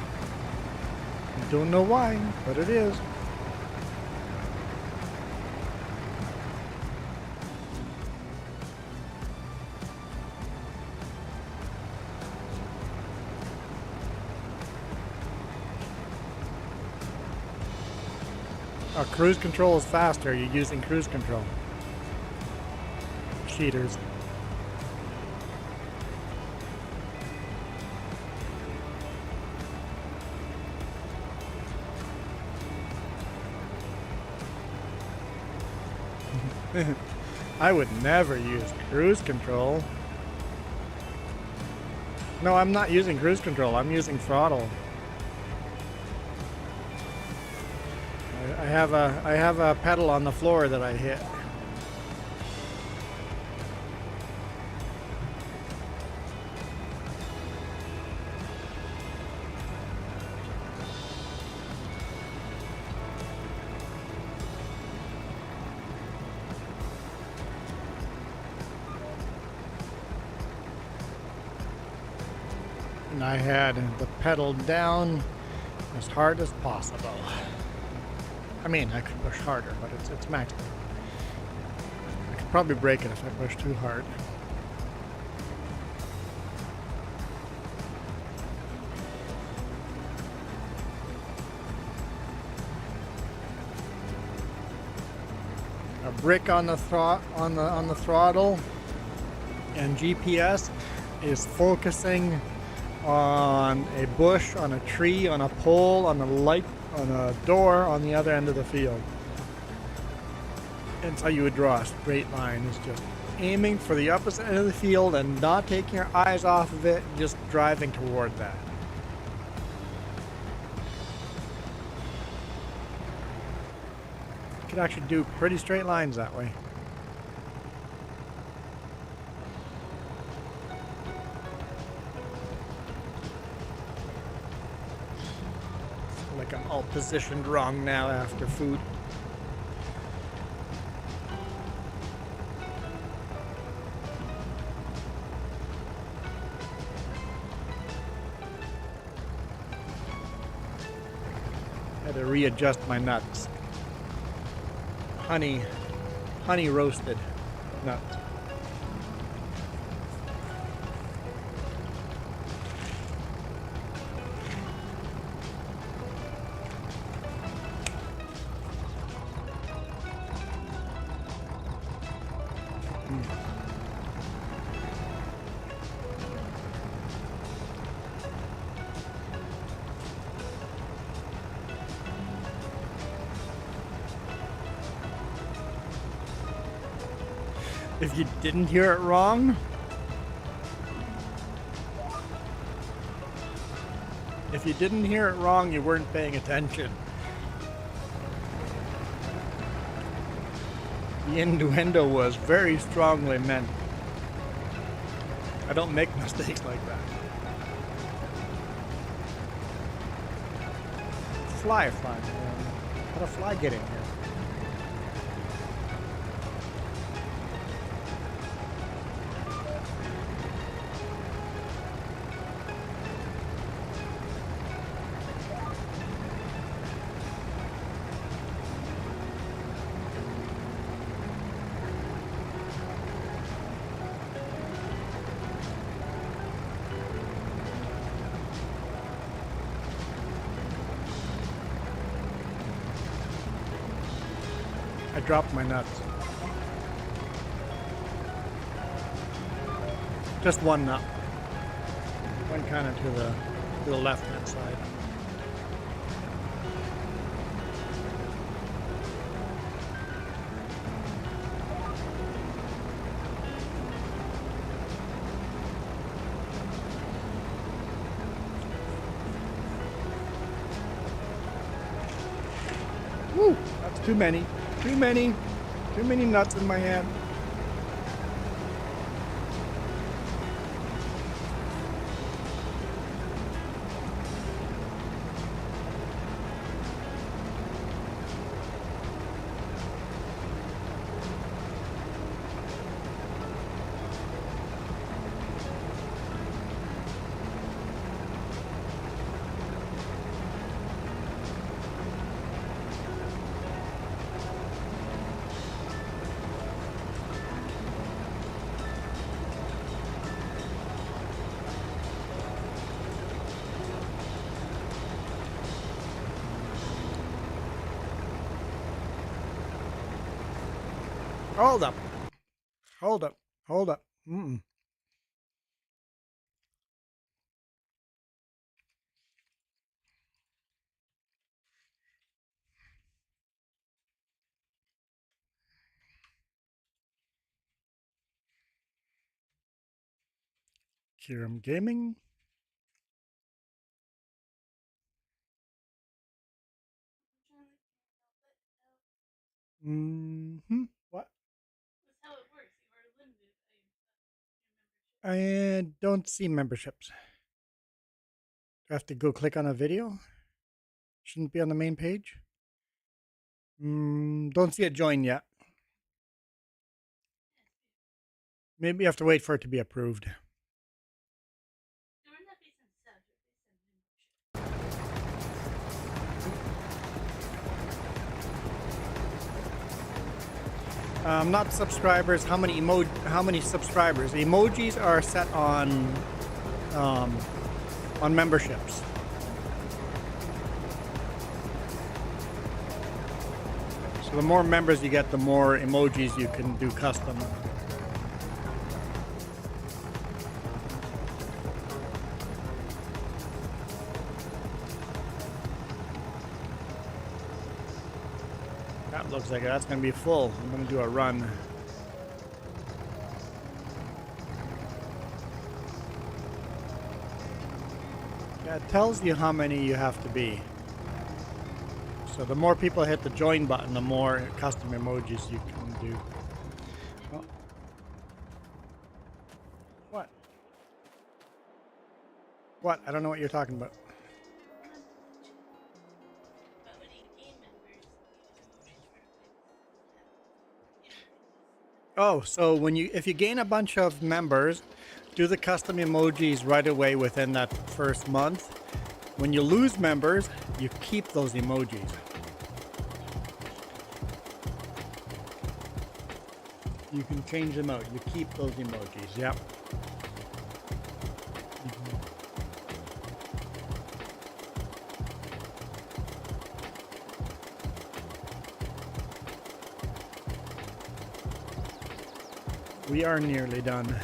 Don't know why, but it is. Oh, cruise control is faster. You're using cruise control. Cheaters. I would never use cruise control. No, I'm not using cruise control. I'm using throttle. I have a pedal on the floor that I hit. And I had the pedal down as hard as possible. I mean, I could push harder, but it's maxed. I could probably break it if I push too hard. A brick on the throttle, and GPS is focusing on a bush, on a tree, on a pole, on a light, on a door on the other end of the field. And so you would draw a straight line. It's just aiming for the opposite end of the field and not taking your eyes off of it, just driving toward that. You could actually do pretty straight lines that way. Like I'm all positioned wrong now after food. Had to readjust my nuts. Honey roasted nuts. If you didn't hear it wrong, you weren't paying attention. The innuendo was very strongly meant. I don't make mistakes like that. Fly, man. How'd a fly get in here? I dropped my nuts. Just one nut. One kind of to the left hand side. Woo! That's too many. Too many nuts in my hand. Hold up. Kiram Gaming. What? That's how it works. You are limited by your membership. I don't see memberships. Do I have to go click on a video? Shouldn't be on the main page. Don't see it join yet. Maybe you have to wait for it to be approved. You're not based on subs, you're based on membership. Not subscribers. How many subscribers? The emojis are set on memberships. So the more members you get, the more emojis you can do custom. That looks like that's going to be full. I'm going to do a run. Yeah, it tells you how many you have to be. So the more people hit the join button, the more custom emojis you can do. Oh. What? What? I don't know what you're talking about. But when you gain members, you use emojis for Oh, so if you gain a bunch of members, do the custom emojis right away within that first month. When you lose members, you keep those emojis. You can change them out. You keep those emojis. Yep. We are nearly done.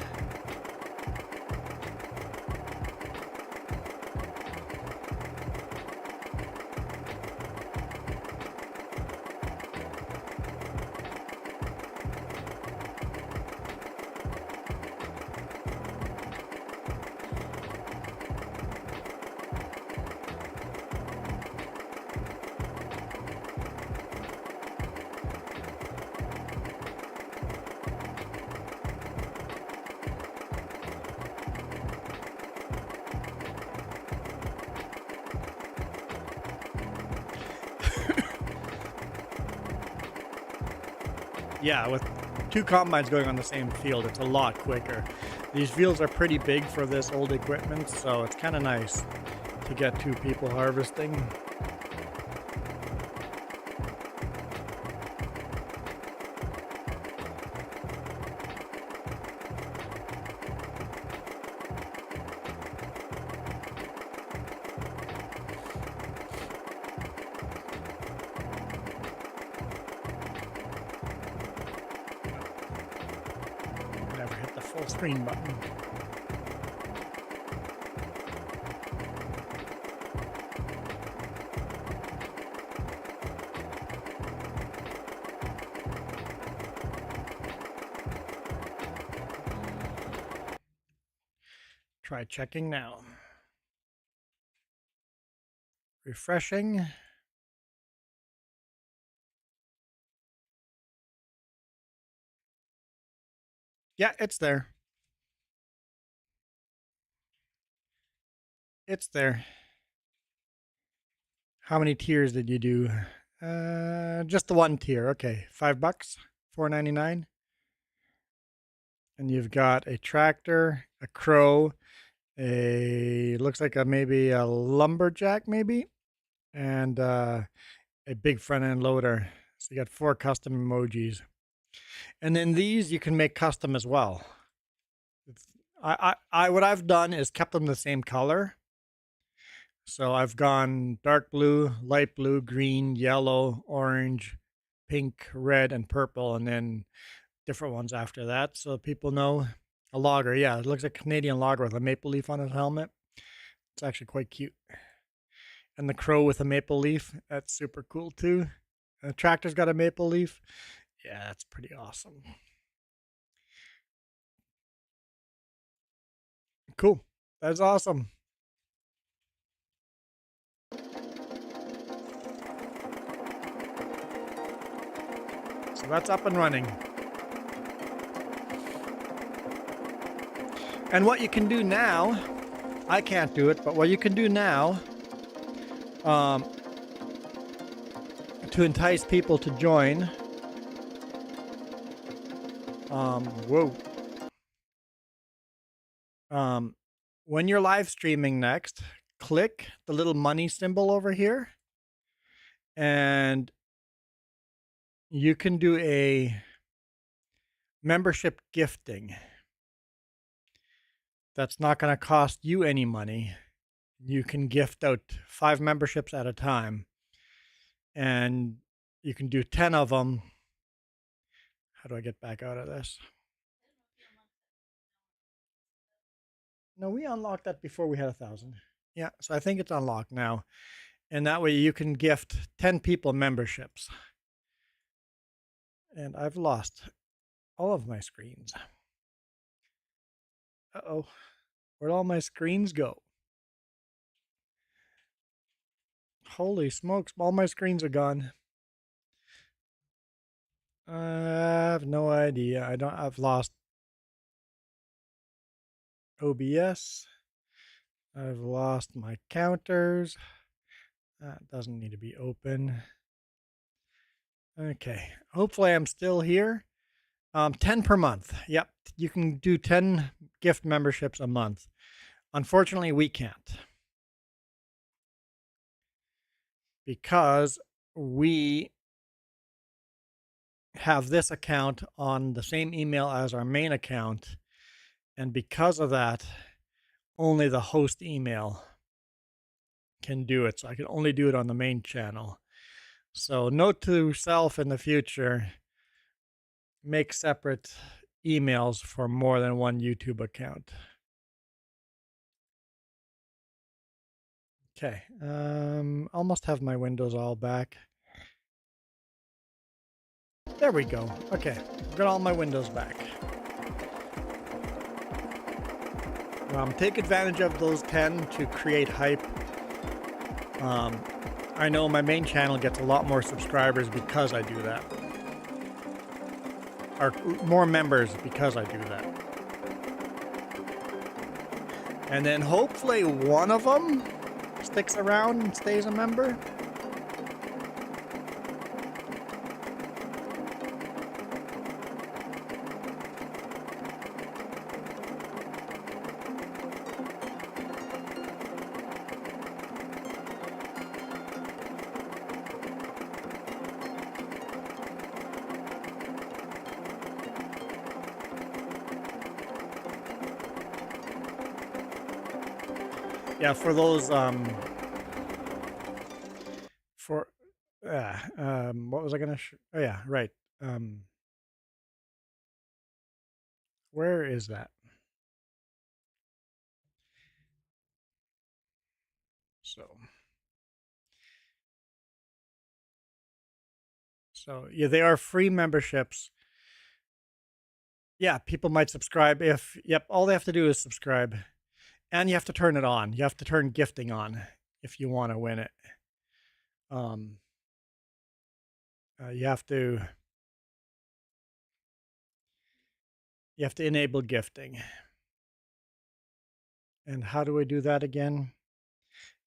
yeah, with 2 combines going on the same field, it's a lot quicker. These fields are pretty big for this old equipment, so it's kind of nice to get 2 people harvesting. Never hit the full screen button. Try checking now. Refreshing. Yeah, it's there. It's there. How many tiers did you do? Just the 1 tier. Okay, $5, $4.99. And you've got a tractor, a crow, looks like maybe a lumberjack, maybe, and a big front end loader. So you got 4 custom emojis. And then these you can make custom as well. What I've done is kept them the same color. So I've gone dark blue, light blue, green, yellow, orange, pink, red, and purple, and then different ones after that. So people know. A logger, yeah, it looks like a Canadian logger with a maple leaf on his helmet. It's actually quite cute. And the crow with a maple leaf, that's super cool too. And the tractor's got a maple leaf. Yeah, that's pretty awesome. Cool. That's awesome. So that's up and running. And what you can do now, I can't do it, but what you can do now to entice people to join, when you're live streaming next, click the little money symbol over here, and you can do a membership gifting. That's not going to cost you any money. You can gift out 5 memberships at a time, and you can do 10 of them. How do I get back out of this? No, we unlocked that before we had 1,000. Yeah, so I think it's unlocked now. And that way you can gift 10 people memberships. And I've lost all of my screens. Uh-oh. Where'd all my screens go? Holy smokes, all my screens are gone. I have no idea. I've lost OBS. I've lost my counters. That doesn't need to be open. Okay, hopefully I'm still here. 10 per month. Yep, you can do 10 gift memberships a month. Unfortunately, we can't, because we have this account on the same email as our main account, and because of that, only the host email can do it. So I can only do it on the main channel. So note to self in the future, make separate emails for more than one YouTube account. Okay, almost have my windows all back. There we go. Okay, got all my windows back. Take advantage of those 10 to create hype. I know my main channel gets a lot more subscribers because I do that. Or more members because I do that. And then hopefully one of them sticks around and stays a member. Yeah, for those for what was I gonna oh yeah, right. Where is that? So yeah, they are free memberships. Yeah, people might subscribe if, yep, all they have to do is subscribe. And you have to turn it on. You have to turn gifting on if you want to win it. Um, you have to enable gifting. And how do I do that again?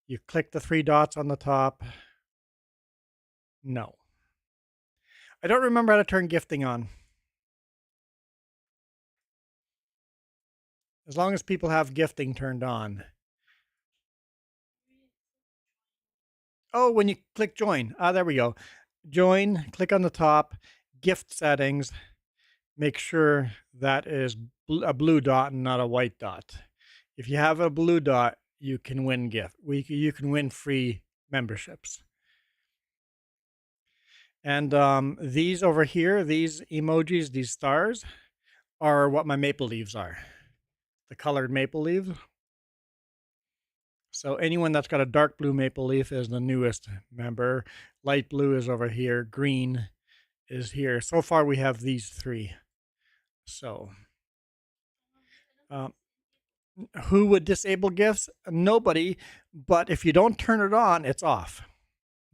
You click the 3 dots on the top. No. I don't remember how to turn gifting on. As long as people have gifting turned on. Oh, when you click join. Ah, there we go. Join, click on the top, gift settings. Make sure that is a blue dot and not a white dot. If you have a blue dot, you can win you can win free memberships. And these over here, these emojis, these stars, are what my maple leaves are. The colored maple leaves. So anyone that's got a dark blue maple leaf is the newest member. Light blue is over here. Green is here. So far we have these 3. So who would disable gifts? Nobody. But if you don't turn it on, it's off.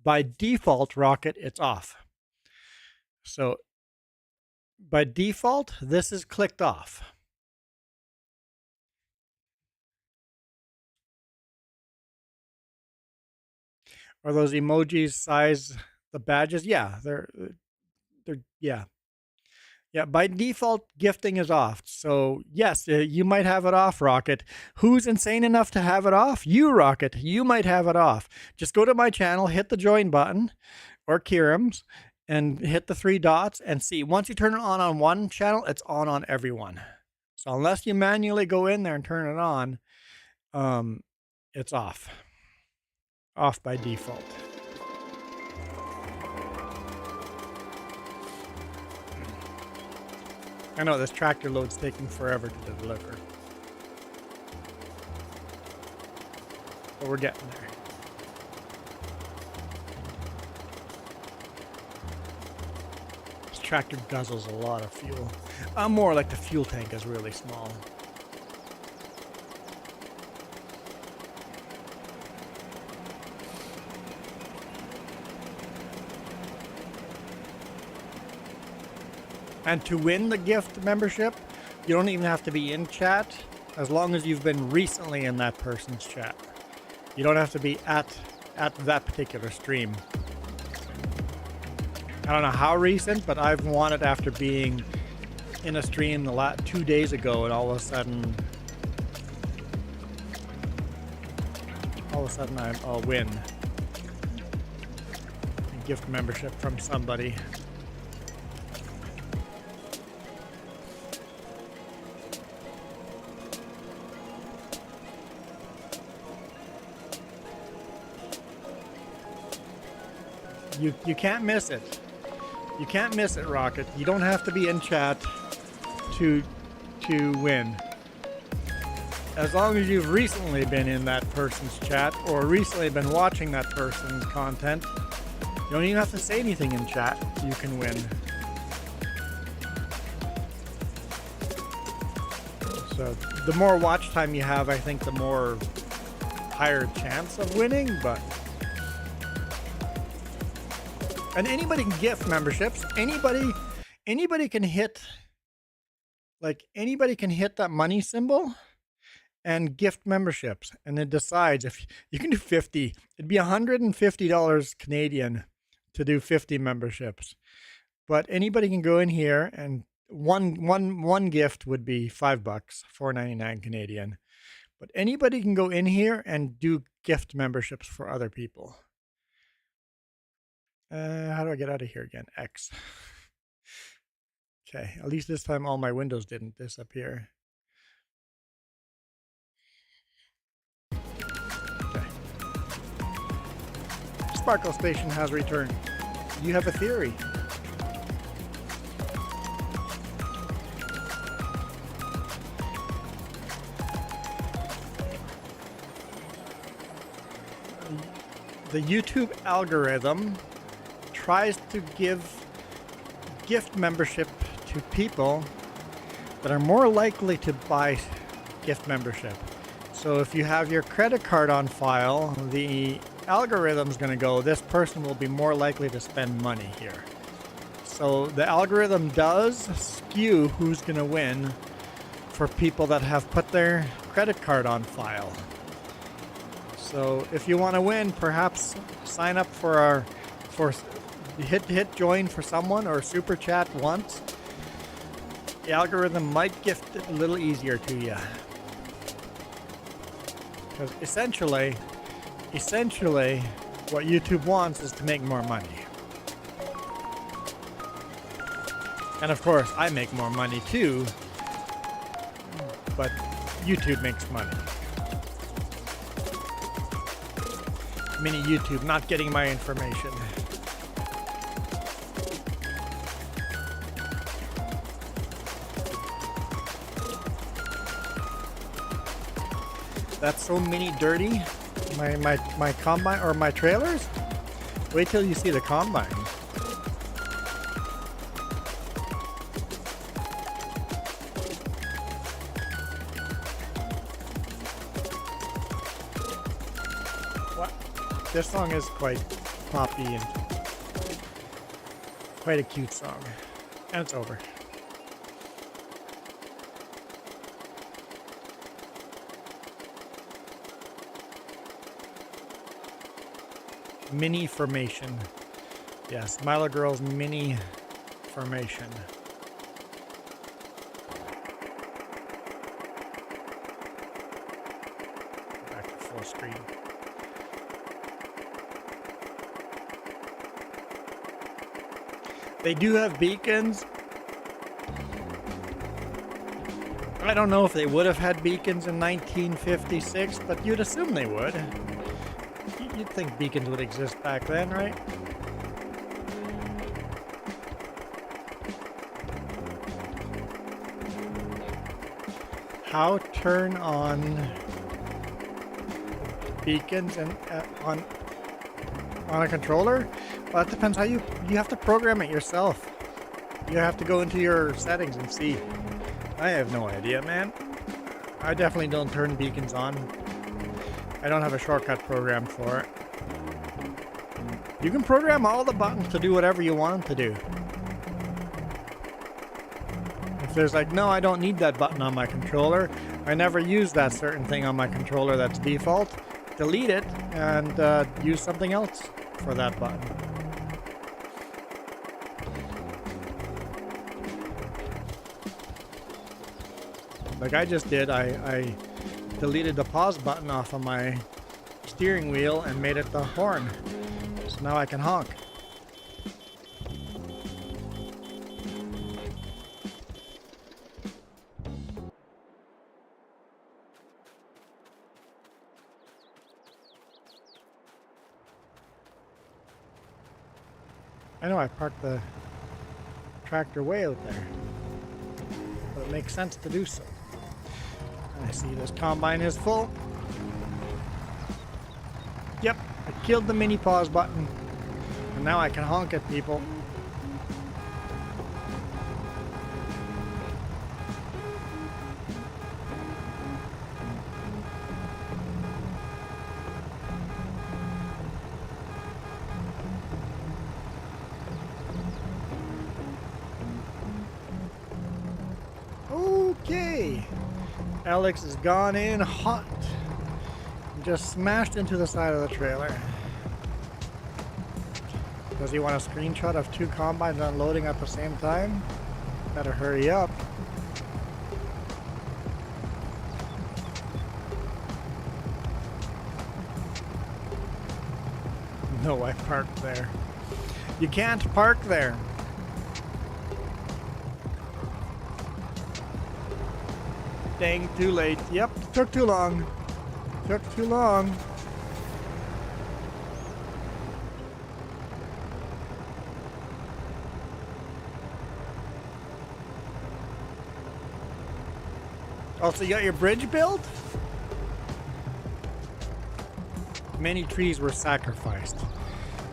By default, Rocket, it's off. So by default, this is clicked off. Are those emojis size the badges? Yeah, they're yeah. Yeah, by default, gifting is off. So yes, you might have it off, Rocket. Who's insane enough to have it off? You, Rocket. You might have it off. Just go to my channel, hit the join button, or Kieran's, and hit the 3 dots and see. Once you turn it on one channel, it's on everyone. So unless you manually go in there and turn it on, it's off. Off by default. I know this tractor load's taking forever to deliver. But we're getting there. This tractor guzzles a lot of fuel. More like the fuel tank is really small. And to win the gift membership, you don't even have to be in chat, as long as you've been recently in that person's chat. You don't have to be at that particular stream. I don't know how recent, but I've won it after being in a stream 2 days ago, and all of a sudden I'll win a gift membership from somebody. You can't miss it. You can't miss it, Rocket. You don't have to be in chat to win. As long as you've recently been in that person's chat or recently been watching that person's content, you don't even have to say anything in chat. You can win. So the more watch time you have, I think the more higher chance of winning, but and anybody can gift memberships. Anybody can hit, like anybody can hit that money symbol and gift memberships, and it decides if you can do 50. It'd be $150 Canadian to do 50 memberships. But anybody can go in here, and one gift would be $5, $4.99 Canadian. But anybody can go in here and do gift memberships for other people. How do I get out of here again? X. Okay, at least this time all my windows didn't disappear. Sparkle Station has returned. You have a theory. The YouTube algorithm tries to give gift membership to people that are more likely to buy gift membership. So if you have your credit card on file, the algorithm's going to go, this person will be more likely to spend money here. So the algorithm does skew who's going to win for people that have put their credit card on file. So if you want to win, perhaps sign up for hit join for someone or super chat once. The algorithm might gift it a little easier to you. Because essentially what YouTube wants is to make more money. And of course, I make more money too, but YouTube makes money. Mini YouTube not getting my information. That's so mini dirty. My combine or my trailers? Wait till you see the combine. This song is quite poppy and quite a cute song. And it's over. Mini formation. Yes, Milo Girl's mini formation. Back to full screen. They do have beacons. I don't know if they would have had beacons in 1956, but you'd assume they would. You'd think beacons would exist back then, right? How turn on beacons and on a controller? Well, that depends how you have to program it yourself. You have to go into your settings and see. I have no idea, man. I definitely don't turn beacons on. I don't have a shortcut program for it. You can program all the buttons to do whatever you want them to do. If there's like, no, I don't need that button on my controller, I never use that certain thing on my controller that's default, delete it and use something else for that button. Like I just did, I deleted the pause button off of my steering wheel and made it the horn. So now I can honk. I know I parked the tractor way out there, but it makes sense to do so. I see this combine is full. Yep, I killed the mini pause button. And now I can honk at people. Okay. Alex has gone in hot. Just smashed into the side of the trailer. Does he want a screenshot of two combines unloading at the same time? Better hurry up. No, I parked there. You can't park there. Dang, too late. Yep, took too long. Took too long. Oh, so you got your bridge built? Many trees were sacrificed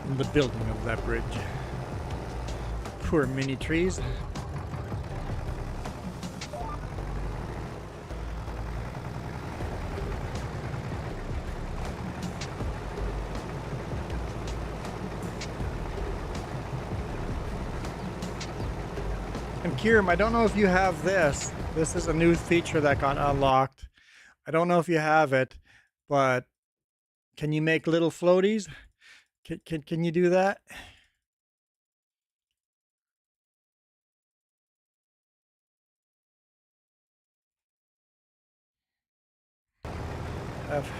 in the building of that bridge. Poor mini trees. And Kieran, I don't know if you have this. This is a new feature that got unlocked. I don't know if you have it, but can you make little floaties? Can you do that?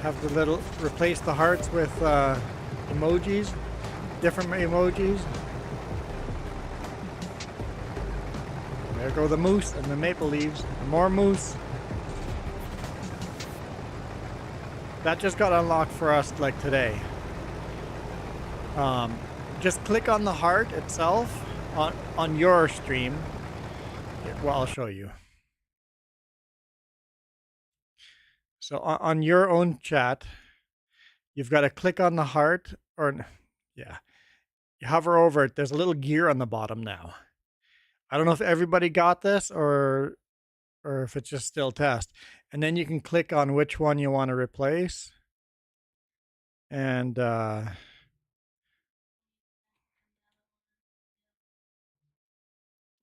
Have the little, replace the hearts with emojis, different emojis. There go the moose and the maple leaves. More moose. That just got unlocked for us like today. Just click on the heart itself on your stream. Here, well, I'll show you. So on your own chat, you've got to click on the heart, or yeah, you hover over it. There's a little gear on the bottom now. I don't know if everybody got this or if it's just still test. And then you can click on which one you want to replace. And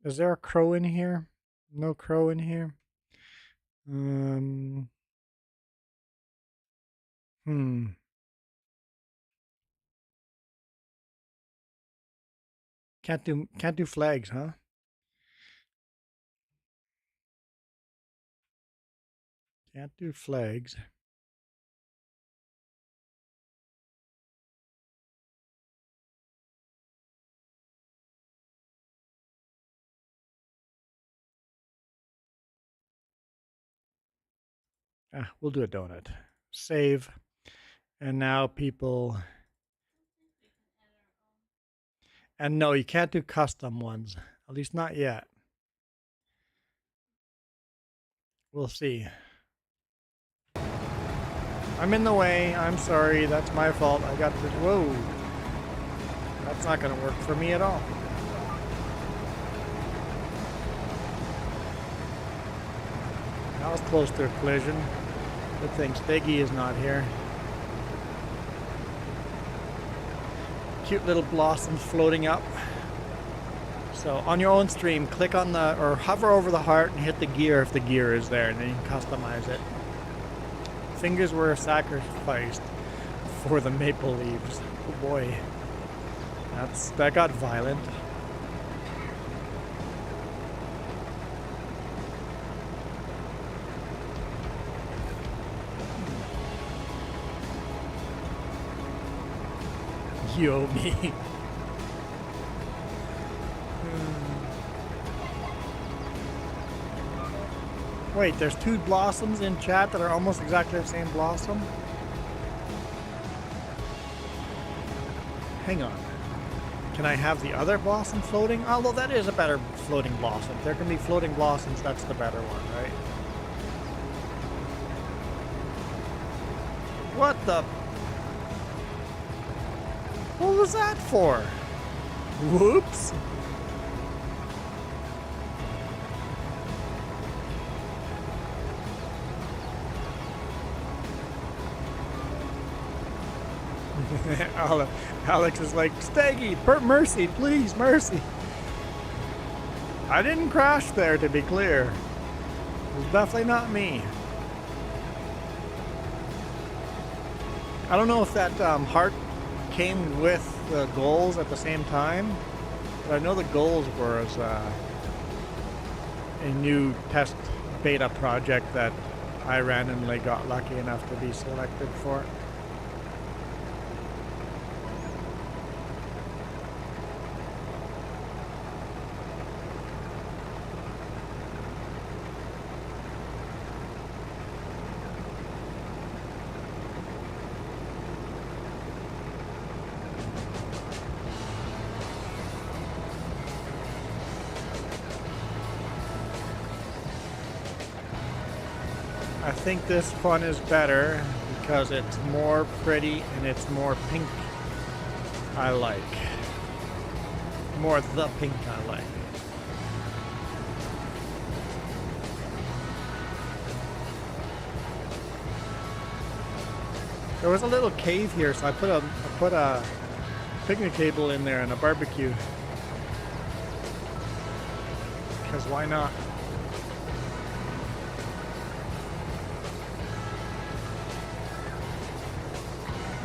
is there a crow in here? No crow in here. Can't do flags, huh? Can't do flags. We'll do a donut. Save. And now people. And no, you can't do custom ones. At least not yet. We'll see. I'm in the way. I'm sorry. That's my fault. I got the... Whoa. That's not going to work for me at all. That was close to a collision. Good thing Steggy is not here. Cute little blossoms floating up. So on your own stream, click on the, or hover over the heart and hit the gear if the gear is there, and then you can customize it. Fingers were sacrificed for the maple leaves. Oh boy. That got violent. You owe me. Wait, there's two blossoms in chat that are almost exactly the same blossom? Hang on. Can I have the other blossom floating? Although that is a better floating blossom. If there can be floating blossoms, that's the better one, right? What the... What was that for? Whoops. Alex is like, Steggy, mercy, please, mercy. I didn't crash there, to be clear. It was definitely not me. I don't know if that heart came with the goals at the same time, but I know the goals were as a new test beta project that I randomly got lucky enough to be selected for. think this one is better because it's more pretty and it's more pink. I like. More the pink I like. There was a little cave here, so I put a picnic table in there and a barbecue. Because why not?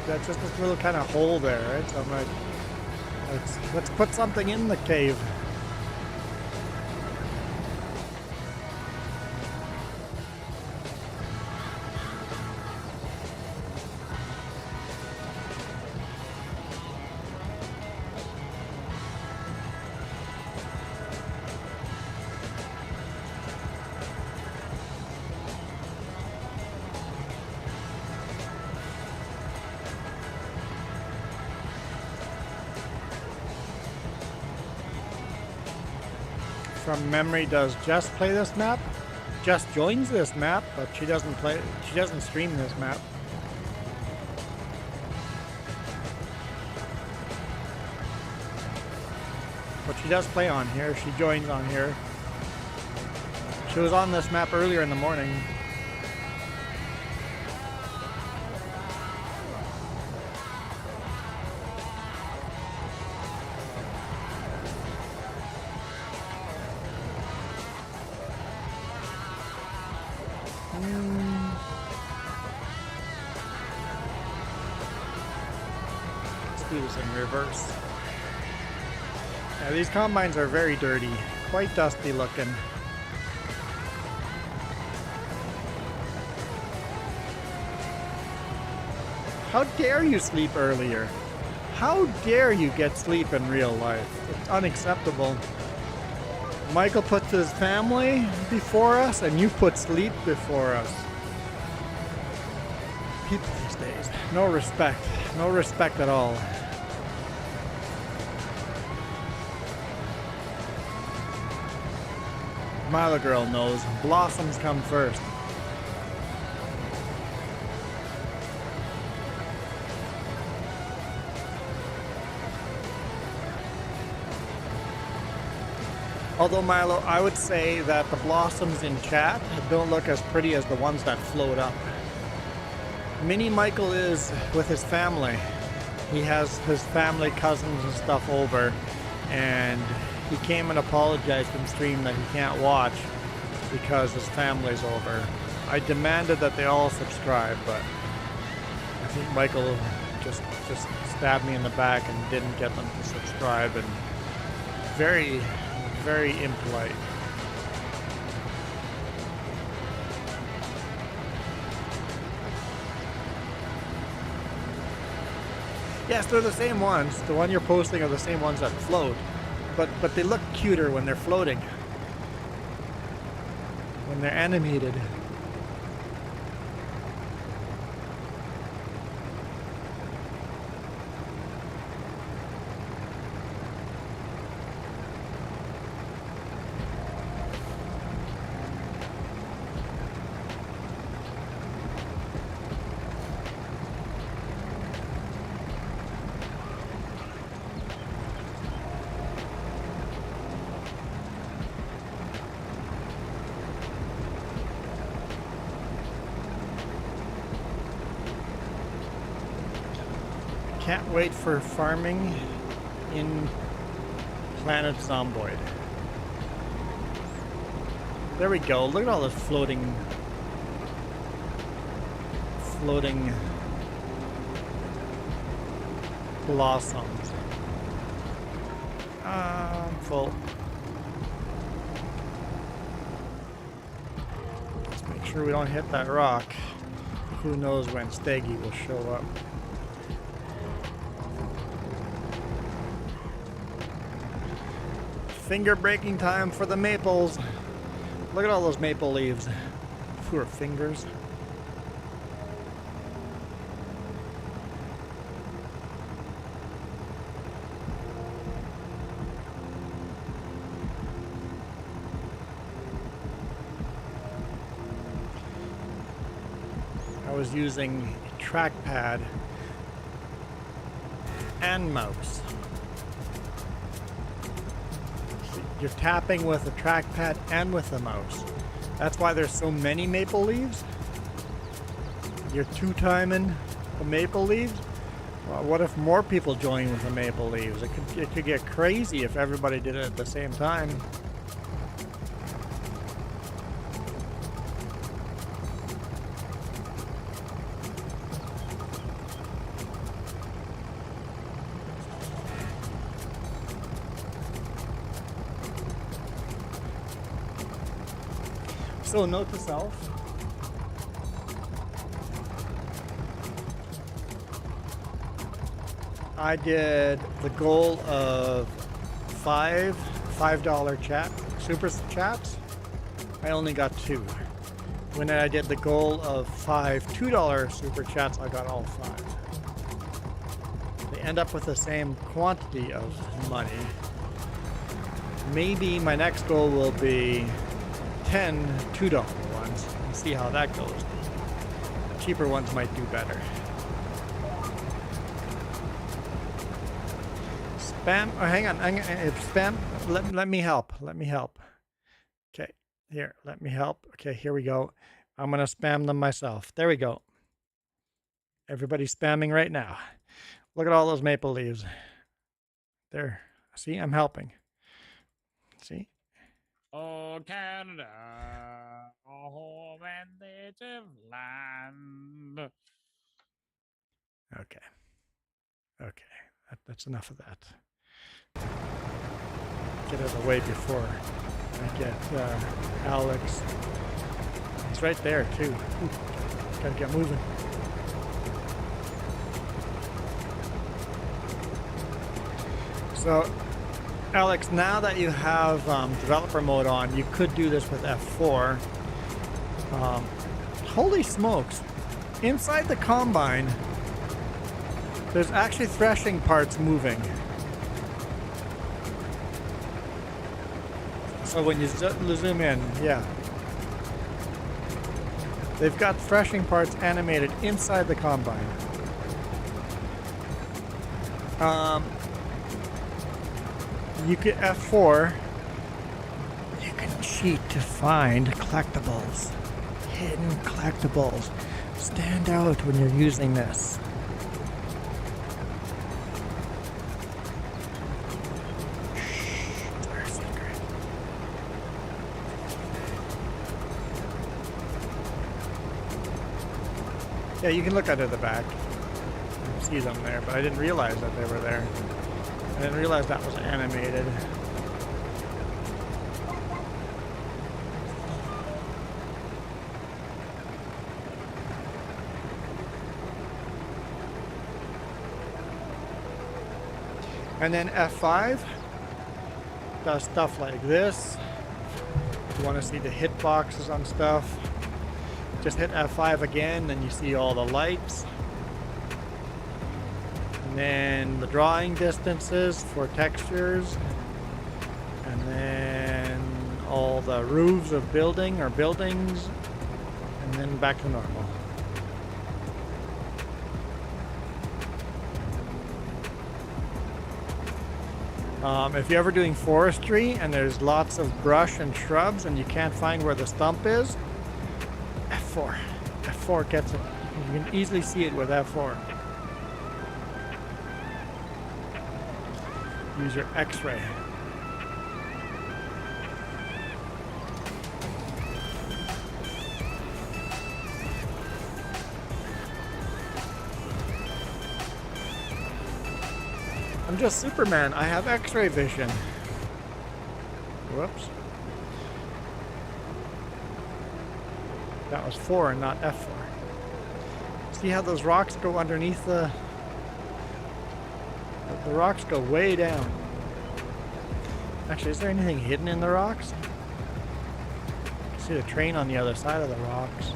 That's just this little kind of hole there, right? So I'm like, let's put something in the cave. From memory, does Jess play this map? Jess joins this map, but she doesn't play. She doesn't stream this map. But she does play on here. She joins on here. She was on this map earlier in the morning. Let's do this in reverse. Yeah, these combines are very dirty, quite dusty looking. How dare you sleep earlier? How dare you get sleep in real life? It's unacceptable. Michael puts his family before us, and you put sleep before us. People these days, no respect at all. Milo girl knows, blossoms come first. Although Milo, I would say that the blossoms in chat don't look as pretty as the ones that float up. Mini Michael is with his family. He has his family, cousins and stuff over, and he came and apologized in stream that he can't watch because his family's over. I demanded that they all subscribe, but I think Michael just stabbed me in the back and didn't get them to subscribe, and very impolite. Yes, they're the same ones. The one you're posting are the same ones that float, but they look cuter when they're floating, when they're animated. Can't wait for farming in Planet Zomboid. There we go. Look at all those floating blossoms. I'm full. Let's make sure we don't hit that rock. Who knows when Steggy will show up. Finger breaking time for the maples. Look at all those maple leaves. Poor fingers. was using a trackpad and mouse. You're tapping with a trackpad and with a mouse. That's why there's so many maple leaves. You're two-timing the maple leaves. Well, what if more people join with the maple leaves? It could get crazy if everybody did it at the same time. So note to self. I did the goal of $5 super chats. I only got 2. When I did the goal of 5 $2 super chats, I got all 5. They end up with the same quantity of money. Maybe my next goal will be 10 $2 ones and see how that goes. The cheaper ones might do better. Spam, oh, hang on, spam, let me help. Okay, here, let me help. Okay, here we go. I'm gonna spam them myself. There we go. Everybody's spamming right now. Look at all those maple leaves. There, see, I'm helping. See? Oh, Canada, oh, home and native land. Okay. Okay, that's enough of that. Get out of the way before I get Alex. He's right there too. Ooh, gotta get moving. So, Alex, now that you have developer mode on, you could do this with F4. Holy smokes! Inside the combine, there's actually threshing parts moving. So when you zoom in, yeah. They've got threshing parts animated inside the combine. You can F4. You can cheat to find collectibles. Hidden collectibles. Stand out when you're using this. Yeah, you can look out of the back and see them there, but I didn't realize that they were there. I didn't realize that was animated. And then F5 does stuff like this. If you want to see the hitboxes on stuff, just hit F5 again, then you see all the lights. And then the drawing distances for textures. And then all the roofs of building or buildings. And then back to normal. If you're ever doing forestry and there's lots of brush and shrubs and you can't find where the stump is, F4. F4 gets it. You can easily see it with F4. Use your X-ray. I'm just Superman. I have X-ray vision. Whoops. That was 4 and not F4. See how those rocks go underneath the rocks go way down. Actually, is there anything hidden in the rocks? I see the train on the other side of the rocks.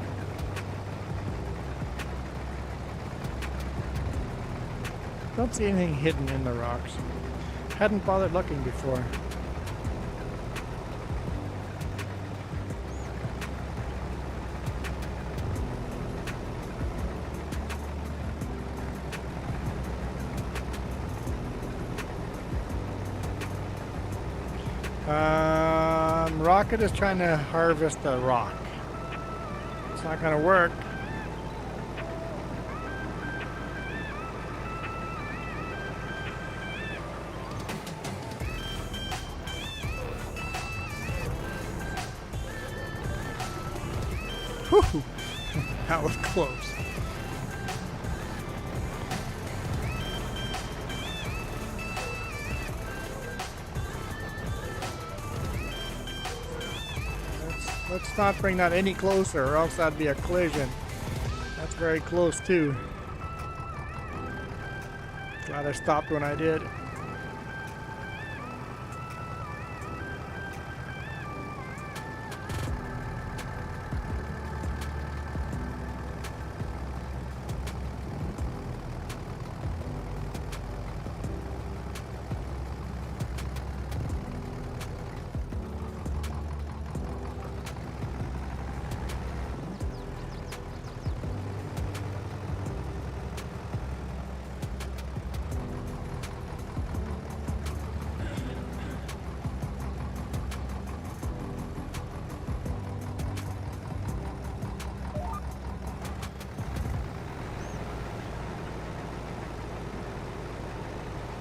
Don't see anything hidden in the rocks. Hadn't bothered looking before. Rocket is trying to harvest a rock. It's not gonna work. Whew. That was close. Let's not bring that any closer, or else that'd be a collision. That's very close too. Glad I stopped when I did.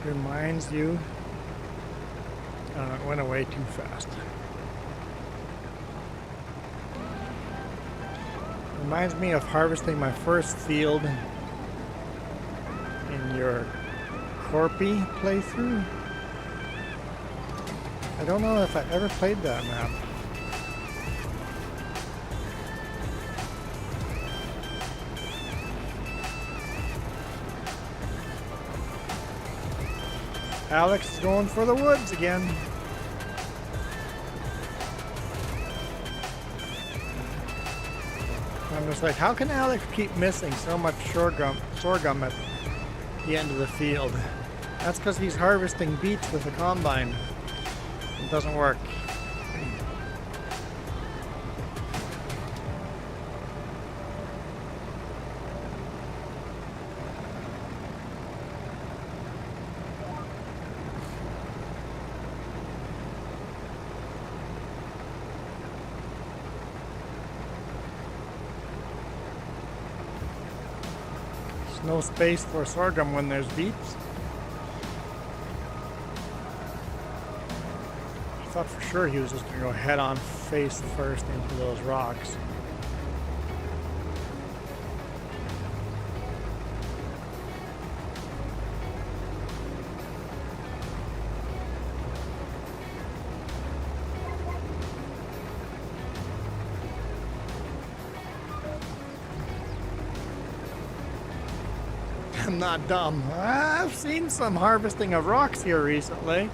Reminds you. It went away too fast. Reminds me of harvesting my first field in your Corpy playthrough. I don't know if I ever played that map. Alex is going for the woods again. I'm just like, how can Alex keep missing so much sorghum at the end of the field? That's because he's harvesting beets with a combine. It doesn't work. No space for sorghum when there's beets. I thought for sure he was just going to go head on face first into those rocks. I'm not dumb. I've seen some harvesting of rocks here recently.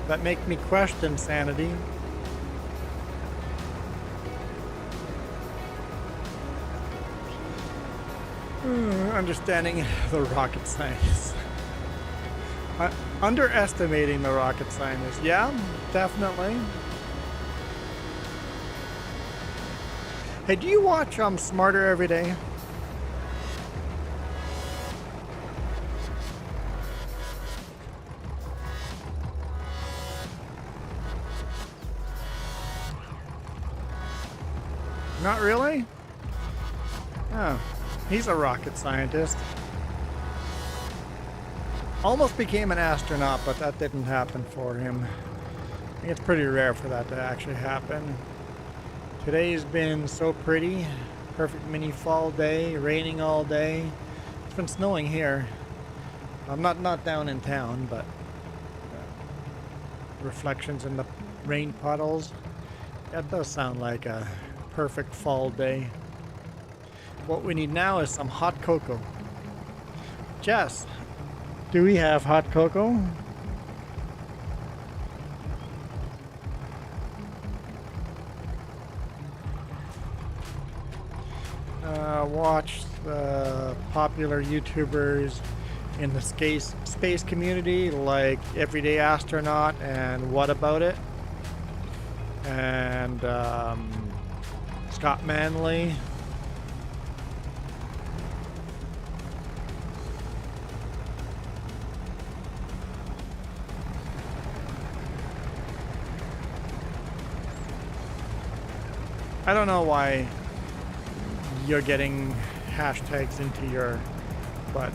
That make me question sanity. Understanding the rocket science. Underestimating the rocket science. Yeah, definitely. Hey, do you watch Smarter every day? Not really? Oh, he's a rocket scientist. Almost became an astronaut, but that didn't happen for him. I think it's pretty rare for that to actually happen. Today's been so pretty. Perfect mini fall day, raining all day. It's been snowing here. I'm not down in town, but reflections in the rain puddles. That does sound like a perfect fall day. What we need now is some hot cocoa. Jess, do we have hot cocoa? Watch the popular YouTubers in the space community like Everyday Astronaut and What About It, and Scott Manley. I don't know why you're getting hashtags into your butt.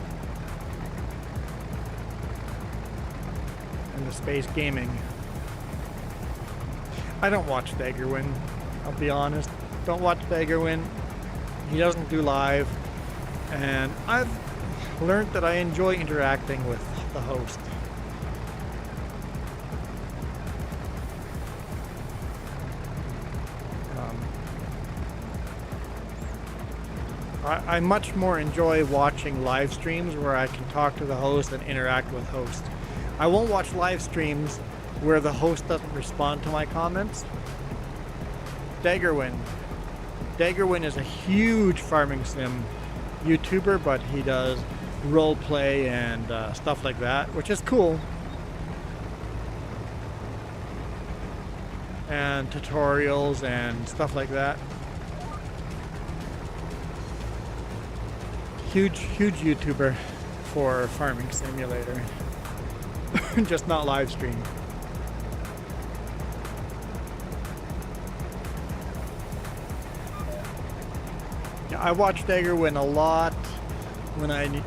In the space gaming. I don't watch Dagger win. I'll be honest. Don't watch Dagger win. He doesn't do live. And I've learned that I enjoy interacting with the host. I much more enjoy watching live streams where I can talk to the host and interact with host. I won't watch live streams where the host doesn't respond to my comments. Daggerwin. Daggerwin is a huge farming sim YouTuber, but he does role play and stuff like that, which is cool. And tutorials and stuff like that. Huge YouTuber for Farming Simulator. Just not live stream. Yeah, I watched Dagger win a lot when I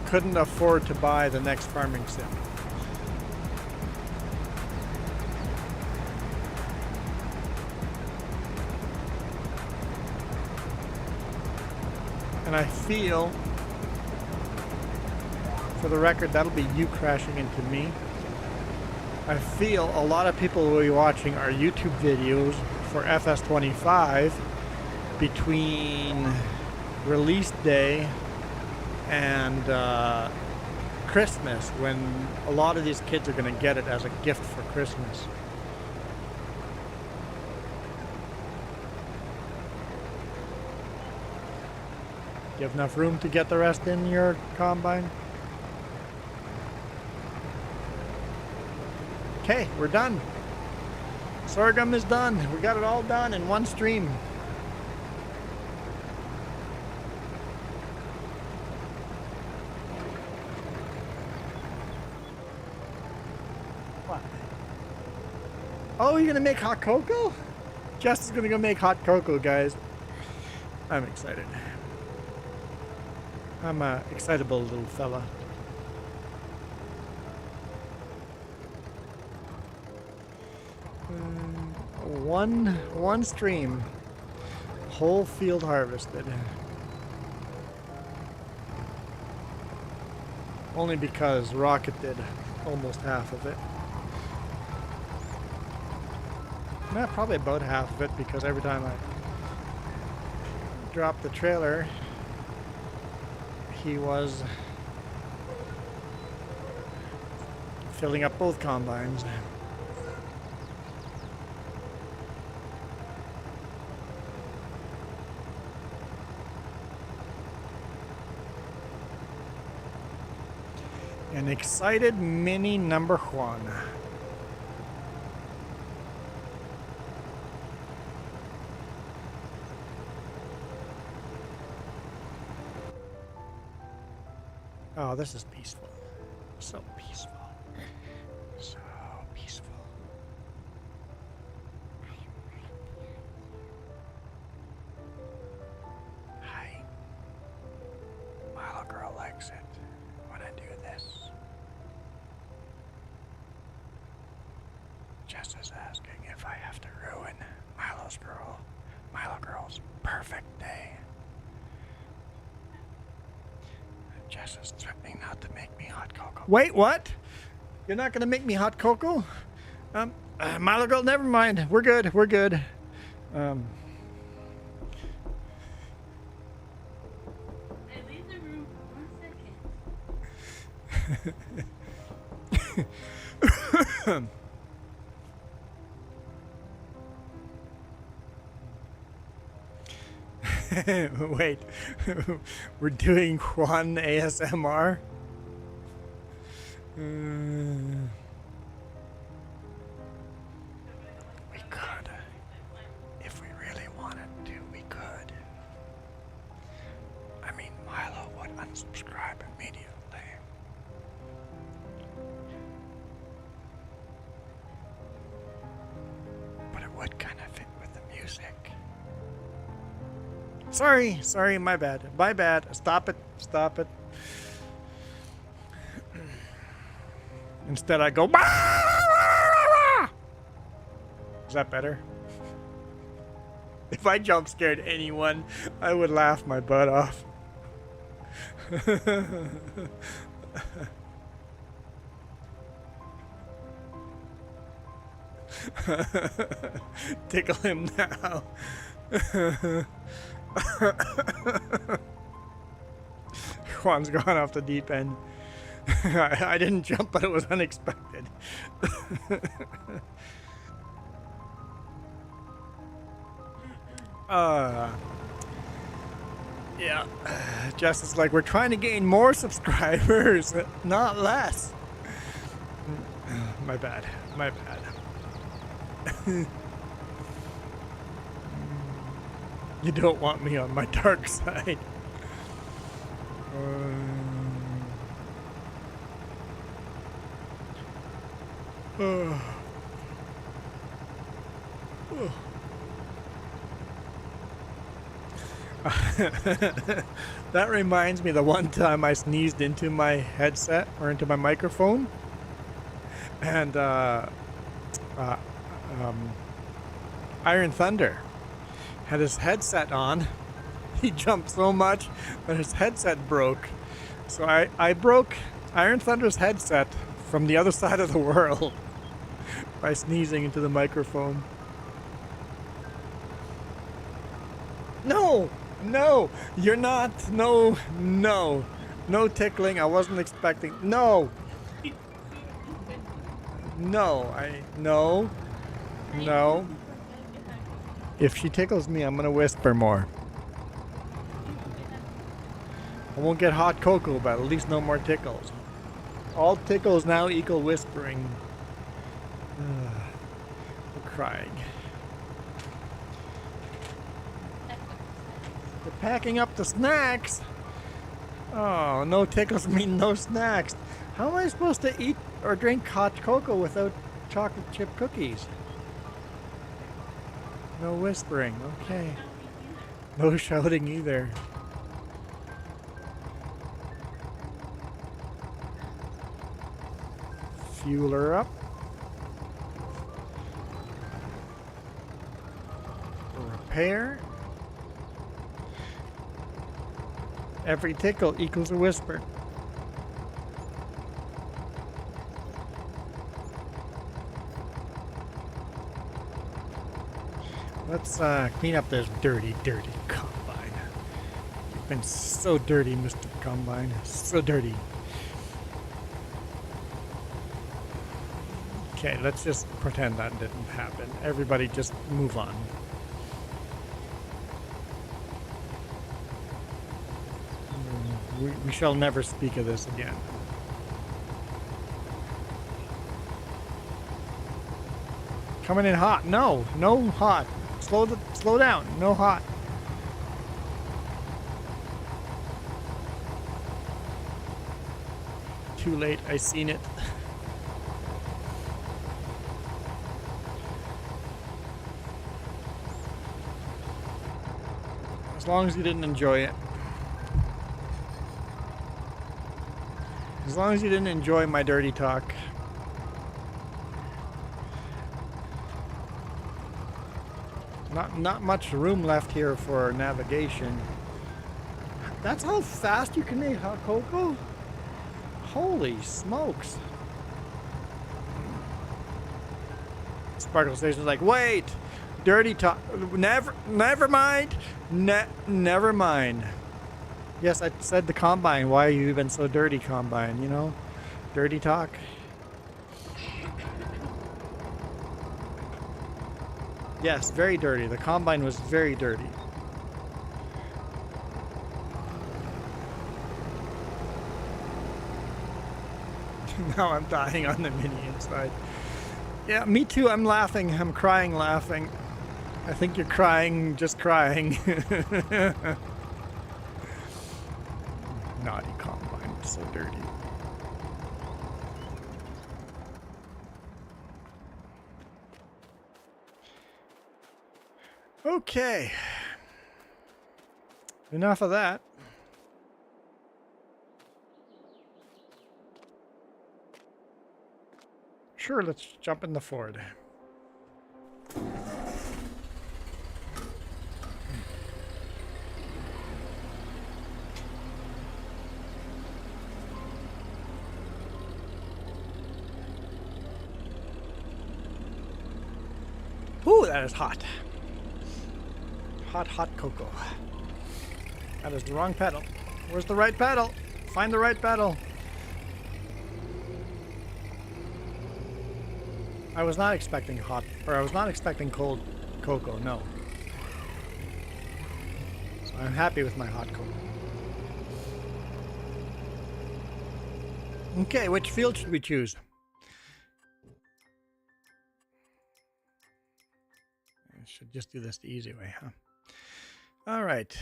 couldn't afford to buy the next farming sim. And I feel, for the record, that'll be you crashing into me. I feel a lot of people will be watching our YouTube videos for FS25 between release day and Christmas, when a lot of these kids are going to get it as a gift for Christmas. Do you have enough room to get the rest in your combine? Okay, we're done. Sorghum is done. We got it all done in one stream. What? Oh, you're gonna make hot cocoa? Jess is gonna go make hot cocoa, guys. I'm excited. I'm a excitable little fella. One stream, whole field harvested. Only because Rocket did almost half of it. Nah, probably about half of it, because every time I drop the trailer, he was filling up both combines. An excited mini number one. Oh, this is peaceful. So peaceful. So peaceful. Hi. Milo girl likes it when I do this. Jess is asking if I have to ruin Milo girl's perfect day. Jess is threatening not to make me hot cocoa. Wait, what? You're not gonna make me hot cocoa? Milo girl, never mind. We're good. We're good. I leave the room for 1 second. Wait, we're doing Juan ASMR? We could. If we really wanted to, we could. I mean, Milo would unsubscribe immediately. But it would kind of fit with the music. Sorry, my bad. My bad. Stop it. Stop it. Instead, I go. Is that better? If I jump scared anyone, I would laugh my butt off. Tickle him now. Juan's gone off the deep end. I didn't jump, but it was unexpected. Yeah. Jess is like, we're trying to gain more subscribers, not less. My bad. My bad. You don't want me on my dark side. That reminds me the one time I sneezed into my headset or into my microphone, and Iron Thunder had his headset on. He jumped so much that his headset broke. So I broke Iron Thunder's headset from the other side of the world by sneezing into the microphone. No! No! You're not! No! No! No tickling. I wasn't expecting. No! No! No! No! If she tickles me, I'm gonna whisper more. I won't get hot cocoa, but at least no more tickles. All tickles now equal whispering. I'm crying. They're packing up the snacks. Oh, no tickles mean no snacks. How am I supposed to eat or drink hot cocoa without chocolate chip cookies? No whispering, okay. No shouting either. Fuel her up. Repair. Every tickle equals a whisper. Let's clean up this dirty, dirty combine. You've been so dirty, Mr. Combine. So dirty. Okay, let's just pretend that didn't happen. Everybody just move on. We shall never speak of this again. Coming in hot. No, no hot. Slow down. No hot. Too late. I seen it. As long as you didn't enjoy it. As long as you didn't enjoy my dirty talk. Not much room left here for navigation. That's how fast you can make hot cocoa? Holy smokes. Sparkle Station's like, wait! Dirty talk. Never mind. Never mind. Yes, I said the Combine. Why are you even so dirty, Combine? You know? Dirty talk. Yes, very dirty. The Combine was very dirty. Now I'm dying on the mini inside. Yeah, me too. I'm laughing. I'm crying laughing. I think you're crying just crying. Naughty Combine. So dirty. Okay. Enough of that. Sure, let's jump in the Ford. Ooh, that is hot. Hot, hot cocoa. That is the wrong pedal. Where's the right pedal? Find the right pedal. I was not expecting I was not expecting cold cocoa, no. So I'm happy with my hot cocoa. Okay, which field should we choose? I should just do this the easy way, huh? All right.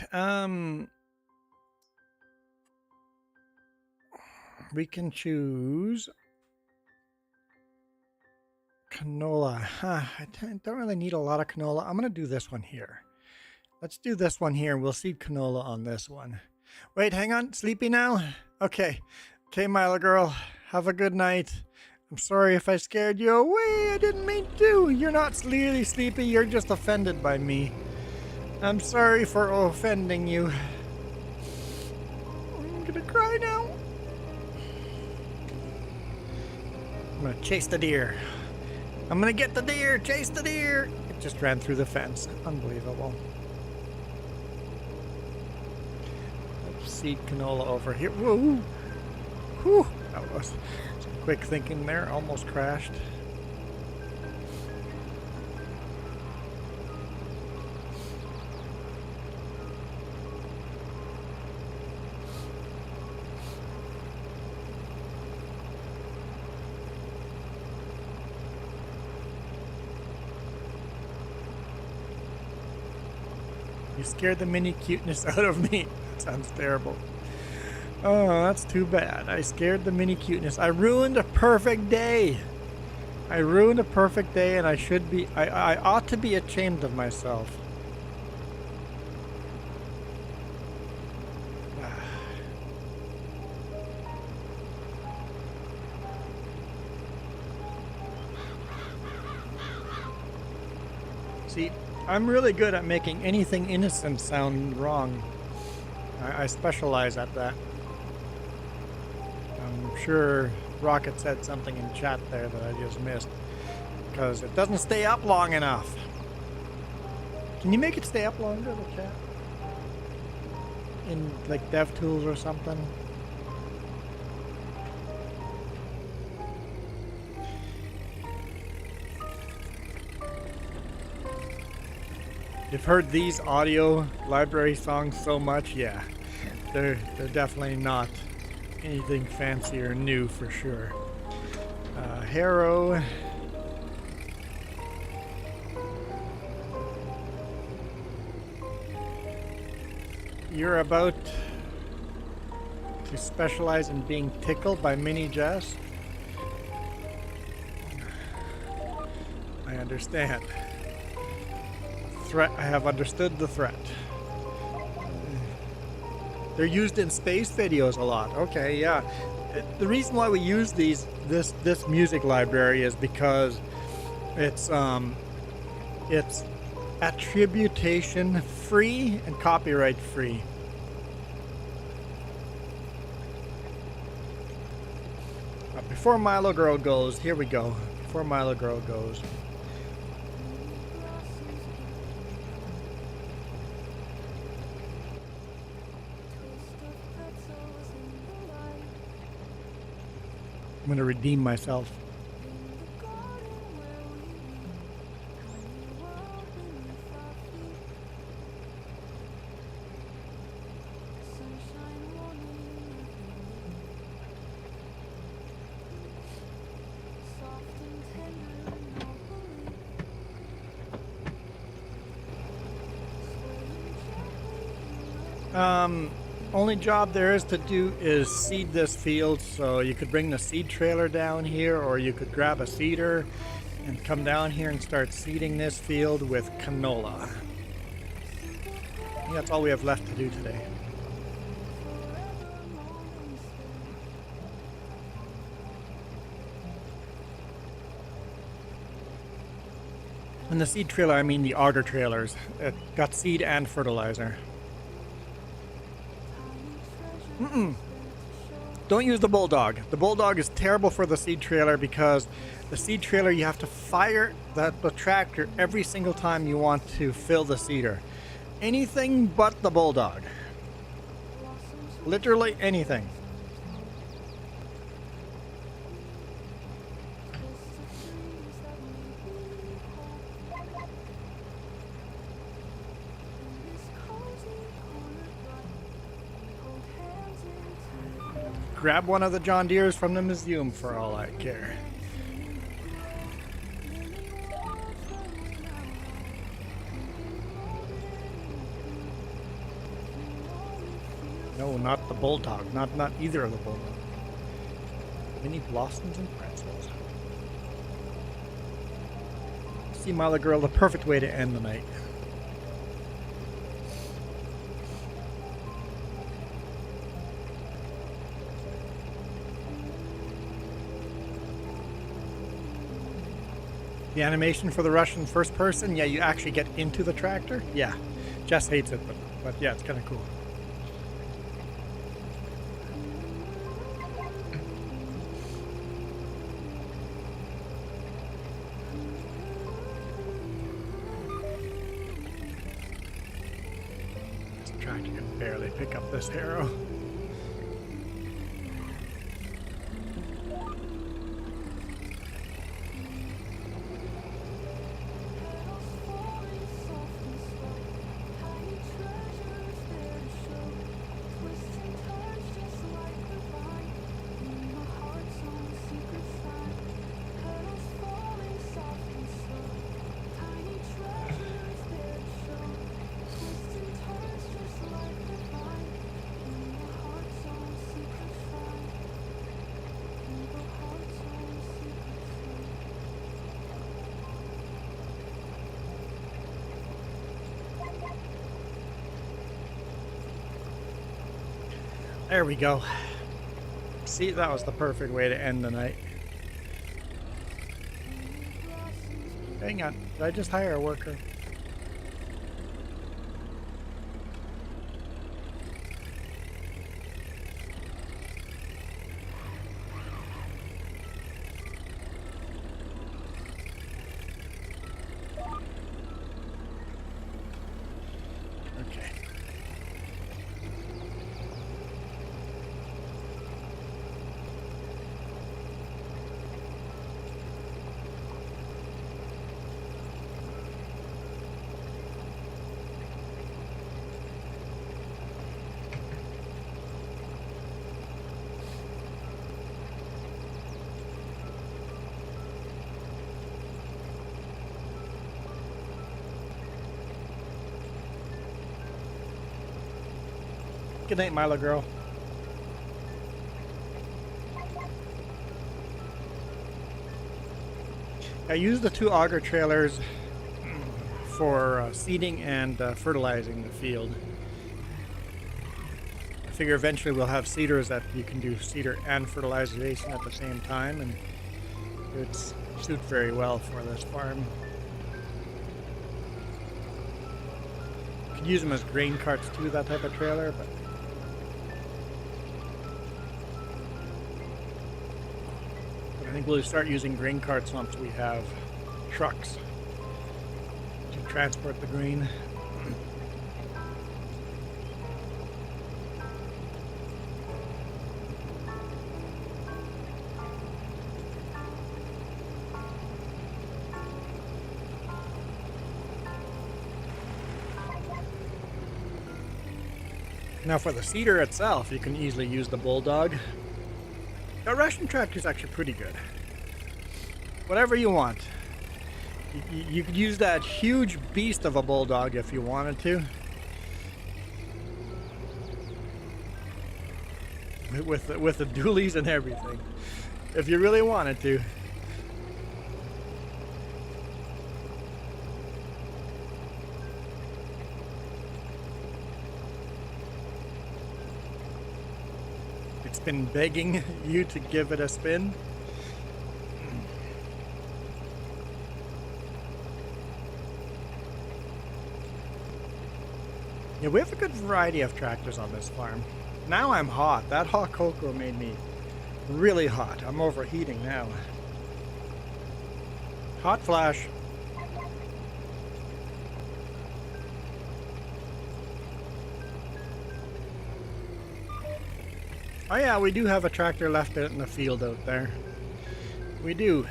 We can choose canola. I don't really need a lot of canola. I'm going to do this one here. Let's do this one here, and we'll seed canola on this one. Wait, hang on. Sleepy now? Okay. Okay, Milo girl. Have a good night. I'm sorry if I scared you away. I didn't mean to. You're not really sleepy. You're just offended by me. I'm sorry for offending you. I'm going to cry now. I'm going to chase the deer. I'm going to get the deer. Chase the deer. It just ran through the fence. Unbelievable. Let's seed canola over here. Whoa. Whew. That was some quick thinking there. Almost crashed. You scared the mini cuteness out of me. That sounds terrible. Oh, that's too bad. I scared the mini cuteness. I ruined a perfect day. I ruined a perfect day, and I should be. I ought to be ashamed of myself. See, I'm really good at making anything innocent sound wrong. I specialize at that. I'm sure Rocket said something in chat there that I just missed, because it doesn't stay up long enough. Can you make it stay up longer, the chat? In like DevTools or something? You've heard these audio library songs so much, yeah. They're definitely not anything fancy or new for sure. Harrow. You're about to specialize in being tickled by Mini Jess? I understand. Threat. I have understood the threat. They're used in space videos a lot. Okay, yeah. The reason why we use this music library is because it's attribution free and copyright free. Before Milo Girl goes, here we go. Before Milo Girl goes. I'm going to redeem myself. Only job there is to do is seed this field, so you could bring the seed trailer down here, or you could grab a seeder and come down here and start seeding this field with canola. think that's all we have left to do today. And the seed trailer, I mean the auger trailers. It got seed and fertilizer. Don't use the Bulldog. The Bulldog is terrible for the seed trailer because the seed trailer, you have to fire the tractor every single time you want to fill the seeder. Anything but the Bulldog. Literally anything. Grab one of the John Deeres from the museum for all I care. No, not the Bulldog. Not either of the Bulldog. Mini blossoms and pretzels. See, Mila Girl, the perfect way to end the night. The animation for the Russian first person, yeah, you actually get into the tractor. Yeah, Jess hates it, but yeah, it's kind of cool. This tractor can barely pick up this harrow. There we go. See, that was the perfect way to end the night. Hang on, did I just hire a worker? Okay. Good night, Mila Girl. I use the two auger trailers for seeding and fertilizing the field. I figure eventually we'll have seeders that you can do seeder and fertilization at the same time, and it would suit very well for this farm. You could use them as grain carts too, that type of trailer, but I think we'll start using grain carts once we have trucks to transport the grain. Now for the seeder itself, you can easily use the Bulldog. The Russian tractor is actually pretty good. Whatever you want. You could use that huge beast of a Bulldog if you wanted to. With the dualies and everything. If you really wanted to. It's been begging you to give it a spin. Yeah, we have a good variety of tractors on this farm. Now I'm hot. That hot cocoa made me really hot. I'm overheating now. Hot flash. Oh yeah, we do have a tractor left out in the field out there. We do.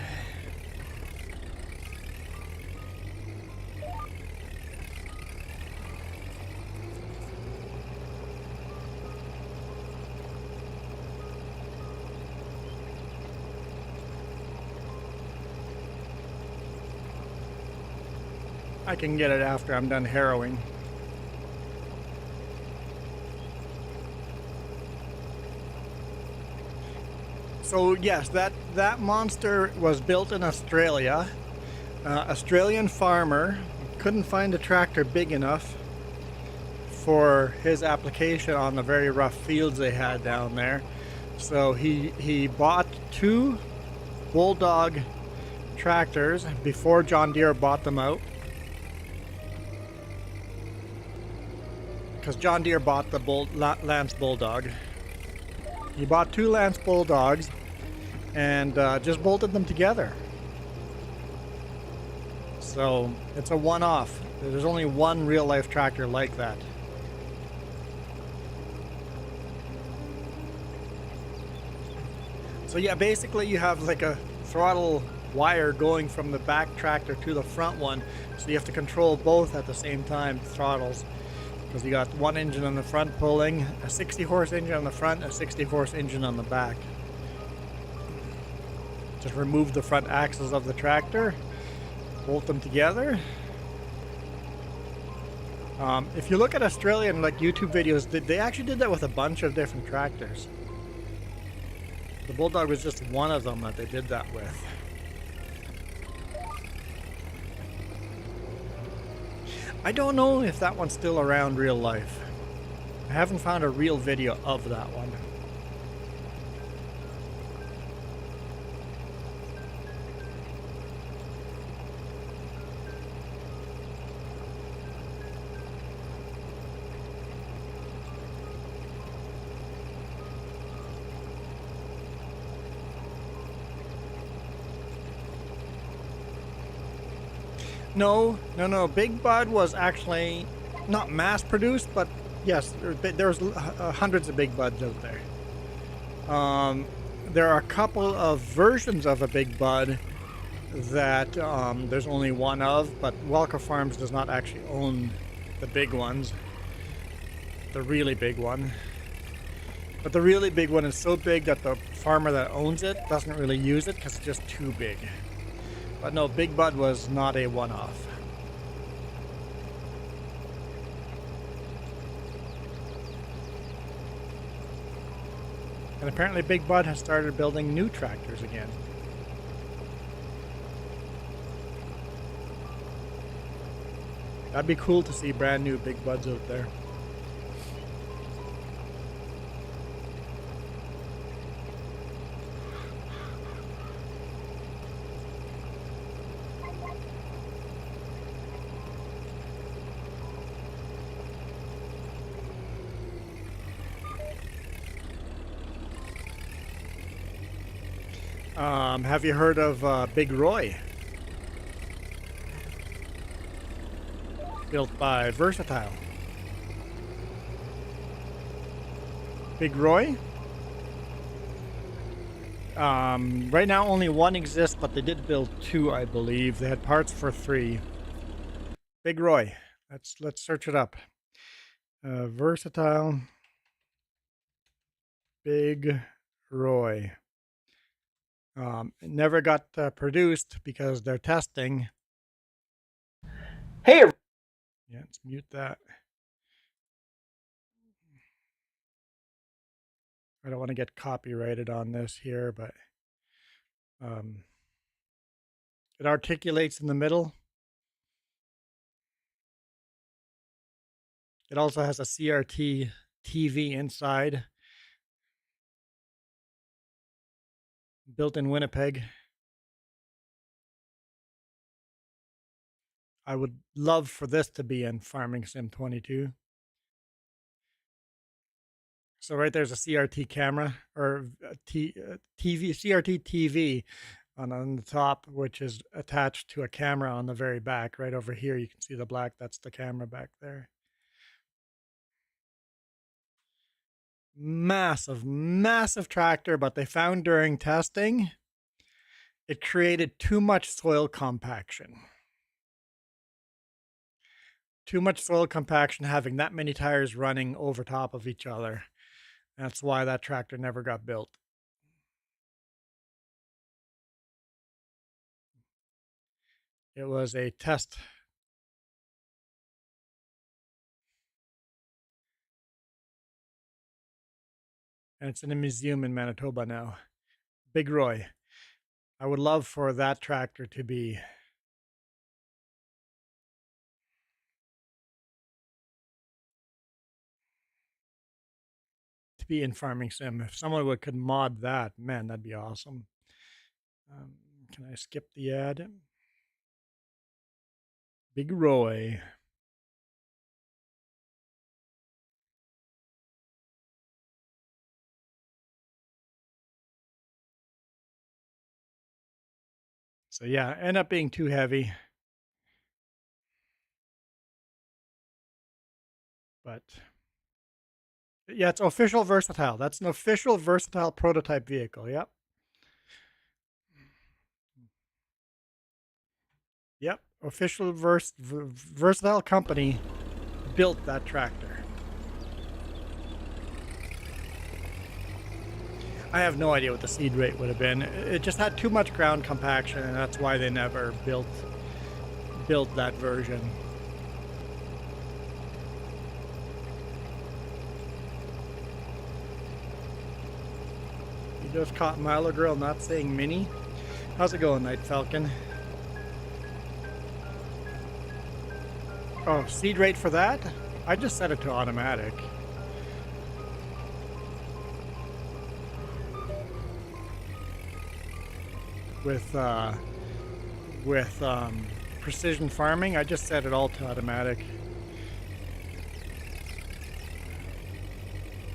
I can get it after I'm done harrowing. So yes, that monster was built in Australia. Australian farmer couldn't find a tractor big enough for his application on the very rough fields they had down there. So he bought 2 Bulldog tractors before John Deere bought them out. Because John Deere bought the Lance Bulldog. He bought 2 Lance Bulldogs and just bolted them together. So it's a one-off. There's only one real-life tractor like that. So yeah, basically you have like a throttle wire going from the back tractor to the front one. So you have to control both at the same time, throttles. Because you got one engine on the front pulling, a 60 horse engine on the front, a 60 horse engine on the back. Just remove the front axles of the tractor, bolt them together. If you look at Australian like YouTube videos, they actually did that with a bunch of different tractors. The Bulldog was just one of them that they did that with. I don't know if that one's still around real life. I haven't found a real video of that one. No. Big Bud was actually not mass produced, but yes, there's hundreds of Big Buds out there. There are a couple of versions of a Big Bud that there's only one of, but Welker Farms does not actually own the big ones. The really big one. But the really big one is so big that the farmer that owns it doesn't really use it because it's just too big. But no, Big Bud was not a one-off. And apparently Big Bud has started building new tractors again. That'd be cool to see brand new Big Buds out there. Have you heard of Big Roy? Built by Versatile. Big Roy? Right now only one exists, but they did build 2, I believe. They had parts for 3. Big Roy. Let's search it up. Versatile. Big Roy. It never got produced because they're testing. Hey, Yeah, let's mute that. I don't want to get copyrighted on this here, but it articulates in the middle. It also has a CRT TV inside. built in Winnipeg. I would love for this to be in Farming Sim 22. So right there's a CRT camera or TV, CRT TV on the top, which is attached to a camera on the very back. Right over here, you can see the black. That's the camera back there. Massive, massive tractor, but they found during testing, it created too much soil compaction. Too much soil compaction having that many tires running over top of each other. That's why that tractor never got built. It was a test. And it's in a museum in Manitoba now. Big Roy. I would love for that tractor to be in Farming Sim. If someone could mod that, man, that'd be awesome. Can I skip the ad? Big Roy. So yeah, end up being too heavy. But yeah, it's official versatile. That's an official versatile prototype vehicle. Yep. Yep. Official versatile company built that tractor. I have no idea what the seed rate would have been. It just had too much ground compaction, and that's why they never built that version. You just caught Milo Girl not saying mini. How's it going, Night Falcon? Oh, seed rate for that? I just set it to automatic. With precision farming, I just set it all to automatic.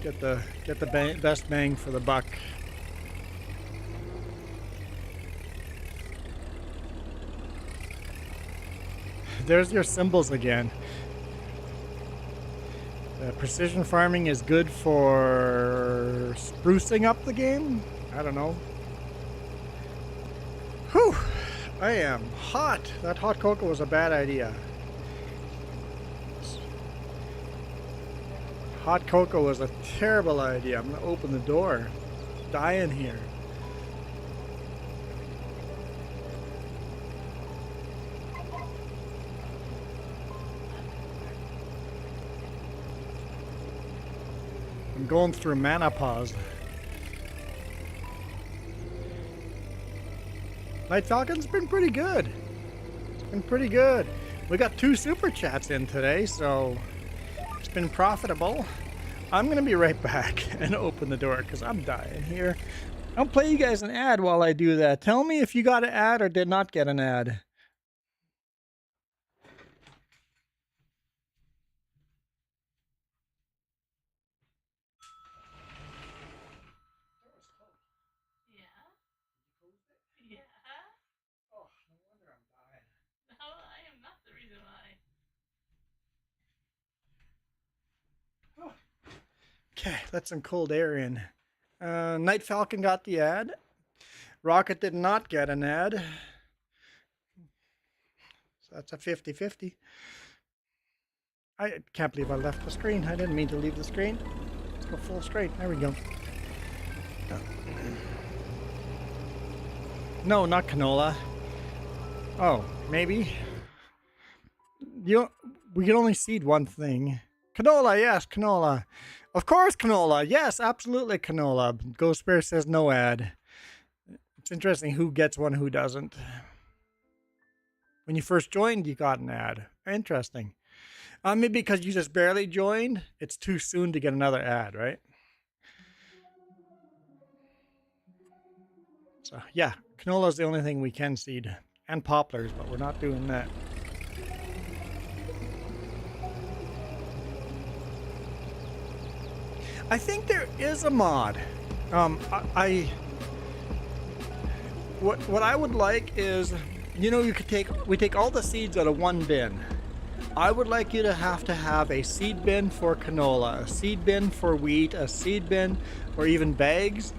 Get the best bang for the buck. There's your symbols again. Precision farming is good for sprucing up the game? I don't know. Whew! I am hot. That hot cocoa was a bad idea. Hot cocoa was a terrible idea. I'm gonna open the door. Die in here. I'm going through menopause. Night Falcon's been pretty good. It's been pretty good. We got 2 super chats in today, so it's been profitable. I'm gonna be right back and open the door because I'm dying here. I'll play you guys an ad while I do that. Tell me if you got an ad or did not get an ad. Yeah. Oh, no wonder I'm dying. No, I am not the reason why. Okay, let some cold air in. Night Falcon got the ad. Rocket did not get an ad. So that's a 50-50. I can't believe I left the screen. I didn't mean to leave the screen. Let's go full screen. There we go. No, not canola. Oh, maybe. We can only seed one thing. Canola, yes, canola. Of course, canola. Yes, absolutely canola. Ghost Bear says no ad. It's interesting who gets one, who doesn't. When you first joined, you got an ad. Interesting. Maybe because you just barely joined, it's too soon to get another ad, right? So yeah, canola is the only thing we can seed, and poplars, but we're not doing that. I think there is a mod. What I would like is, you know, we take all the seeds out of one bin. I would like you to have a seed bin for canola, a seed bin for wheat, a seed bin, or even bags,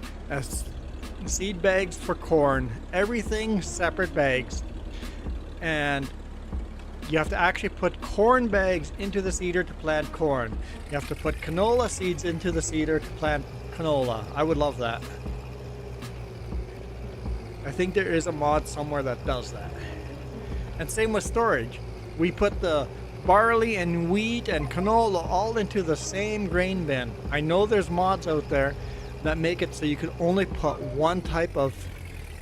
seed bags for corn, everything separate bags. And you have to actually put corn bags into the seeder to plant corn. You have to put canola seeds into the seeder to plant canola. I would love that. I think there is a mod somewhere that does that. And same with storage. We put the barley and wheat and canola all into the same grain bin. I know there's mods out there that make it so you can only put one type of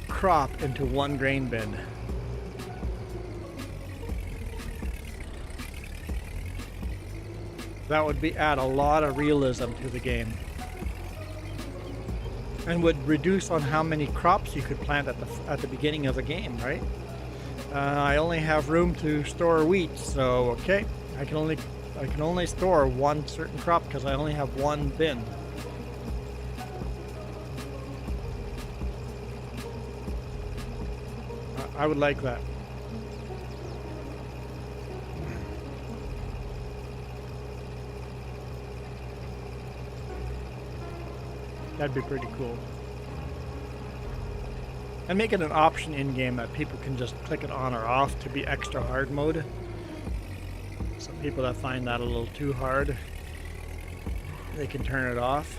crop into one grain bin. That would add a lot of realism to the game, and would reduce on how many crops you could plant at the beginning of the game, right? I only have room to store wheat, so okay, I can only store one certain crop because I only have one bin. I would like that. That'd be pretty cool. And make it an option in-game that people can just click it on or off to be extra hard mode. So people that find that a little too hard, they can turn it off.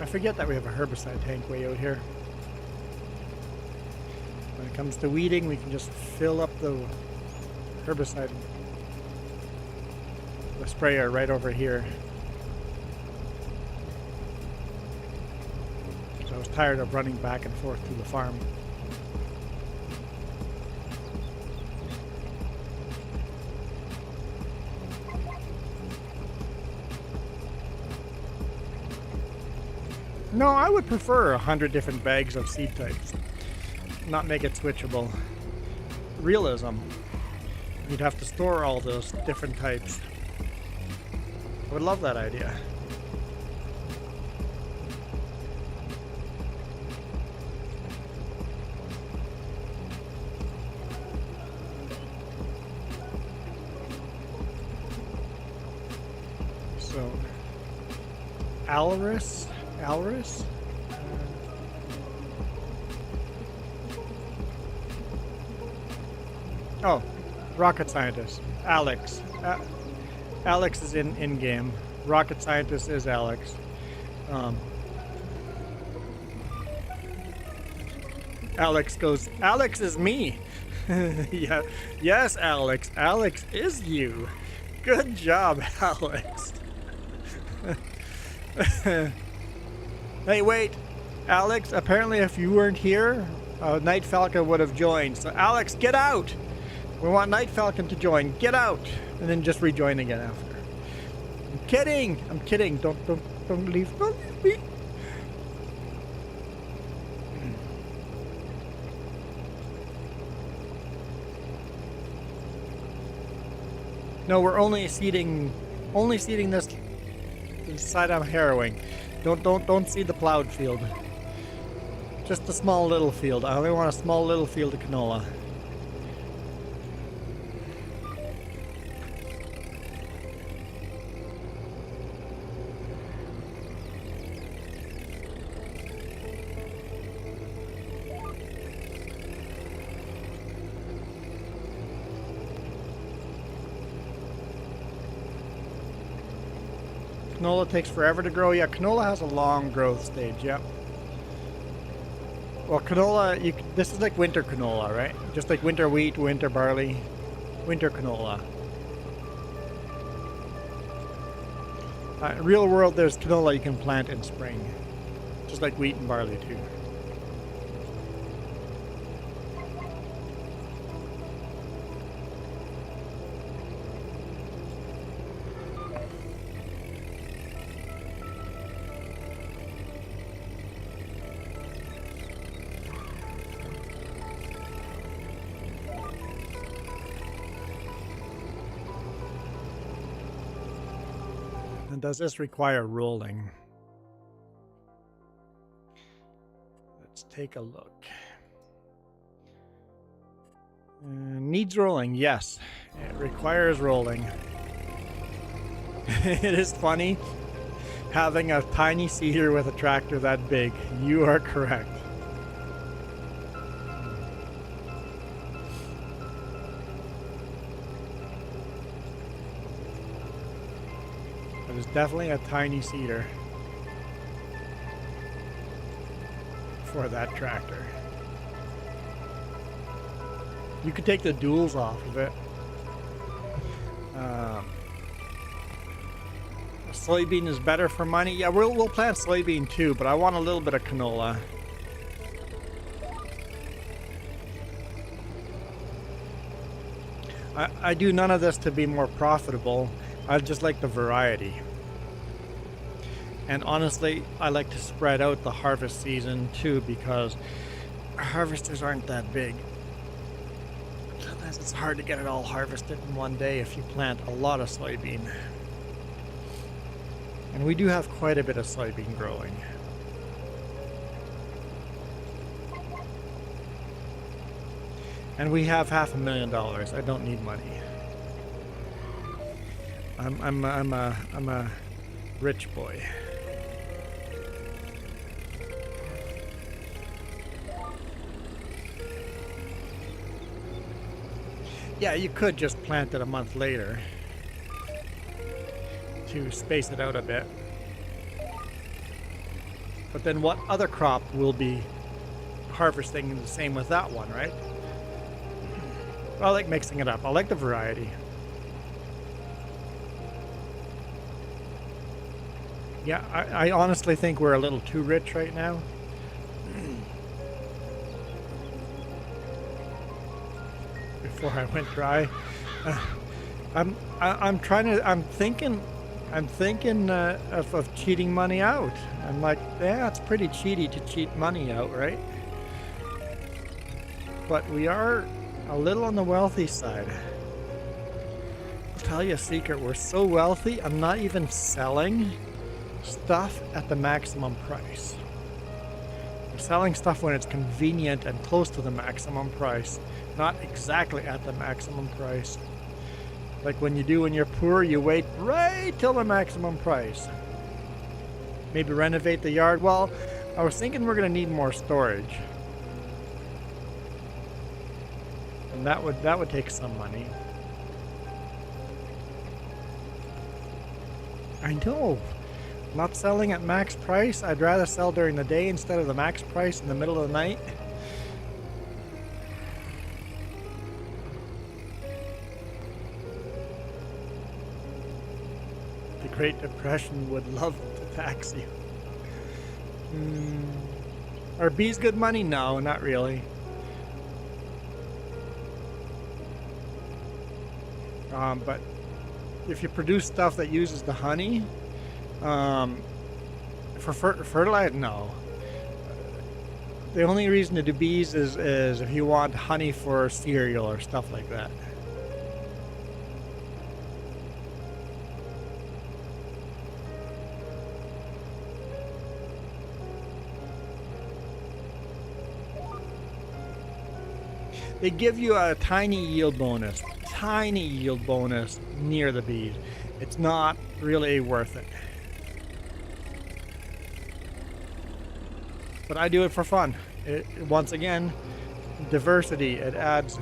I forget that we have a herbicide tank way out here. When it comes to weeding, we can just fill up the herbicide, the sprayer right over here. So I was tired of running back and forth to the farm. No, I would prefer 100 different bags of seed types. Not make it switchable. Realism. You'd have to store all those different types. I would love that idea. So, Alris? Oh, rocket scientist. Alex. Alex is in game. Rocket scientist is Alex. Alex goes, Alex is me. Yeah. Yes, Alex. Alex is you. Good job, Alex. Hey, wait. Alex, apparently if you weren't here, Night Falcon would have joined. So Alex, get out. We want Night Falcon to join. Get out. And then just rejoin again after. I'm kidding. I'm kidding. Don't leave. Don't leave me. No, we're only seeding this side I'm harrowing. Don't seed the plowed field. Just a small little field. I only want a small little field of canola. Canola takes forever to grow. Yeah, canola has a long growth stage. Yep. Well, canola, this is like winter canola, right? Just like winter wheat, winter barley, winter canola. Real world, there's canola you can plant in spring, just like wheat and barley too. And does this require rolling? Let's take a look. Needs rolling, yes. It requires rolling. It is funny having a tiny seeder with a tractor that big. You are correct. It is definitely a tiny seeder for that tractor. You could take the duals off of it. Soybean is better for money. Yeah, we'll plant soybean too, but I want a little bit of canola. I do none of this to be more profitable. I just like the variety. And honestly, I like to spread out the harvest season too, because harvesters aren't that big. Sometimes it's hard to get it all harvested in one day if you plant a lot of soybean. And we do have quite a bit of soybean growing. And we have $500,000. I don't need money. I'm a rich boy. Yeah, you could just plant it a month later to space it out a bit. But then what other crop will be harvesting the same with that one, right? I like mixing it up. I like the variety. Yeah, I honestly think we're a little too rich right now. Before I went dry, I'm thinking of cheating money out. I'm like, yeah, it's pretty cheaty to cheat money out, right? But we are a little on the wealthy side. I'll tell you a secret, we're so wealthy, I'm not even selling stuff at the maximum price. I'm selling stuff when it's convenient and close to the maximum price, not exactly at the maximum price. Like when you're poor, you wait right till the maximum price. Maybe renovate the yard. Well, I was thinking we're gonna need more storage. And that would take some money. I know. Not selling at max price. I'd rather sell during the day instead of the max price in the middle of the night. The Great Depression would love to tax you. Are bees good money? No, not really. But if you produce stuff that uses the honey, for fertilizer, no. The only reason to do bees is if you want honey for cereal or stuff like that. They give you a tiny yield bonus near the bees. It's not really worth it. But I do it for fun. Once again, diversity, it adds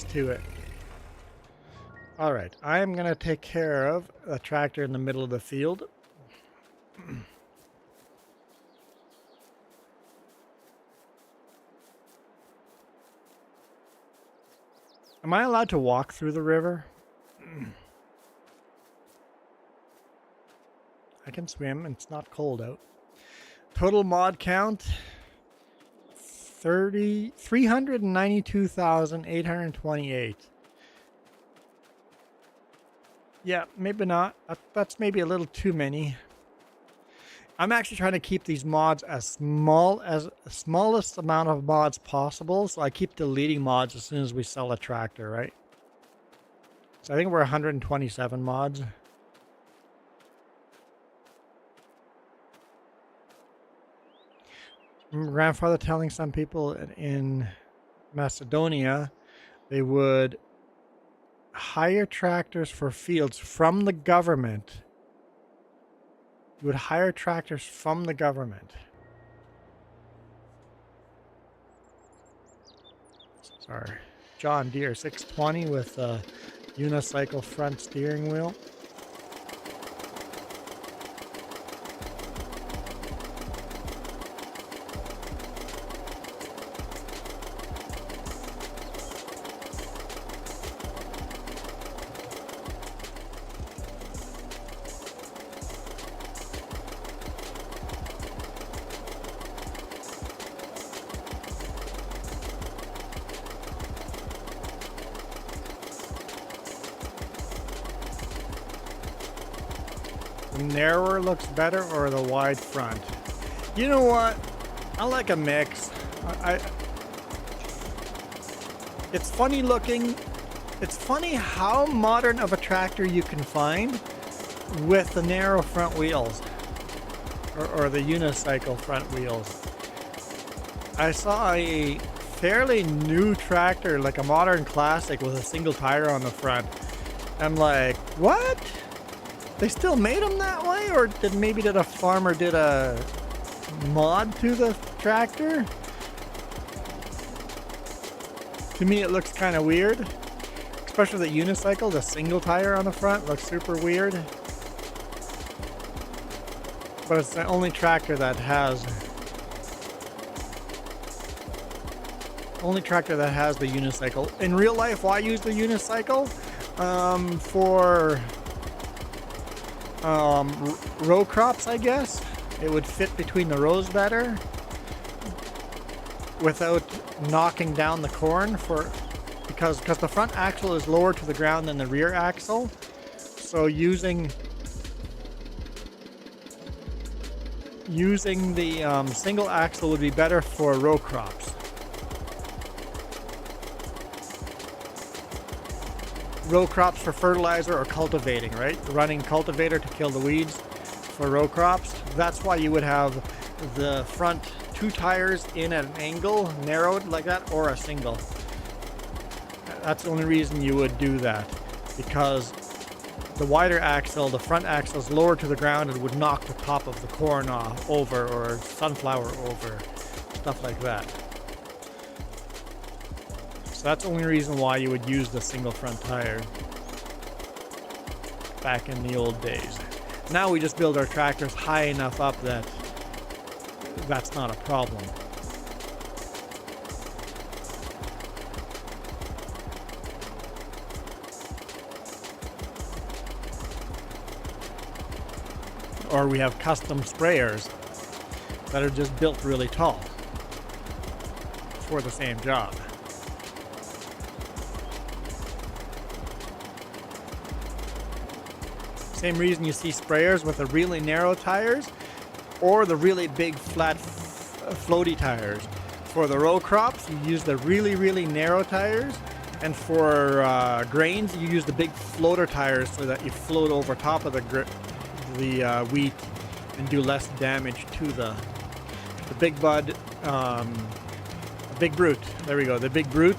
to it. All right, I'm gonna take care of a tractor in the middle of the field. Am I allowed to walk through the river? I can swim and it's not cold out. Total mod count 392,828. Yeah, maybe not. That's maybe a little too many. I'm actually trying to keep these mods as smallest amount of mods possible, so I keep deleting mods as soon as we sell a tractor, right? So I think we're 127 mods. grandfather telling some people in Macedonia they would hire tractors for fields from the government. You would hire tractors from the government. Sorry. John Deere 620 with a unicycle front steering wheel. The narrower looks better or the wide front? You know what? I like a mix. It's funny looking. It's funny how modern of a tractor you can find with the narrow front wheels or the unicycle front wheels. I saw a fairly new tractor, like a modern classic with a single tire on the front. I'm like, what? They still made them that way, or did a farmer did a mod to the tractor? To me, it looks kind of weird, especially the unicycle. The single tire on the front looks super weird. But it's the only tractor that has the unicycle. In real life, why use the unicycle? For row crops, I guess. It would fit between the rows better without knocking down the corn because the front axle is lower to the ground than the rear axle. So using the single axle would be better for row crops. Row crops for fertilizer or cultivating, right? Running cultivator to kill the weeds for row crops. That's why you would have the front two tires in at an angle, narrowed like that, or a single. That's the only reason you would do that, because the wider axle, the front axle is lower to the ground and would knock the top of the corn off over, or sunflower over, stuff like that. So that's the only reason why you would use the single front tire back in the old days. Now we just build our tractors high enough up that that's not a problem. Or we have custom sprayers that are just built really tall for the same job. Same reason you see sprayers with the really narrow tires or the really big flat floaty tires. For the row crops, you use the really, really narrow tires, and for grains, you use the big floater tires so that you float over top of the wheat and do less damage to the big bud, big brute. There we go. The big brute.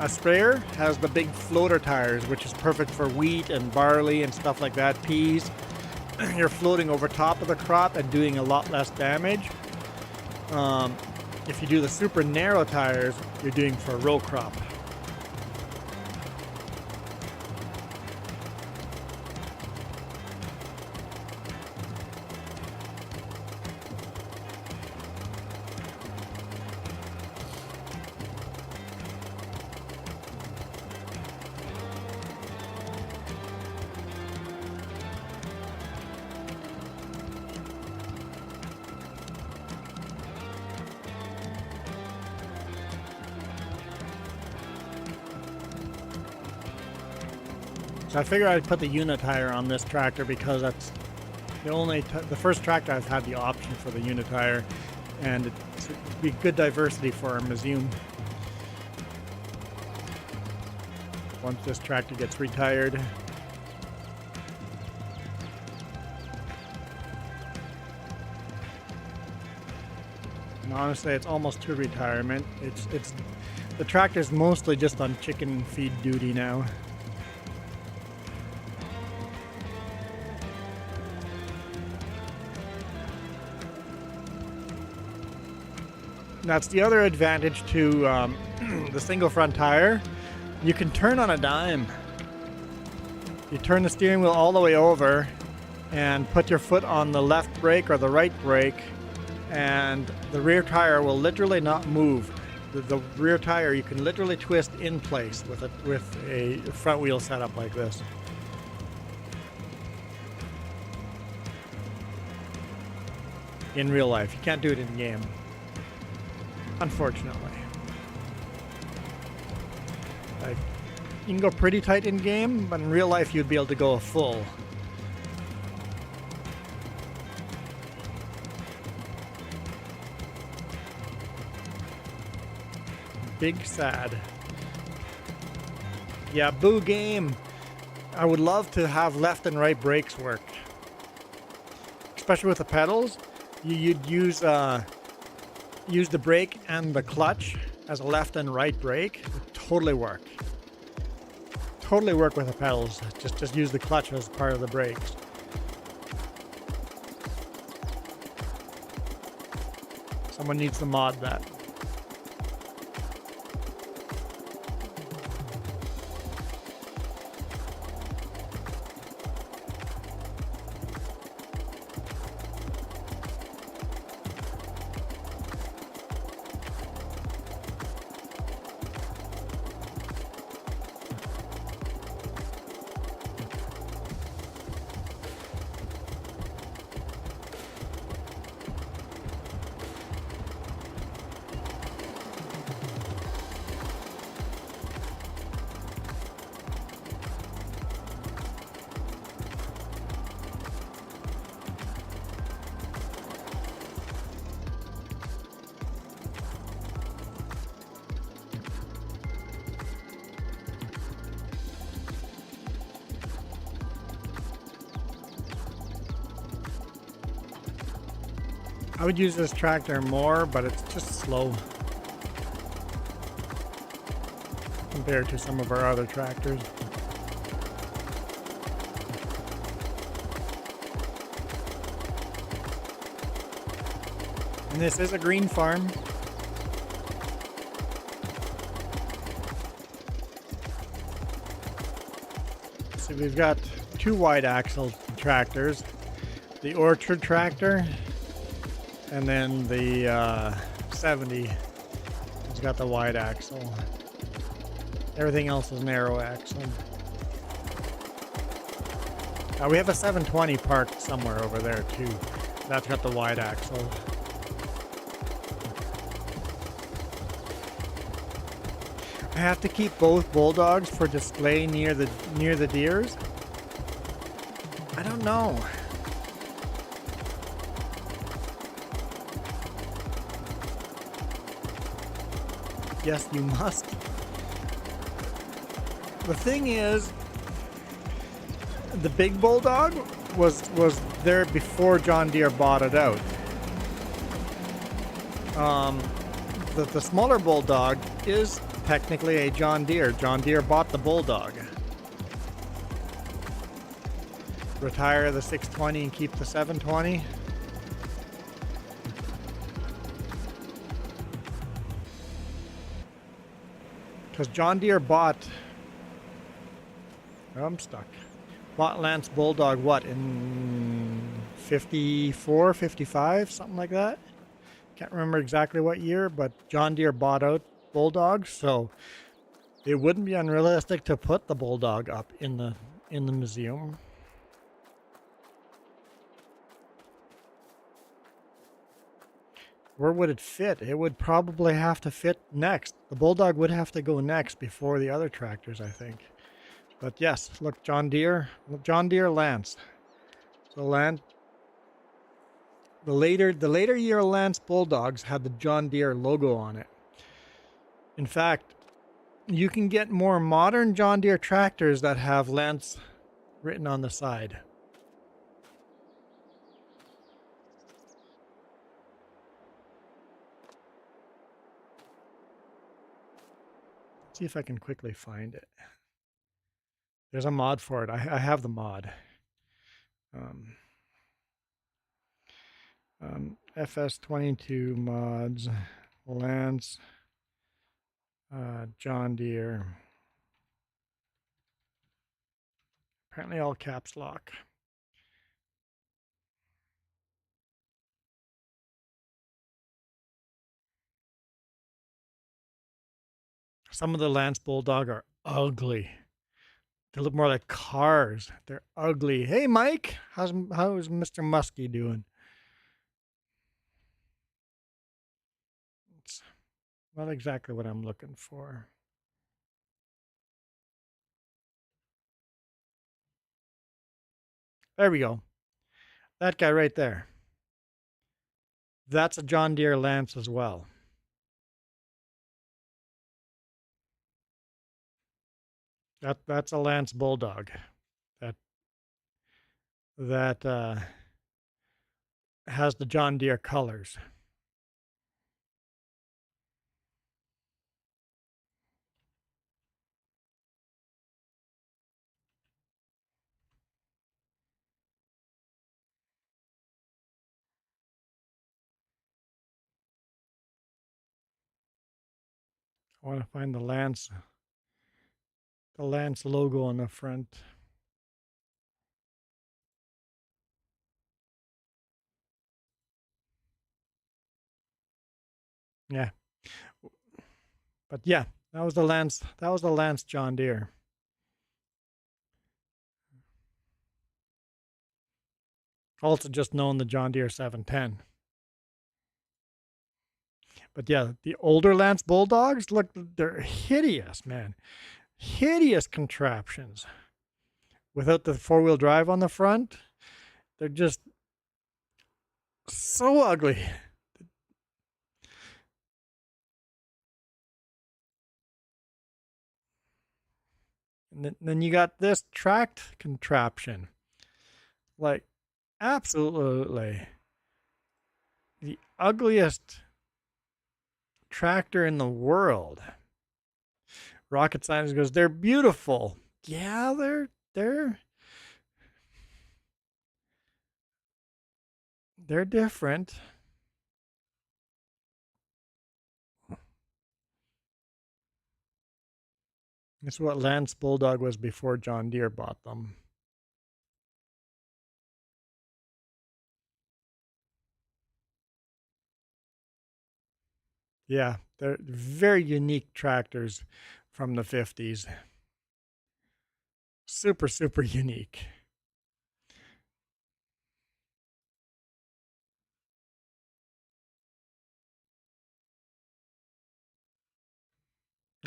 A sprayer has the big floater tires, which is perfect for wheat and barley and stuff like that, peas. You're floating over top of the crop and doing a lot less damage. If you do the super narrow tires, you're doing for a row crop. So I figured I'd put the unitire on this tractor because that's the first tractor I've had the option for the unitire, and it'd be good diversity for our museum. Once this tractor gets retired. And honestly, it's almost to retirement. It's the tractor's mostly just on chicken feed duty now. That's the other advantage to the single front tire. You can turn on a dime. You turn the steering wheel all the way over and put your foot on the left brake or the right brake, and the rear tire will literally not move. The rear tire you can literally twist in place with a front wheel setup like this. In real life, you can't do it in game. Unfortunately. Like, you can go pretty tight in game, but in real life you'd be able to go a full. Big sad. Yeah, boo game. I would love to have left and right brakes work. Especially with the pedals. You'd use the brake and the clutch as a left and right brake. It would totally work. Totally work with the pedals. Just use the clutch as part of the brakes. Someone needs to mod that. I would use this tractor more, but it's just slow compared to some of our other tractors. And this is a green farm. So we've got two wide axle tractors, the orchard tractor, and then the 70 has got the wide axle. Everything else is narrow axle. We have a 720 parked somewhere over there too. That's got the wide axle. I have to keep both bulldogs for display near the Deeres. I don't know. Yes, you must. The thing is, the big bulldog was there before John Deere bought it out. The smaller bulldog is technically a John Deere. John Deere bought the bulldog. Retire the 620 and keep the 720. Because John Deere bought... Oh, I'm stuck. Bought Lance Bulldog, what, in 54, 55, something like that? Can't remember exactly what year, but John Deere bought out Bulldogs, so it wouldn't be unrealistic to put the Bulldog up in the museum. Where would it fit? It would probably have to fit next. The Bulldog would have to go next before the other tractors, I think. But yes, look, John Deere Lance. So the later year Lance Bulldogs had the John Deere logo on it. In fact, you can get more modern John Deere tractors that have Lance written on the side. see if I can quickly find it. There's a mod for it. I have the mod. FS22 mods, Lance, John Deere. Apparently all caps lock. Some of the Lance Bulldog are ugly. They look more like cars. They're ugly. Hey, Mike, how's Mr. Muskie doing? It's not exactly what I'm looking for. There we go. That guy right there. That's a John Deere Lance as well. That's a Lance Bulldog. That has the John Deere colors. I want to find the Lance logo on the front. Yeah. But yeah, that was the Lance John Deere. Also just known the John Deere 710. But yeah, the older Lance Bulldogs, look, they're hideous, man. Hideous contraptions. Without the four-wheel drive on the front, they're just so ugly. And then you got this tracked contraption. Like, absolutely the ugliest tractor in the world. Rocket Scientist goes, they're beautiful. Yeah, they're different. This is what Lance Bulldog was before John Deere bought them. Yeah, they're very unique tractors from the 50s. Super, super unique.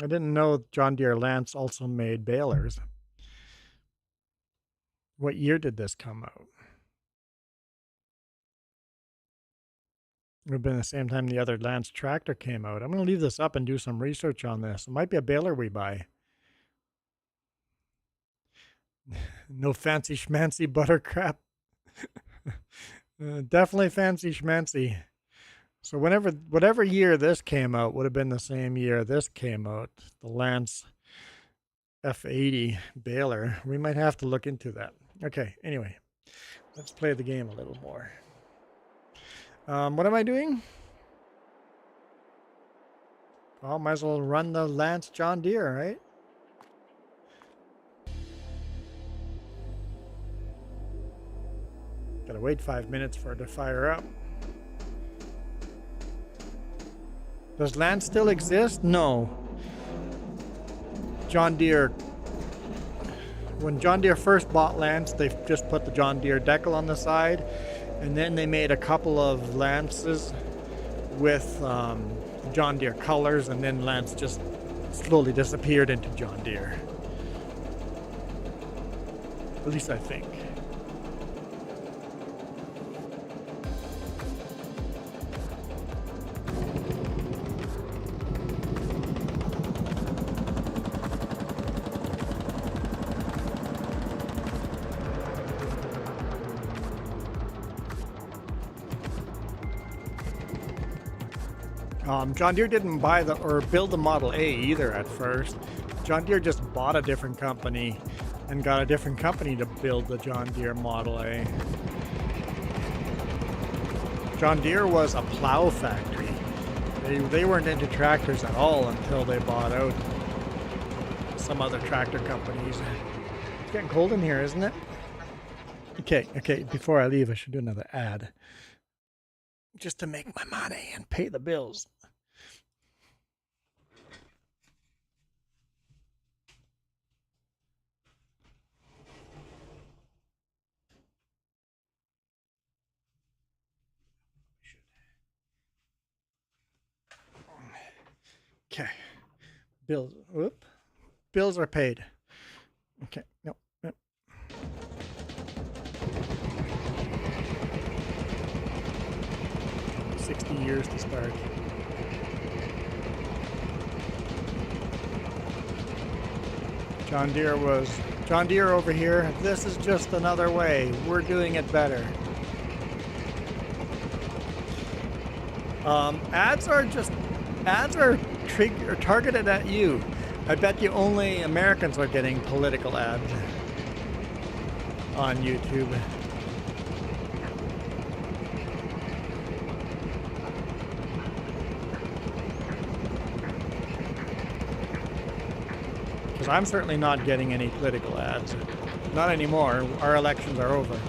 I didn't know John Deere Lance also made balers. What year did this come out? It would have been the same time the other Lance tractor came out. I'm going to leave this up and do some research on this. It might be a baler we buy. No fancy schmancy buttercrap. Definitely fancy schmancy. So whatever year this came out would have been the same year this came out. The Lance F80 baler. We might have to look into that. Okay, anyway, let's play the game a little more. What am I doing? Well, might as well run the Lance John Deere, right? Gotta wait 5 minutes for it to fire up. Does Lance still exist? No. John Deere, when John Deere first bought Lance, they just put the John Deere decal on the side, and then they made a couple of Lances with John Deere colors, and then Lance just slowly disappeared into John Deere. At least I think. John Deere didn't buy or build the Model A either at first. John Deere just bought a different company and got a different company to build the John Deere Model A. John Deere was a plow factory. They weren't into tractors at all until they bought out some other tractor companies. It's getting cold in here, isn't it? Okay, before I leave, I should do another ad. Just to make my money and pay the bills. Okay. Bills. Whoop. Bills are paid. Okay. Nope. 60 years to start. John Deere over here. This is just another way. We're doing it better. Ads are targeted at you. I bet you only Americans are getting political ads on YouTube. Because I'm certainly not getting any political ads. Not anymore. Our elections are over.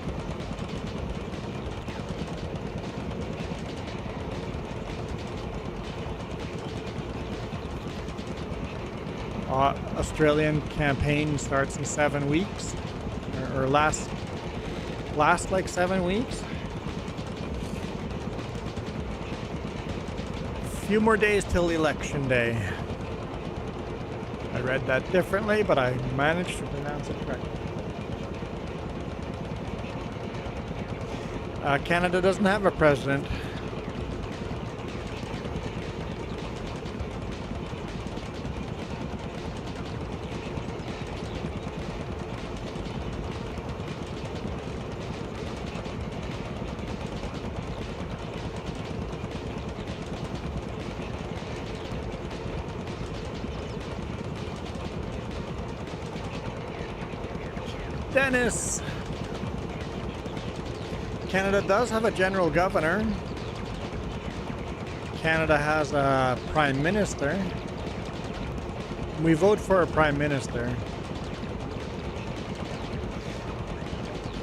Australian campaign starts in 7 weeks, or last like 7 weeks. A few more days till election day. I read that differently, but I managed to pronounce it correctly. Canada doesn't have a president. Dennis. Canada does have a general governor. Canada has a prime minister. We vote for a prime minister.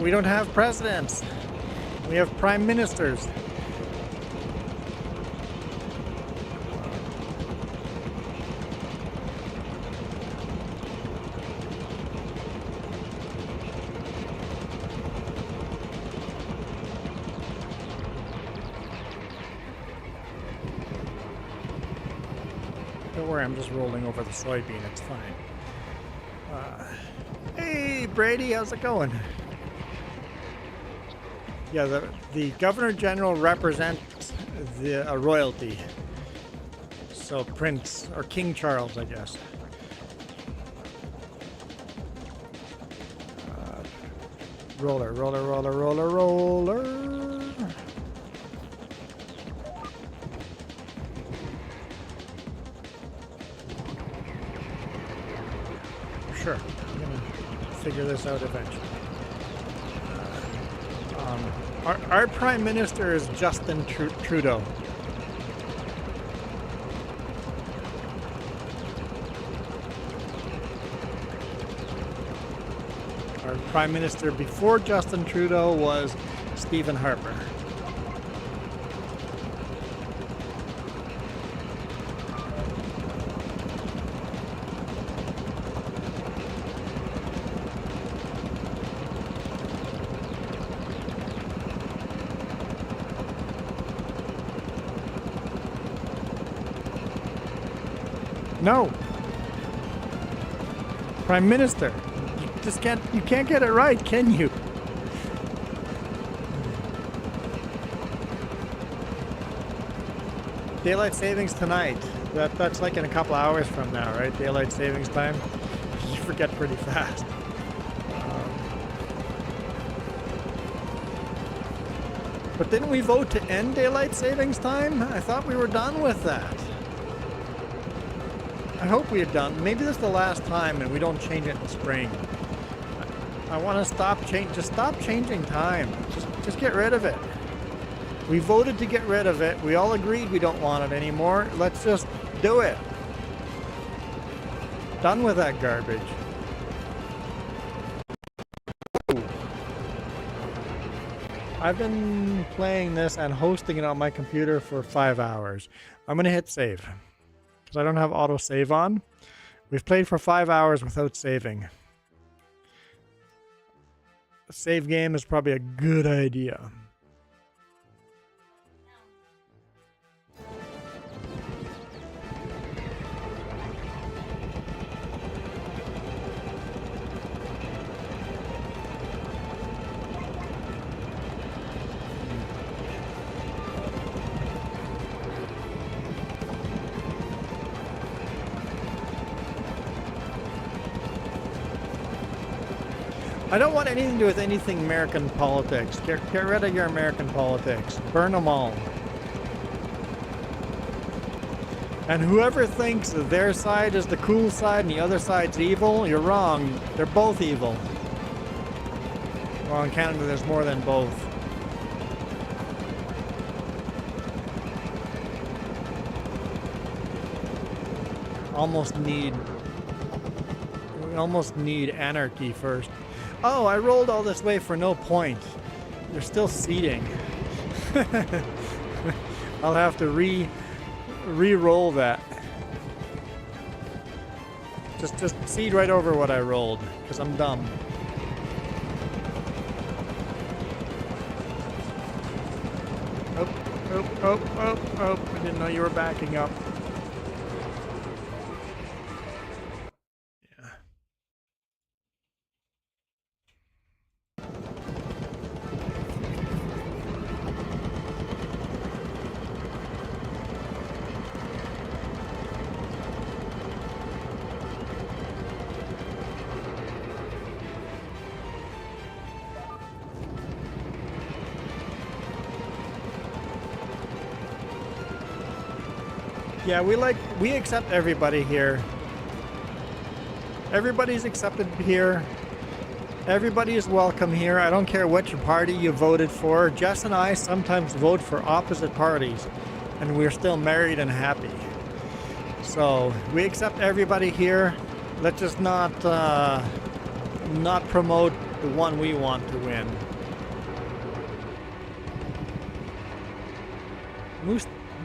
We don't have presidents. We have prime ministers. Don't worry, I'm just rolling over the soybean. It's fine. Hey, Brady, how's it going? Yeah, the Governor General represents a royalty. So Prince, or King Charles, I guess. Roller. Sure, I'm gonna figure this out eventually. Our Prime Minister is Justin Trudeau. Our Prime Minister before Justin Trudeau was Stephen Harper. No. Prime Minister. You can't get it right, can you? Daylight savings tonight. That's like in a couple hours from now, right? Daylight savings time. You forget pretty fast. But didn't we vote to end daylight savings time? I thought we were done with that. I hope we are done. Maybe this is the last time and we don't change it in spring. I want to just stop changing time. Just get rid of it. We voted to get rid of it. We all agreed we don't want it anymore. Let's just do it. Done with that garbage. I've been playing this and hosting it on my computer for 5 hours. I'm going to hit save because I don't have auto save on. We've played for 5 hours without saving. A save game is probably a good idea. I don't want anything to do with anything American politics. Get rid of your American politics. Burn them all. And whoever thinks that their side is the cool side and the other side's evil, you're wrong. They're both evil. Well, in Canada, there's more than both. We almost need anarchy first. Oh, I rolled all this way for no point. You're still seeding. I'll have to re-roll that. Just seed right over what I rolled, because I'm dumb. Oh, I didn't know you were backing up. Yeah, we accept everybody here. Everybody's accepted here. Everybody is welcome here. I don't care which party you voted for. Jess and I sometimes vote for opposite parties, and we're still married and happy. So we accept everybody here. Let's just not promote the one we want to win.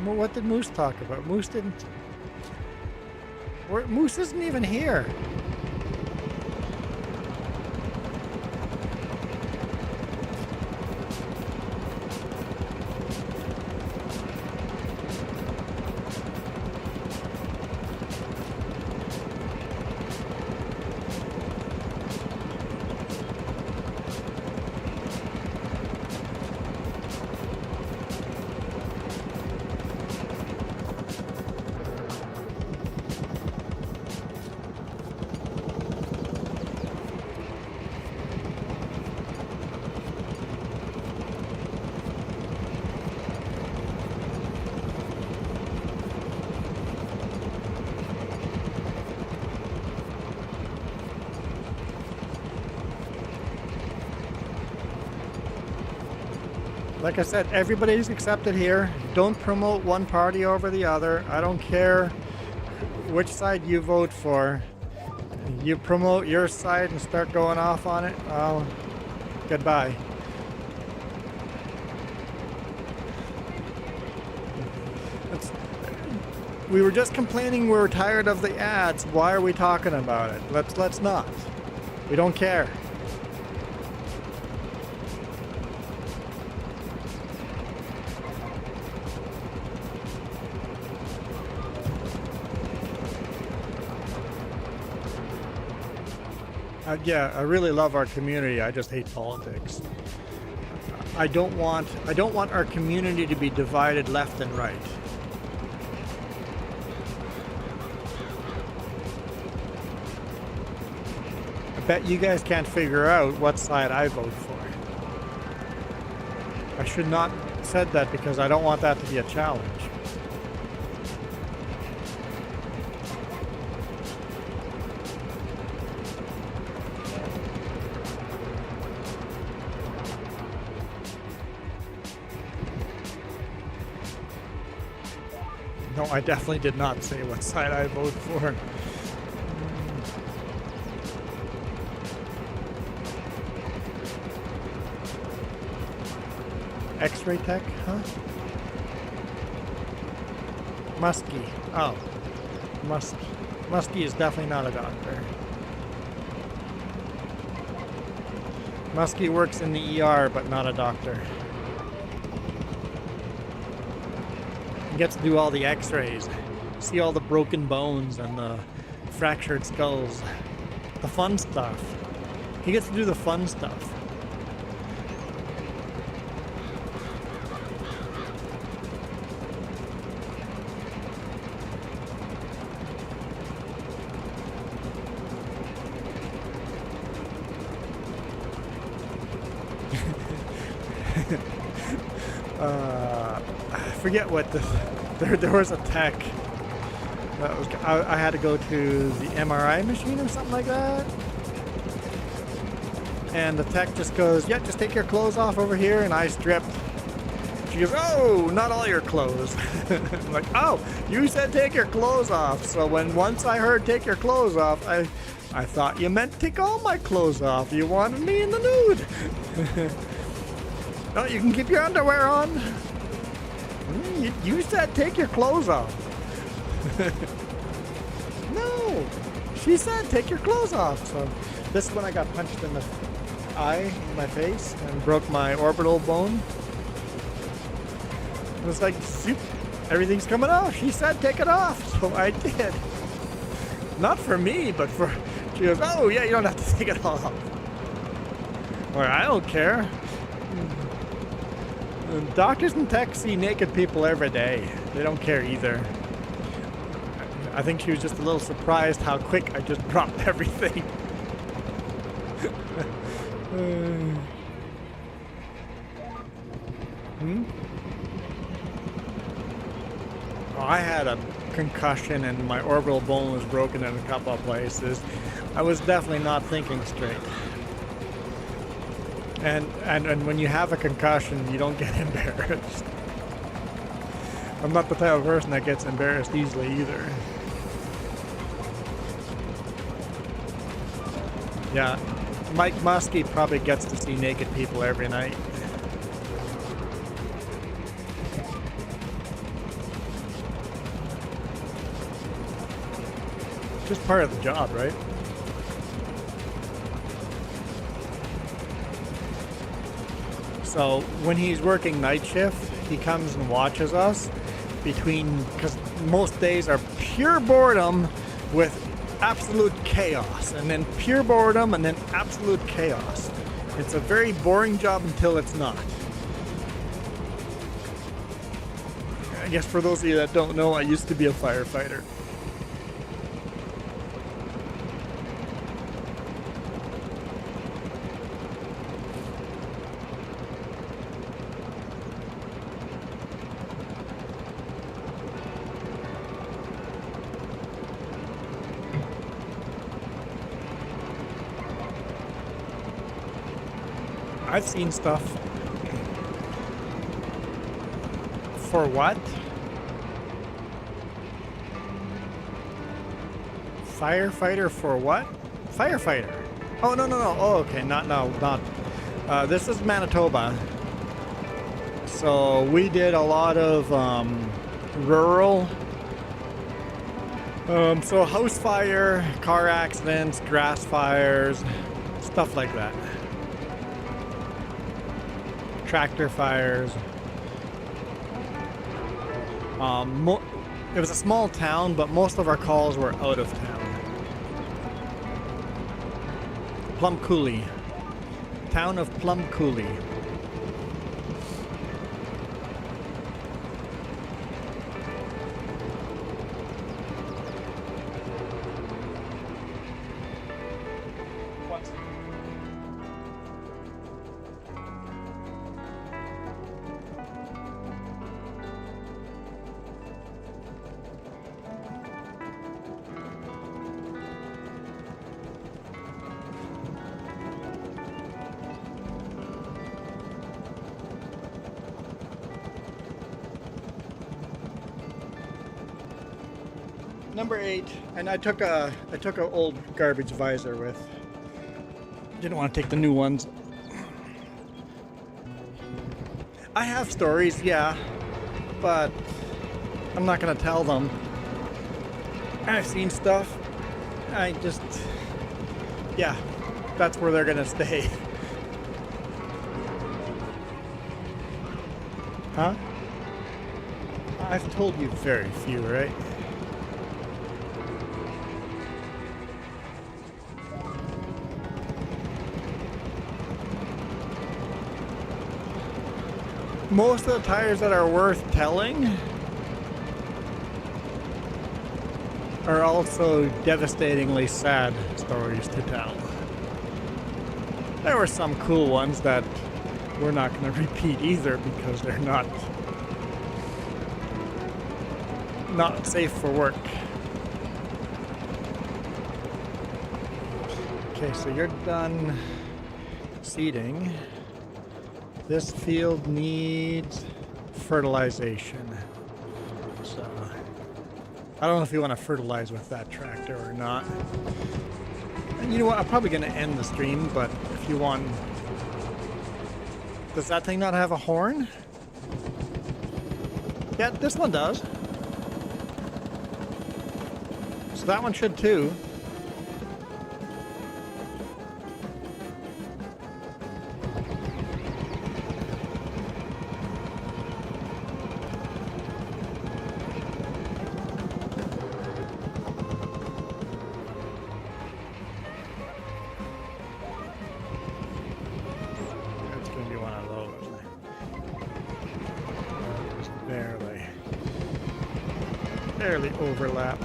What did Moose talk about? Moose didn't... Moose isn't even here. Like I said, everybody's accepted here. Don't promote one party over the other. I don't care which side you vote for. You promote your side and start going off on it, well, goodbye. We were just complaining we were tired of the ads. Why are we talking about it? Let's not. We don't care. Yeah, I really love our community. I just hate politics. I don't want our community to be divided left and right. I bet you guys can't figure out what side I vote for. I should not have said that because I don't want that to be a challenge. No, I definitely did not say what side I vote for. X-ray tech, huh? Muskie. Oh. Muskie is definitely not a doctor. Muskie works in the ER, but not a doctor. He gets to do all the X-rays, see all the broken bones and the fractured skulls. The fun stuff. He gets to do the fun stuff. I forget what there was a tech that was, I had to go to the MRI machine or something like that, and the tech just goes, yeah, just take your clothes off over here, and I stripped. She goes, oh, not all your clothes. I'm like, oh, you said take your clothes off. So once I heard take your clothes off, I thought you meant take all my clothes off. You wanted me in the nude. No, you can keep your underwear on. You said take your clothes off. No, she said take your clothes off. So this is when I got punched in the eye, in my face, and broke my orbital bone. It was like, soup, everything's coming off. She said take it off, so I did. Not for me, but for, she goes, oh yeah, you don't have to take it off. Or I don't care. Doctors and techs see naked people every day. They don't care either. I think she was just a little surprised how quick I just dropped everything. Oh, I had a concussion and my orbital bone was broken in a couple of places. I was definitely not thinking straight. And when you have a concussion, you don't get embarrassed. I'm not the type of person that gets embarrassed easily either. Yeah, Mike Muskie probably gets to see naked people every night. Just part of the job, right? So when he's working night shift, he comes and watches us because most days are pure boredom with absolute chaos, and then pure boredom and then absolute chaos. It's a very boring job until it's not. I guess for those of you that don't know, I used to be a firefighter. I've seen stuff. For what? Firefighter for what? Firefighter. Oh, no. Oh, okay. Not. This is Manitoba. So we did a lot of rural. So house fire, car accidents, grass fires, stuff like that. Tractor fires. It was a small town, but most of our calls were out of town. Plum Coulee. Town of Plum Coulee. Number 8, and I took a old garbage visor with. Didn't want to take the new ones. I have stories, yeah, but I'm not gonna tell them. I've seen stuff. I just, yeah, that's where they're gonna stay. Huh? I've told you very few, right? Most of the tires that are worth telling are also devastatingly sad stories to tell. There were some cool ones that we're not going to repeat either because they're not safe for work. Okay, so you're done seeding. This field needs fertilization. So I don't know if you want to fertilize with that tractor or not. And you know what? I'm probably going to end the stream, but if you want... Does that thing not have a horn? Yeah, this one does. So that one should too. It's going to be one of those. Just barely overlap.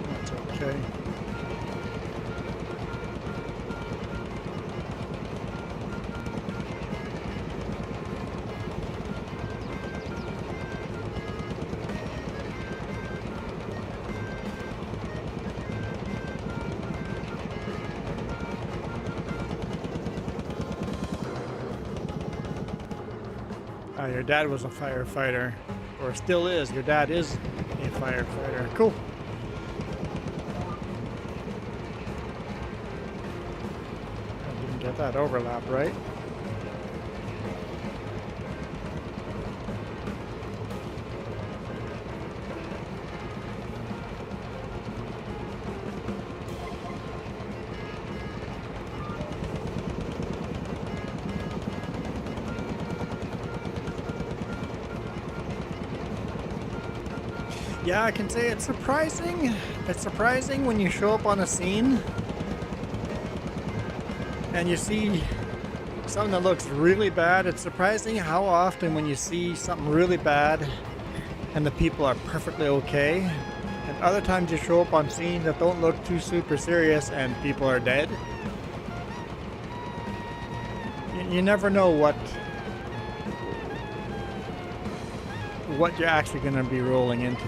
That's okay. Your dad was a firefighter, or still is. Your dad is a firefighter. Cool. I didn't get that overlap right. Yeah, I can say it's surprising. It's surprising when you show up on a scene and you see something that looks really bad. It's surprising how often when you see something really bad and the people are perfectly okay, and other times you show up on scenes that don't look too super serious and people are dead. You never know what you're actually going to be rolling into.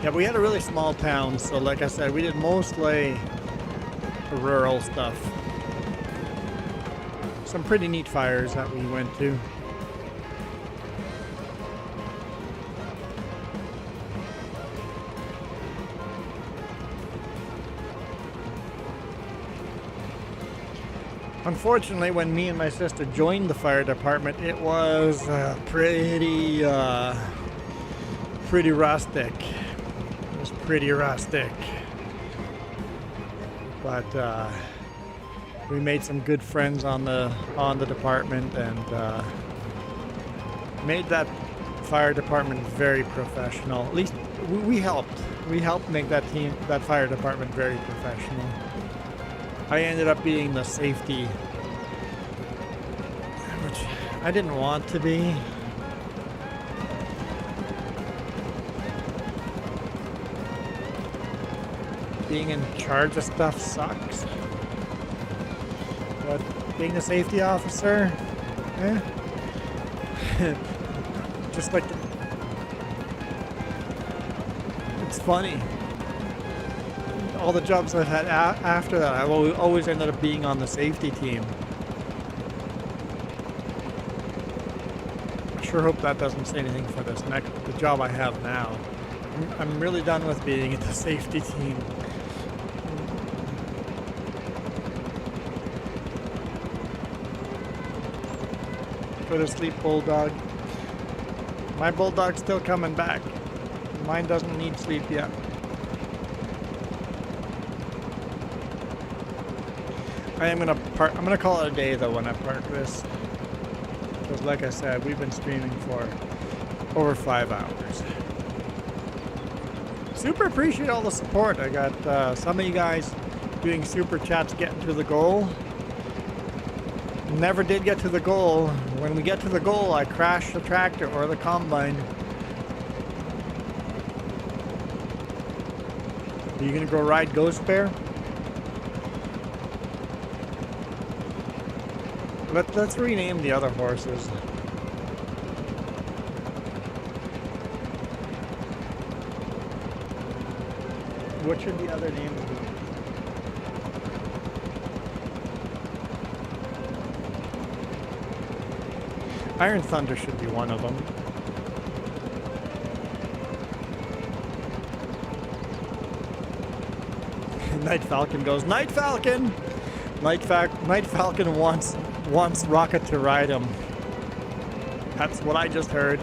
Yeah, we had a really small town, so like I said, we did mostly rural stuff. Some pretty neat fires that we went to. Unfortunately, when me and my sister joined the fire department, it was pretty rustic. It was pretty rustic. But we made some good friends on the department and made that fire department very professional. At least we helped. We helped make that fire department very professional. I ended up being the safety, which I didn't want to be. Being in charge of stuff sucks. But being the safety officer, just like funny. All the jobs I've had after that, I've always ended up being on the safety team. I sure hope that doesn't say anything for the job I have now. I'm really done with being at the safety team. Go to sleep, bulldog. My bulldog's still coming back. Mine doesn't need sleep yet. I'm gonna call it a day though when I park this. Because like I said, we've been streaming for over 5 hours. Super appreciate all the support. I got some of you guys doing super chats getting to the goal. Never did get to the goal. When we get to the goal, I crash the tractor or the combine. Are you gonna go ride Ghost Bear? Let's rename the other horses. What should the other names be? Iron Thunder should be one of them. Night Falcon goes, Night Falcon! Night Falcon wants Rocket to ride him. That's what I just heard.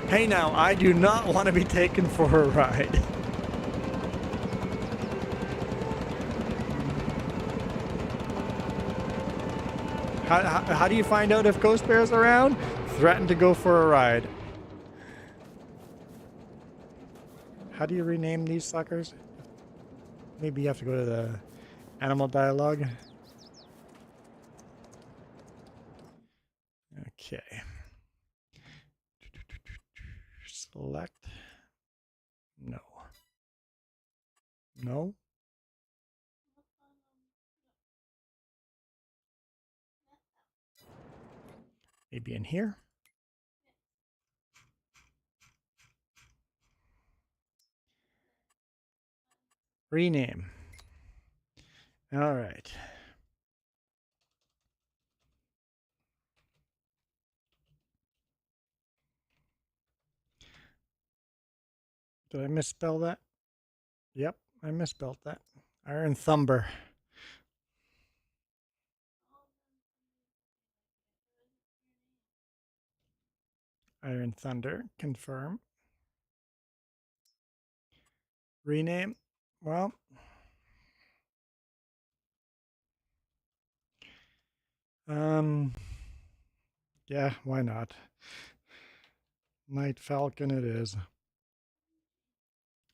Hey now, I do not want to be taken for a ride. How do you find out if Ghost Bear's around? Threaten to go for a ride. How do you rename these suckers? Maybe you have to go to the animal dialogue. Okay. Select. No. No. Maybe in here. Rename. All right. Did I misspell that? Yep, I misspelled that. Iron Thumber. Iron Thunder. Confirm. Rename. Well. Yeah, why not? Night Falcon it is.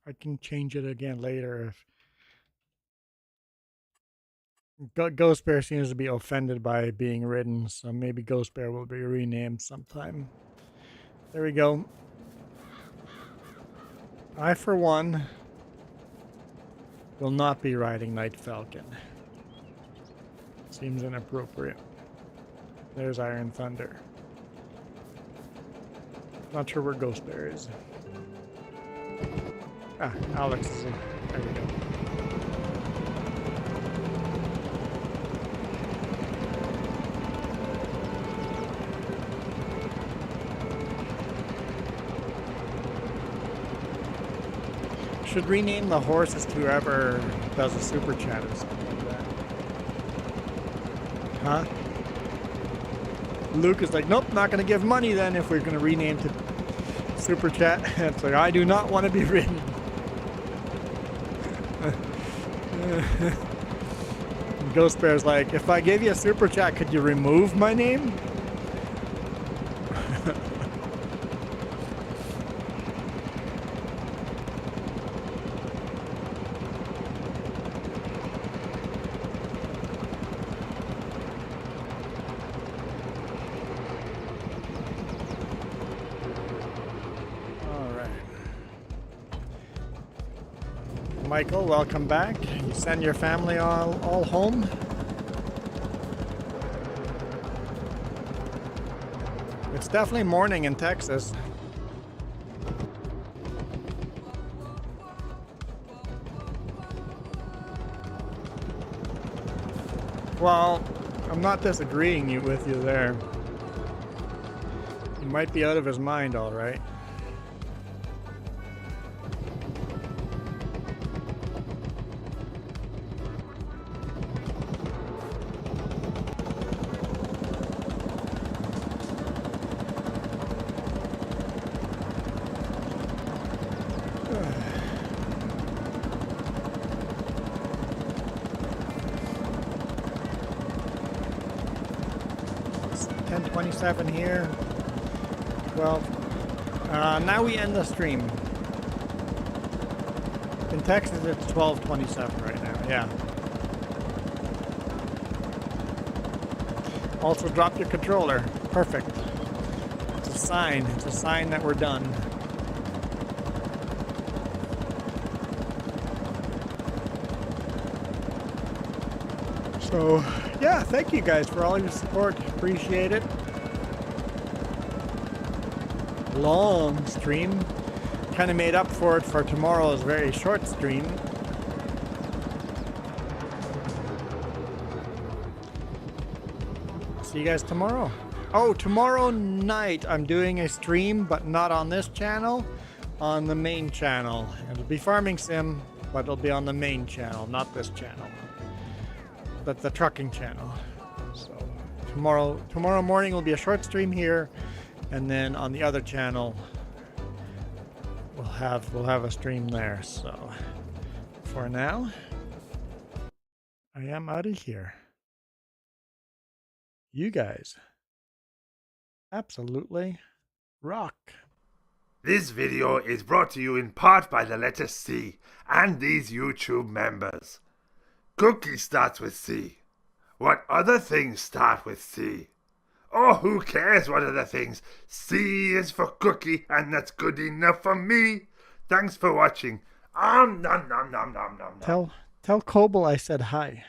I can change it again later if Ghost Bear seems to be offended by being ridden, so maybe Ghost Bear will be renamed sometime. There we go. I, for one, will not be riding Night Falcon. Seems inappropriate. There's Iron Thunder. Not sure where Ghost Bear is. Ah, Alex is in. There we go. Should rename the horses to whoever does a super chat or something like that. Huh? Luke is like, nope, not going to give money then if we're going to rename to super chat. It's like, I do not want to be ridden. Ghost Bear's like, if I gave you a super chat, could you remove my name? Michael, welcome back. You send your family all home? It's definitely morning in Texas. Well, I'm not disagreeing with you there. He might be out of his mind, all right. It's 10:27 here. 12. Now we end the stream. In Texas, it's 12:27 right now. Yeah. Also, drop your controller. Perfect. It's a sign. It's a sign that we're done. So, yeah, thank you guys for all your support. Appreciate it. Long stream. Kind of made up for it for tomorrow's very short stream. See you guys tomorrow. Oh, tomorrow night I'm doing a stream, but not on this channel, on the main channel. It'll be Farming Sim, but it'll be on the main channel, not this channel. But the trucking channel. So tomorrow morning will be a short stream here, and then on the other channel we'll have a stream there. So for now, I am out of here. You guys absolutely rock. This video is brought to you in part by the letter C and these YouTube members. Cookie starts with C. What other things start with C? Oh, who cares what other things? C is for cookie, and that's good enough for me. Thanks for watching. Nom nom nom nom nom nom. Tell Coble I said hi.